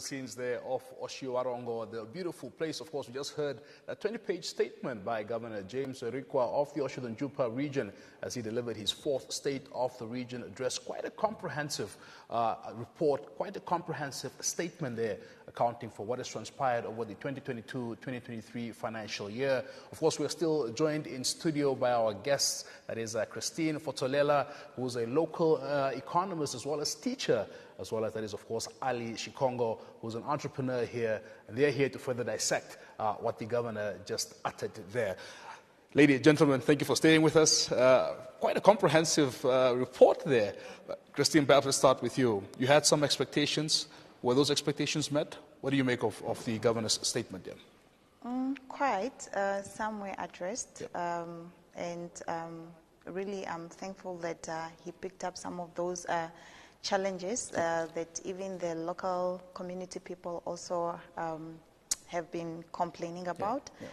scenes there of Otjozondjupa, the beautiful place. Of course, we just heard a 20-page statement by Governor James Rikwa of the Otjozondjupa region as he delivered his fourth State of the Region address. Quite a comprehensive report, quite a comprehensive statement there, accounting for what has transpired over the 2022-2023 financial year. Of course, we are still joined in studio by our guests, that is Christine Fotolela, who's a local economist as well as teacher, as well as that is, of course, Ali Shikongo, who's an entrepreneur here, and they're here to further dissect what the governor just uttered there. Ladies and gentlemen, thank you for staying with us. Quite a comprehensive report there. Christine, perhaps let's start with you. You had some expectations. Were those expectations met? What do you make of the governor's statement there? Quite. Some were addressed. Yep. Really, I'm thankful that he picked up some of those challenges that even the local community people also have been complaining about. Yeah.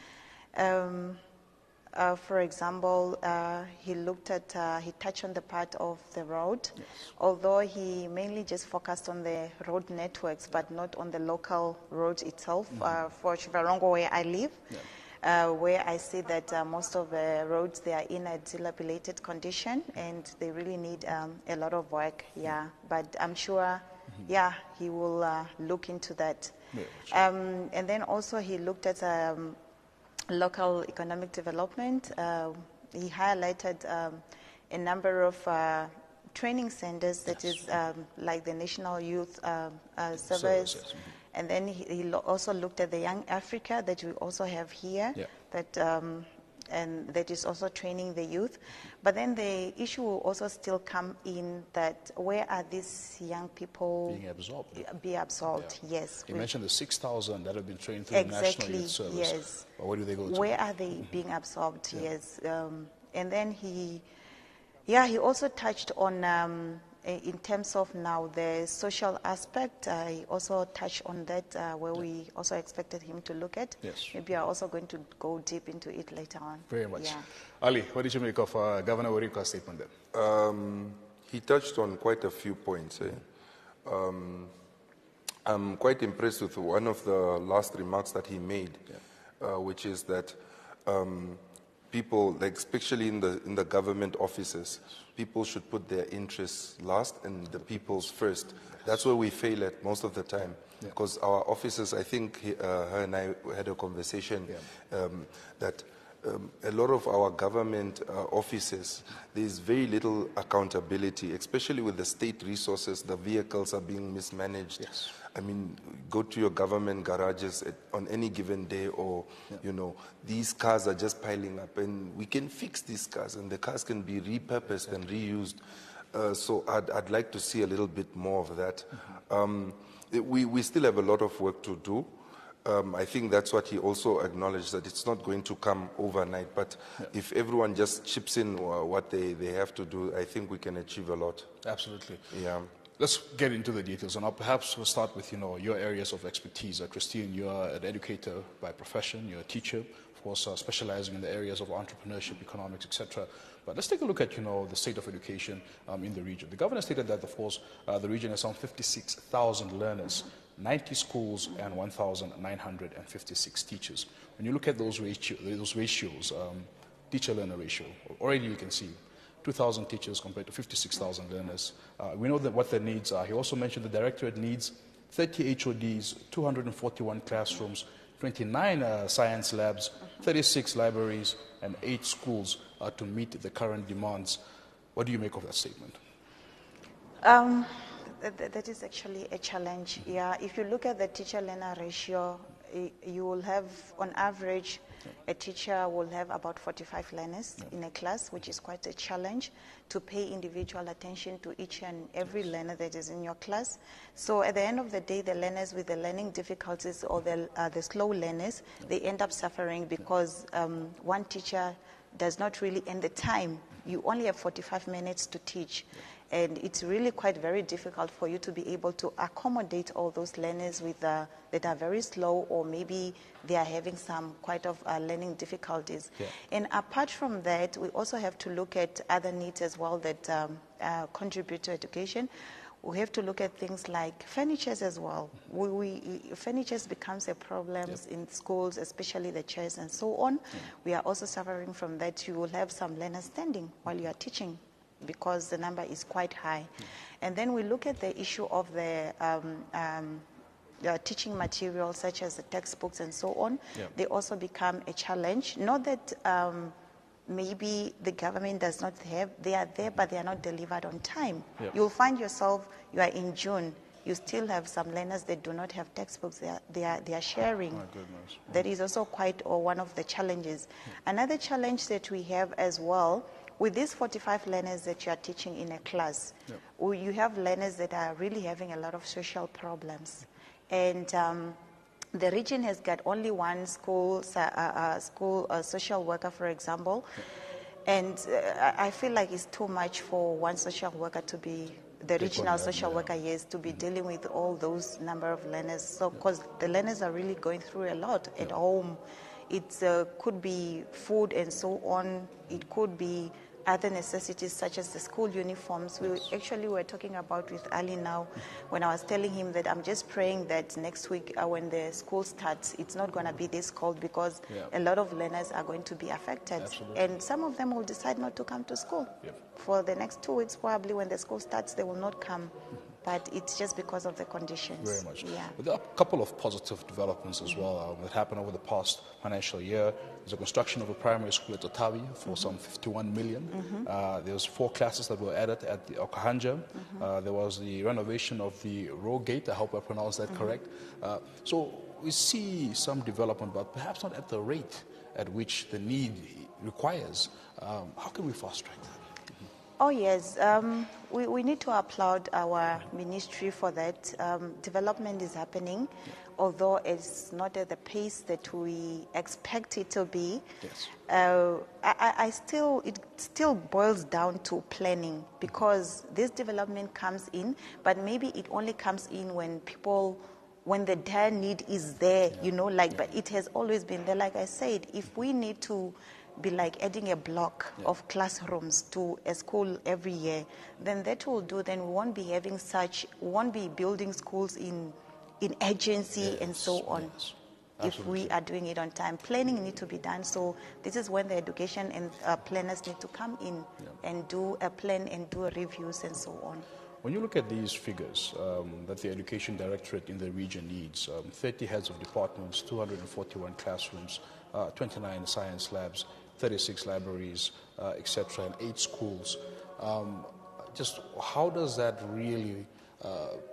Yeah. For example, he touched on the part of the road, yes. Although he mainly just focused on the road networks, but not on the local road itself. For Otjivarongo, where I live, yeah. Where I see that most of the roads, they are in a dilapidated condition and they really need a lot of work, yeah. But I'm sure, yeah, he will look into that. Yeah, sure. And then also he looked at local economic development. He highlighted a number of training centers, that yes. is like the National Youth Service. Yes. And then he also looked at the Young Africa that we also have here, yeah. That and that is also training the youth. But then the issue will also still come in that where are these young people being absorbed? Be absorbed, yeah. Yes. You mentioned the 6,000 that have been trained through exactly, the National Youth Service. Yes. But where do they go to? Where are they being absorbed? Yeah. Yes. And then he also touched on in terms of now the social aspect. He also touched on that where yeah. we also expected him to look at. Yes. Maybe I'm also going to go deep into it later on. Very much. Yeah. Ali, what did you make of Governor Warikwa's statement there? He touched on quite a few points. I'm quite impressed with one of the last remarks that he made, yeah. Which is that people, like especially in the government offices, people should put their interests last and the people's first. That's where we fail at most of the time. Because yeah. our offices, I think her and I had a conversation yeah. That a lot of our government offices, there's very little accountability, especially with the state resources. The vehicles are being mismanaged. Yes. I mean, go to your government garages on any given day or, yeah. you know, these cars are just piling up and we can fix these cars and the cars can be repurposed and reused. So I'd like to see a little bit more of that. We still have a lot of work to do. I think that's what he also acknowledged, that it's not going to come overnight. But yeah. if everyone just chips in what they have to do, I think we can achieve a lot. Absolutely. Yeah. Let's get into the details, and perhaps we'll start with your areas of expertise. Christine, you are an educator by profession. You're a teacher, of course, specializing in the areas of entrepreneurship, economics, etc. But let's take a look at the state of education in the region. The governor stated that, of course, the region has some 56,000 learners, 90 schools, and 1,956 teachers. When you look at those ratios, teacher-learner ratio, already you can see 2,000 teachers compared to 56,000 learners. We know that what their needs are. He also mentioned the directorate needs 30 HODs, 241 classrooms, 29 science labs, 36 libraries, and 8 schools to meet the current demands. What do you make of that statement? That is actually a challenge. Yeah, if you look at the teacher-learner ratio, you will have, on average, a teacher will have about 45 learners in a class, which is quite a challenge to pay individual attention to each and every learner that is in your class. So at the end of the day, the learners with the learning difficulties or the slow learners, they end up suffering because one teacher does not really end the time. You only have 45 minutes to teach. And it's really quite very difficult for you to be able to accommodate all those learners with that are very slow, or maybe they are having some quite of learning difficulties. Yeah. And apart from that, we also have to look at other needs as well that contribute to education. We have to look at things like furnitures as well. Furnitures becomes a problem in schools, especially the chairs and so on. We are also suffering from that. You will have some learners standing while you are teaching because the number is quite high. And then we look at the issue of the teaching materials such as the textbooks and so on. They also become a challenge. Not that maybe the government does not have, they are there, but they are not delivered on time. You'll find yourself, you are in June, you still have some learners that do not have textbooks, they are sharing. My goodness. That is also quite one of the challenges. Another challenge that we have as well, with these 45 learners that you are teaching in a class, you have learners that are really having a lot of social problems. And the region has got only one school social worker, for example, and I feel like it's too much for one social worker to be, the regional social worker, yes, to be dealing with all those number of learners. So, because the learners are really going through a lot at home. It could be food and so on. It could be other necessities such as the school uniforms. We actually were talking about with Ali now when I was telling him that I'm just praying that next week when the school starts, it's not going to be this cold because a lot of learners are going to be affected. Absolutely. And some of them will decide not to come to school. For the next 2 weeks, probably when the school starts, they will not come. But it's just because of the conditions. Very much. Yeah. But there are a couple of positive developments as well that happened over the past financial year. There's a construction of a primary school at Otavi for some 51 million. There's 4 classes that were added at the Okahanja. There was the renovation of the row gate. I hope I pronounced that correct. So we see some development, but perhaps not at the rate at which the need requires. How can we fast track that? Oh, yes. We need to applaud our ministry for that. Development is happening, although it's not at the pace that we expect it to be. Yes. It still boils down to planning, because this development comes in, but maybe it only comes in when the dire need is there, but it has always been there. Like I said, if we need to be like adding a block of classrooms to a school every year, then that will do. Then we won't be building schools in urgency and so on. If we are doing it on time. Planning needs to be done. So this is when the education and planners need to come in and do a plan and do reviews and so on. When you look at these figures that the Education Directorate in the region needs, 30 heads of departments, 241 classrooms, 29 science labs, 36 libraries, etc., and 8 schools. Just how does that really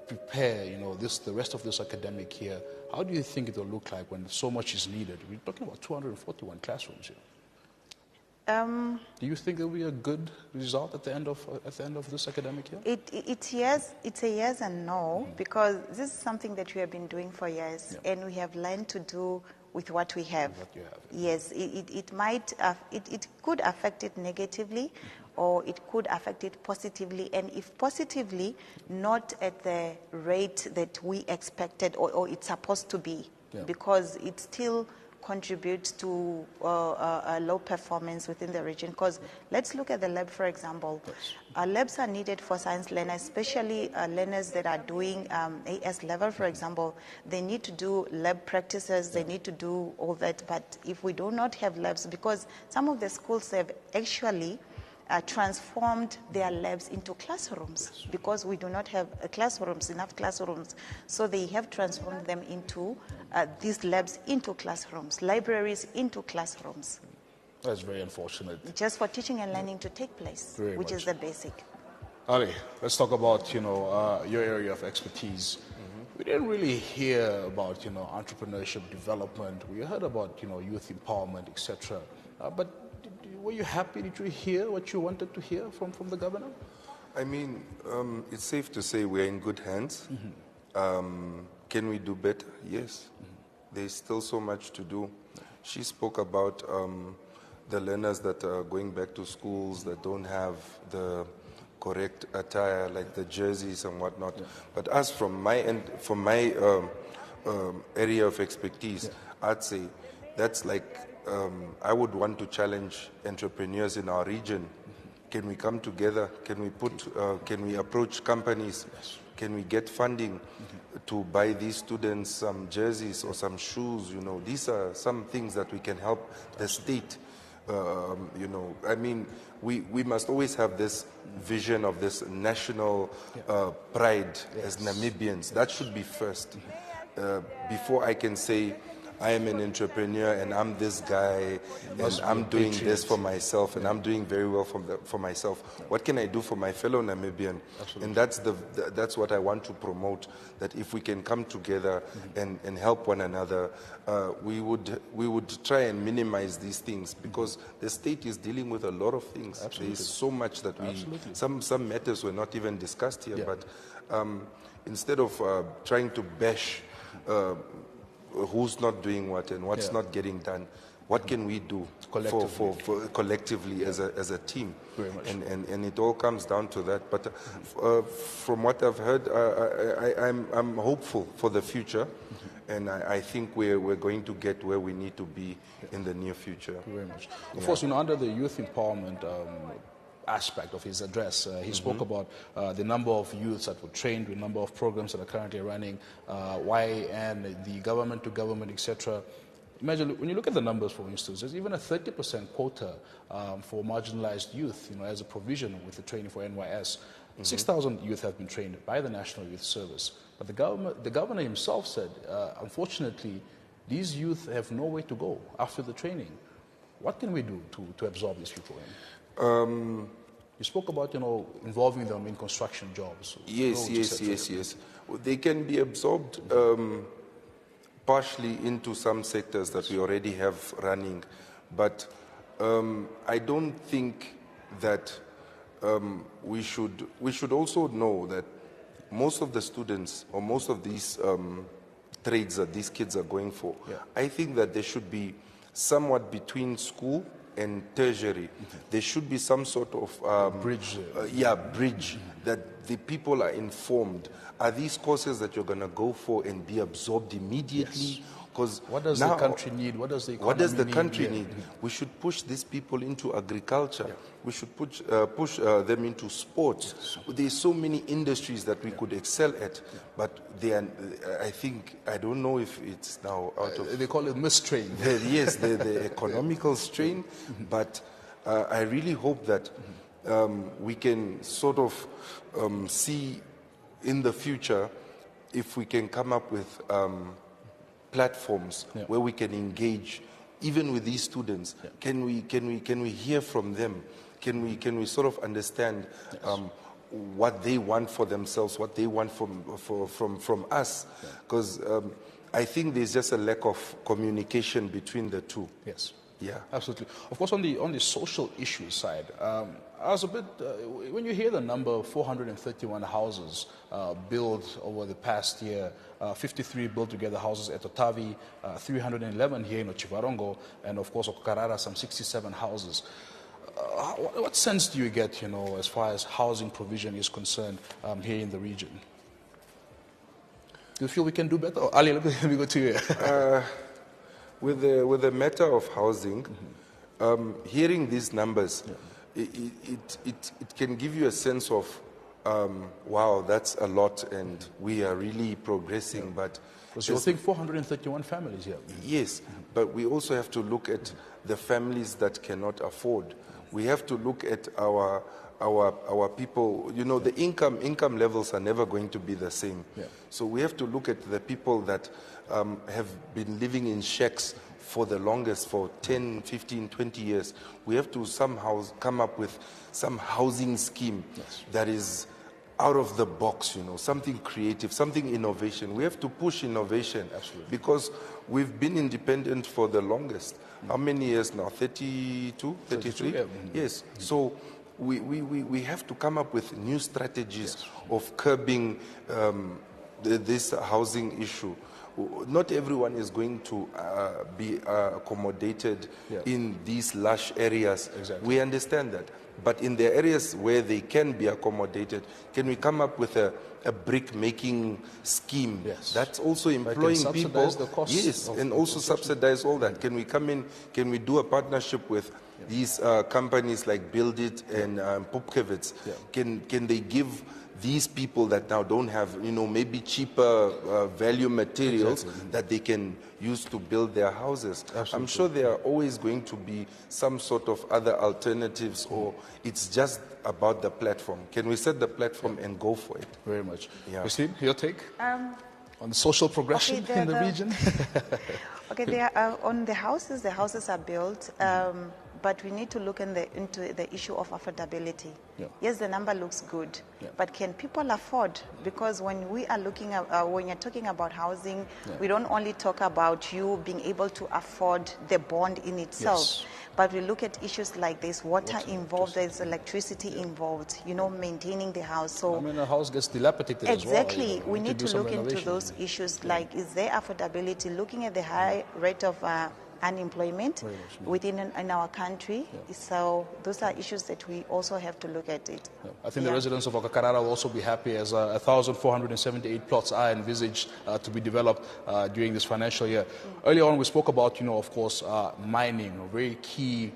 prepare, the rest of this academic year? How do you think it will look like when so much is needed? We're talking about 241 classrooms here. Do you think there will be a good result at the end of this academic year? It's a yes and no, because this is something that we have been doing for years, and we have learned to do with what we have. Yes, it could affect it negatively, or it could affect it positively, and if positively, not at the rate that we expected or it's supposed to be, because it still contributes to a low performance within the region. Because let's look at the lab, for example. Labs are needed for science learners, especially learners that are doing AS level, for example. They need to do lab practices, they need to do all that. But if we do not have labs, because some of the schools have actually transformed their labs into classrooms, because we do not have enough classrooms. So they have transformed them into these labs into classrooms, libraries into classrooms. That's very unfortunate. Just for teaching and learning to take place, which is the basic. Ali, let's talk about your area of expertise. We didn't really hear about entrepreneurship development. We heard about youth empowerment, etc. But were you happy? Did you hear what you wanted to hear from the governor? I mean, it's safe to say we're in good hands. Can we do better? Yes. There's still so much to do. She spoke about the learners that are going back to schools that don't have the correct attire, like the jerseys and whatnot. But as from my end, from my area of expertise, I'd say that's like I would want to challenge entrepreneurs in our region. Can we come together? Can we approach companies can we get funding to buy these students some jerseys or some shoes? You know, these are some things that we can help the state. You know, I mean, we must always have this vision of this national pride as Namibians. That should be first. Before I can say, I am an entrepreneur and I'm this guy and I'm doing this for myself and I'm doing very well for myself. What can I do for my fellow Namibian? Absolutely. And that's what I want to promote, that if we can come together and help one another, we would try and minimize these things, because the state is dealing with a lot of things. Absolutely. There is so much that some matters were not even discussed here, but instead of trying to bash who's not doing what and what's not getting done, what can we do for collectively as a team? Very much. And it all comes down to that. But from what I've heard, I'm hopeful for the future, and I think we're going to get where we need to be in the near future. Very much. Of course, under the youth empowerment aspect of his address, he spoke about the number of youths that were trained, the number of programs that are currently running, and the government to government, etc. Imagine, when you look at the numbers, for instance, there's even a 30% quota for marginalized youth, as a provision with the training for NYS. 6,000 youth have been trained by the National Youth Service. But the governor himself said, unfortunately, these youth have nowhere to go after the training. What can we do to absorb these people in? You spoke about, involving them in construction jobs. Yes. They can be absorbed partially into some sectors that we already have running, but I don't think that we should also know that most of the students or most of these trades that these kids are going for, I think that they should be somewhat between school and tertiary. There should be some sort of bridge. Bridge, that the people are informed. Are these courses that you're going to go for and be absorbed immediately? Because what does the country need? What does the economy What does the country need? need? We should push these people into agriculture. We should push them into sports. Yes. There's so many industries that we could excel at, but they are, I don't know if it's now out of... They call it mistrain. Yes, the economical strain, but I really hope that we can sort of see in the future if we can come up with platforms where we can engage even with these students. Can we hear from them? Can we sort of understand what they want for themselves, what they want from us? Because I think there's just a lack of communication between the two. Yes. Yeah, absolutely. Of course, on the social issue side, I was a bit, when you hear the number 431 houses built over the past year, 53 built together houses at Otavi, 311 here in Otjivarongo, and of course, Okarara, some 67 houses. What sense do you get, as far as housing provision is concerned here in the region? Do you feel we can do better? Ali, let me go to you. With the matter of housing, hearing these numbers, it can give you a sense of, wow, that's a lot, and we are really progressing. But because you think 431 families here. Yes, but we also have to look at the families that cannot afford. We have to look at our people. The income levels are never going to be the same. So we have to look at the people that have been living in shacks for the longest, for 10, 15, 20 years. We have to somehow come up with some housing scheme that is out of the box, something creative, something innovation. We have to push innovation. Absolutely. Because we've been independent for the longest. How many years now? 32, 33? 32, Yes. So we have to come up with new strategies of curbing this housing issue. Not everyone is going to be accommodated in these lush areas. Exactly. We understand that. But in the areas where they can be accommodated, can we come up with a brick making scheme that's also employing people? The cost and also subsidize all that. Can we come in? Can we do a partnership with these companies like Build It and Popkevitz, can they give these people that now don't have, maybe cheaper value materials that they can use to build their houses? Absolutely. I'm sure there are always going to be some sort of other alternatives, or it's just about the platform. Can we set the platform and go for it? Very much. Yeah. Christine, your take on the social progression in the region? Okay, they are, on the houses are built, but we need to look into the issue of affordability. Yeah. Yes, the number looks good, but can people afford? Because when we are looking at, when you're talking about housing, we don't only talk about you being able to afford the bond in itself, but we look at issues like there's water involved, there's electricity involved, maintaining the house. So I mean, a house gets dilapidated exactly, as well. we need to look into those issues, like is there affordability, looking at the high rate of unemployment within in our country. So those are issues that we also have to look at it. I think the residents of Okakarara will also be happy, as 1,478 plots are envisaged to be developed during this financial year. Earlier on, we spoke about, of course, mining, a very key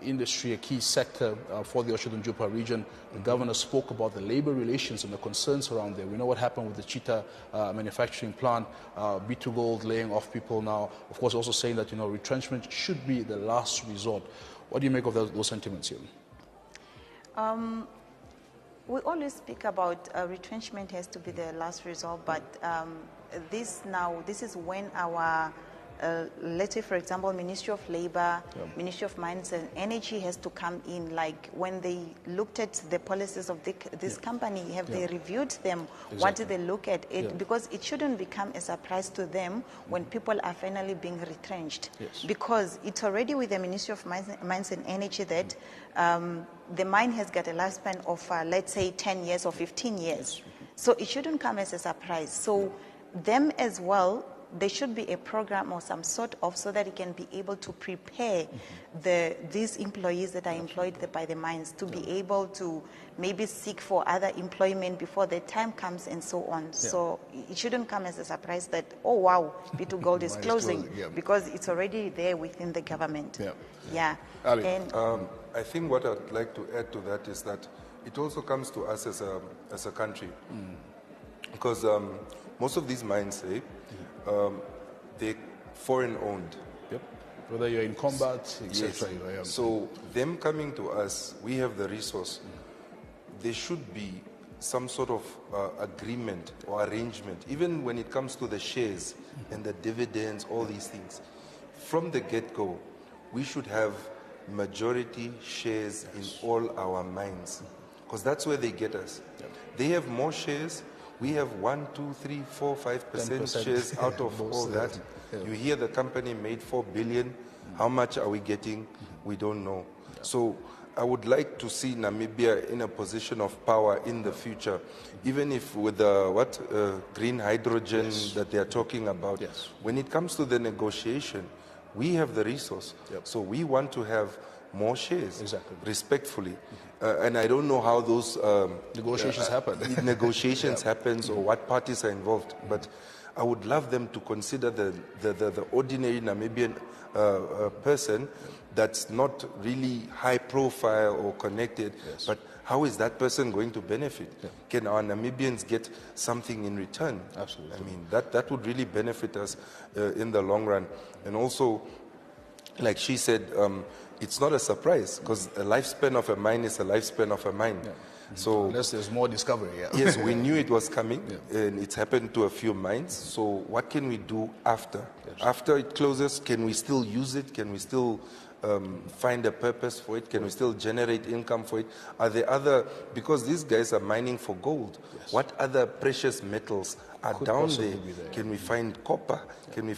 industry, a key sector for the Otjozondjupa region. The governor spoke about the labor relations and the concerns around there. We know what happened with the Cheetah manufacturing plant, B2 Gold laying off people now. Of course, also saying that, retrenchment should be the last resort. What do you make of those sentiments here? We always speak about retrenchment has to be the last resort, but this is when our let's say, for example, Ministry of Labor, Ministry of Mines and Energy has to come in. Like when they looked at the policies of this company, have they reviewed them? Exactly. What did they look at it? Because it shouldn't become a surprise to them when people are finally being retrenched. Because it's already with the Ministry of Mines and Energy that the mine has got a lifespan of, let's say, 10 years or 15 years. So it shouldn't come as a surprise. So them as well, there should be a program or some sort of, so that it can be able to prepare these employees that are employed by the mines to be able to maybe seek for other employment before the time comes and so on. So it shouldn't come as a surprise that, oh wow, B2 Gold is closing, because it's already there within the government. And I think what I'd like to add to that is that it also comes to us as a country, because most of these mines, they're foreign owned. Whether you're in combat, etc. So them coming to us, we have the resource. There should be some sort of agreement or arrangement, even when it comes to the shares and the dividends, all these things. From the get-go, we should have majority shares in all our mines, because that's where they get us. They have more shares. We have 1, 2, 3, 4, 5% shares out of all that. You hear the company made 4 billion. How much are we getting? We don't know. So I would like to see Namibia in a position of power in the future, even if with the green hydrogen that they are talking about. When it comes to the negotiation, we have the resource. So we want to have more shares, respectfully. And I don't know how those negotiations happens or what parties are involved, but I would love them to consider the ordinary Namibian person that's not really high profile or connected, but how is that person going to benefit? Can our Namibians get something in return? Absolutely. I mean, that would really benefit us in the long run. And also, like she said, it's not a surprise, because a lifespan of a mine is a lifespan of a mine. So unless there's more discovery. Yes, we knew it was coming, and it's happened to a few mines. So what can we do after? After it closes, can we still use it? Can we still find a purpose for it? Can we still generate income for it? Are there other, because these guys are mining for gold, what other precious metals are down there? Can we find copper? Can we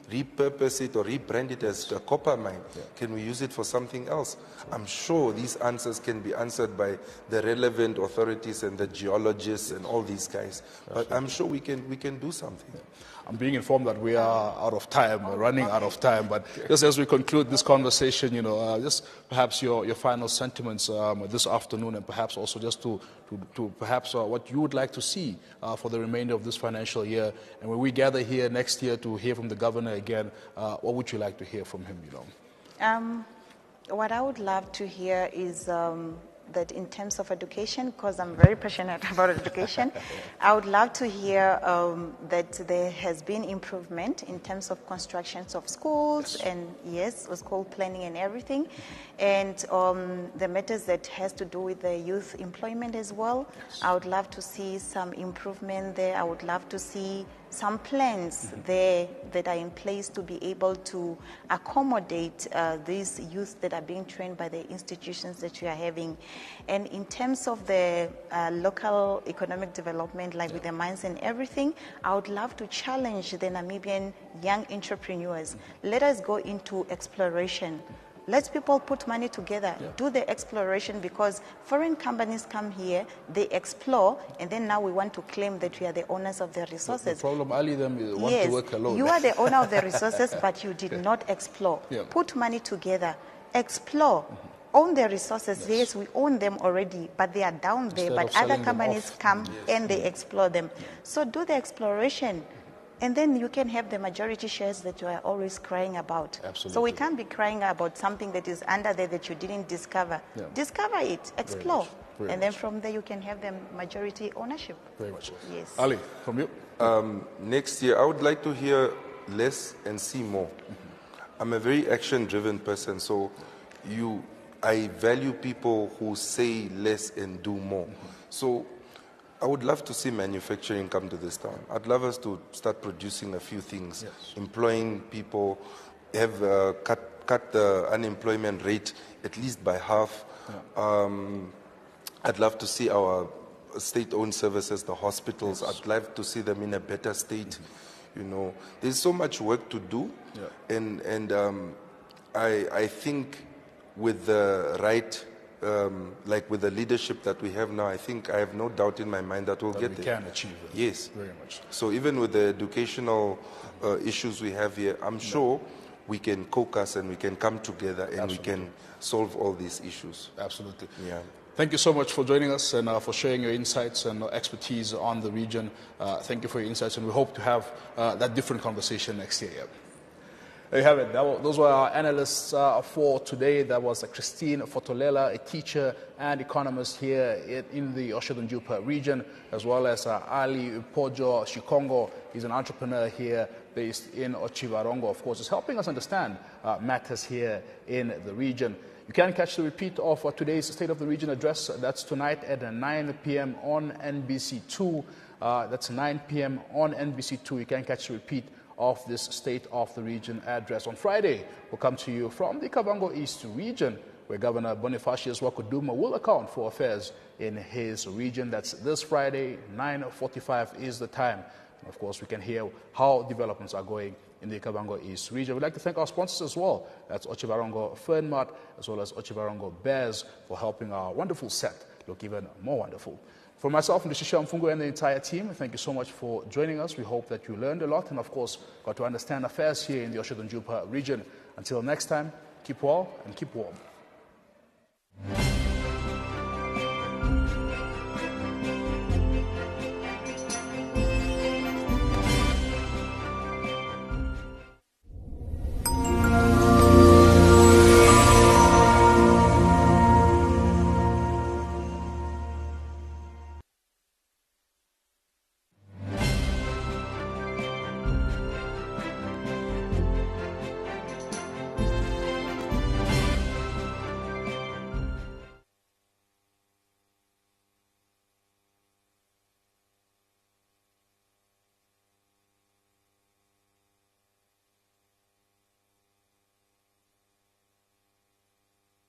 repurpose it or rebrand it as a copper mine? Can we use it for something else? I'm sure these answers can be answered by the relevant authorities and the geologists and all these guys. But I'm sure we can do something. I'm being informed that we are out of time, running out of time. But just as we conclude this conversation, just perhaps your final sentiments this afternoon, and perhaps also just to perhaps what you would like to see for the remainder of this financial year. And when we gather here next year to hear from the governor again, what would you like to hear from him? What I would love to hear is that in terms of education, because I'm very passionate about education, I would love to hear that there has been improvement in terms of constructions of schools and school planning and everything, and the matters that has to do with the youth employment as well. I would love to see some improvement there. I would love to see some plans there that are in place to be able to accommodate these youth that are being trained by the institutions that you are having. And in terms of the local economic development, like with the mines and everything, I would love to challenge the Namibian young entrepreneurs. Let us go into exploration. Let people put money together, do the exploration, because foreign companies come here, they explore, and then now we want to claim that we are the owners of the resources. The problem, Ali, them want to work alone. You are the owner of the resources, but you did not explore. Put money together, explore. Own the resources. Yes, we own them already, but they are down there. But other companies come and they explore them. So do the exploration. And then you can have the majority shares that you are always crying about. Absolutely. So we can't be crying about something that is under there that you didn't discover. Discover it, explore. And then from there you can have the majority ownership. Very much. Yes. Ali, from you? Next year, I would like to hear less and see more. I'm a very action-driven person, so I value people who say less and do more. So I would love to see manufacturing come to this town. I'd love us to start producing a few things, employing people, have cut the unemployment rate at least by half. I'd love to see our state-owned services, the hospitals. I'd love to see them in a better state. You know, there's so much work to do, and I think with the right. Like with the leadership that we have now, I think I have no doubt in my mind that we'll get there. We can achieve it. Yes. Very much. So even with the educational issues we have here, I'm sure we can caucus and we can come together and we can solve all these issues. Absolutely. Yeah. Thank you so much for joining us and for sharing your insights and expertise on the region. Thank you for your insights, and we hope to have that different conversation next year. There you have it. Those were our analysts for today. That was Christine Fotolela, a teacher and economist here in the Otjozondjupa region, as well as Ali Pojo Shikongo. He's an entrepreneur here based in Otjiwarongo. Of course, is helping us understand matters here in the region. You can catch the repeat of today's State of the Region address. That's tonight at 9 p.m. on NBC2. That's 9 p.m. on NBC2. You can catch the repeat of this State of the Region address. On Friday, we'll come to you from the Kavango East region, where Governor Bonifacius Wakuduma will account for affairs in his region. That's this Friday, 9:45 is the time. And of course, we can hear how developments are going in the Kavango East region. We'd like to thank our sponsors as well. That's Otjiwarongo Fernmart, as well as Otjiwarongo Bears, for helping our wonderful set look even more wonderful. For myself, Ndishisha Mfungu, and the entire team, thank you so much for joining us. We hope that you learned a lot and, of course, got to understand affairs here in the Otjozondjupa region. Until next time, keep well and keep warm.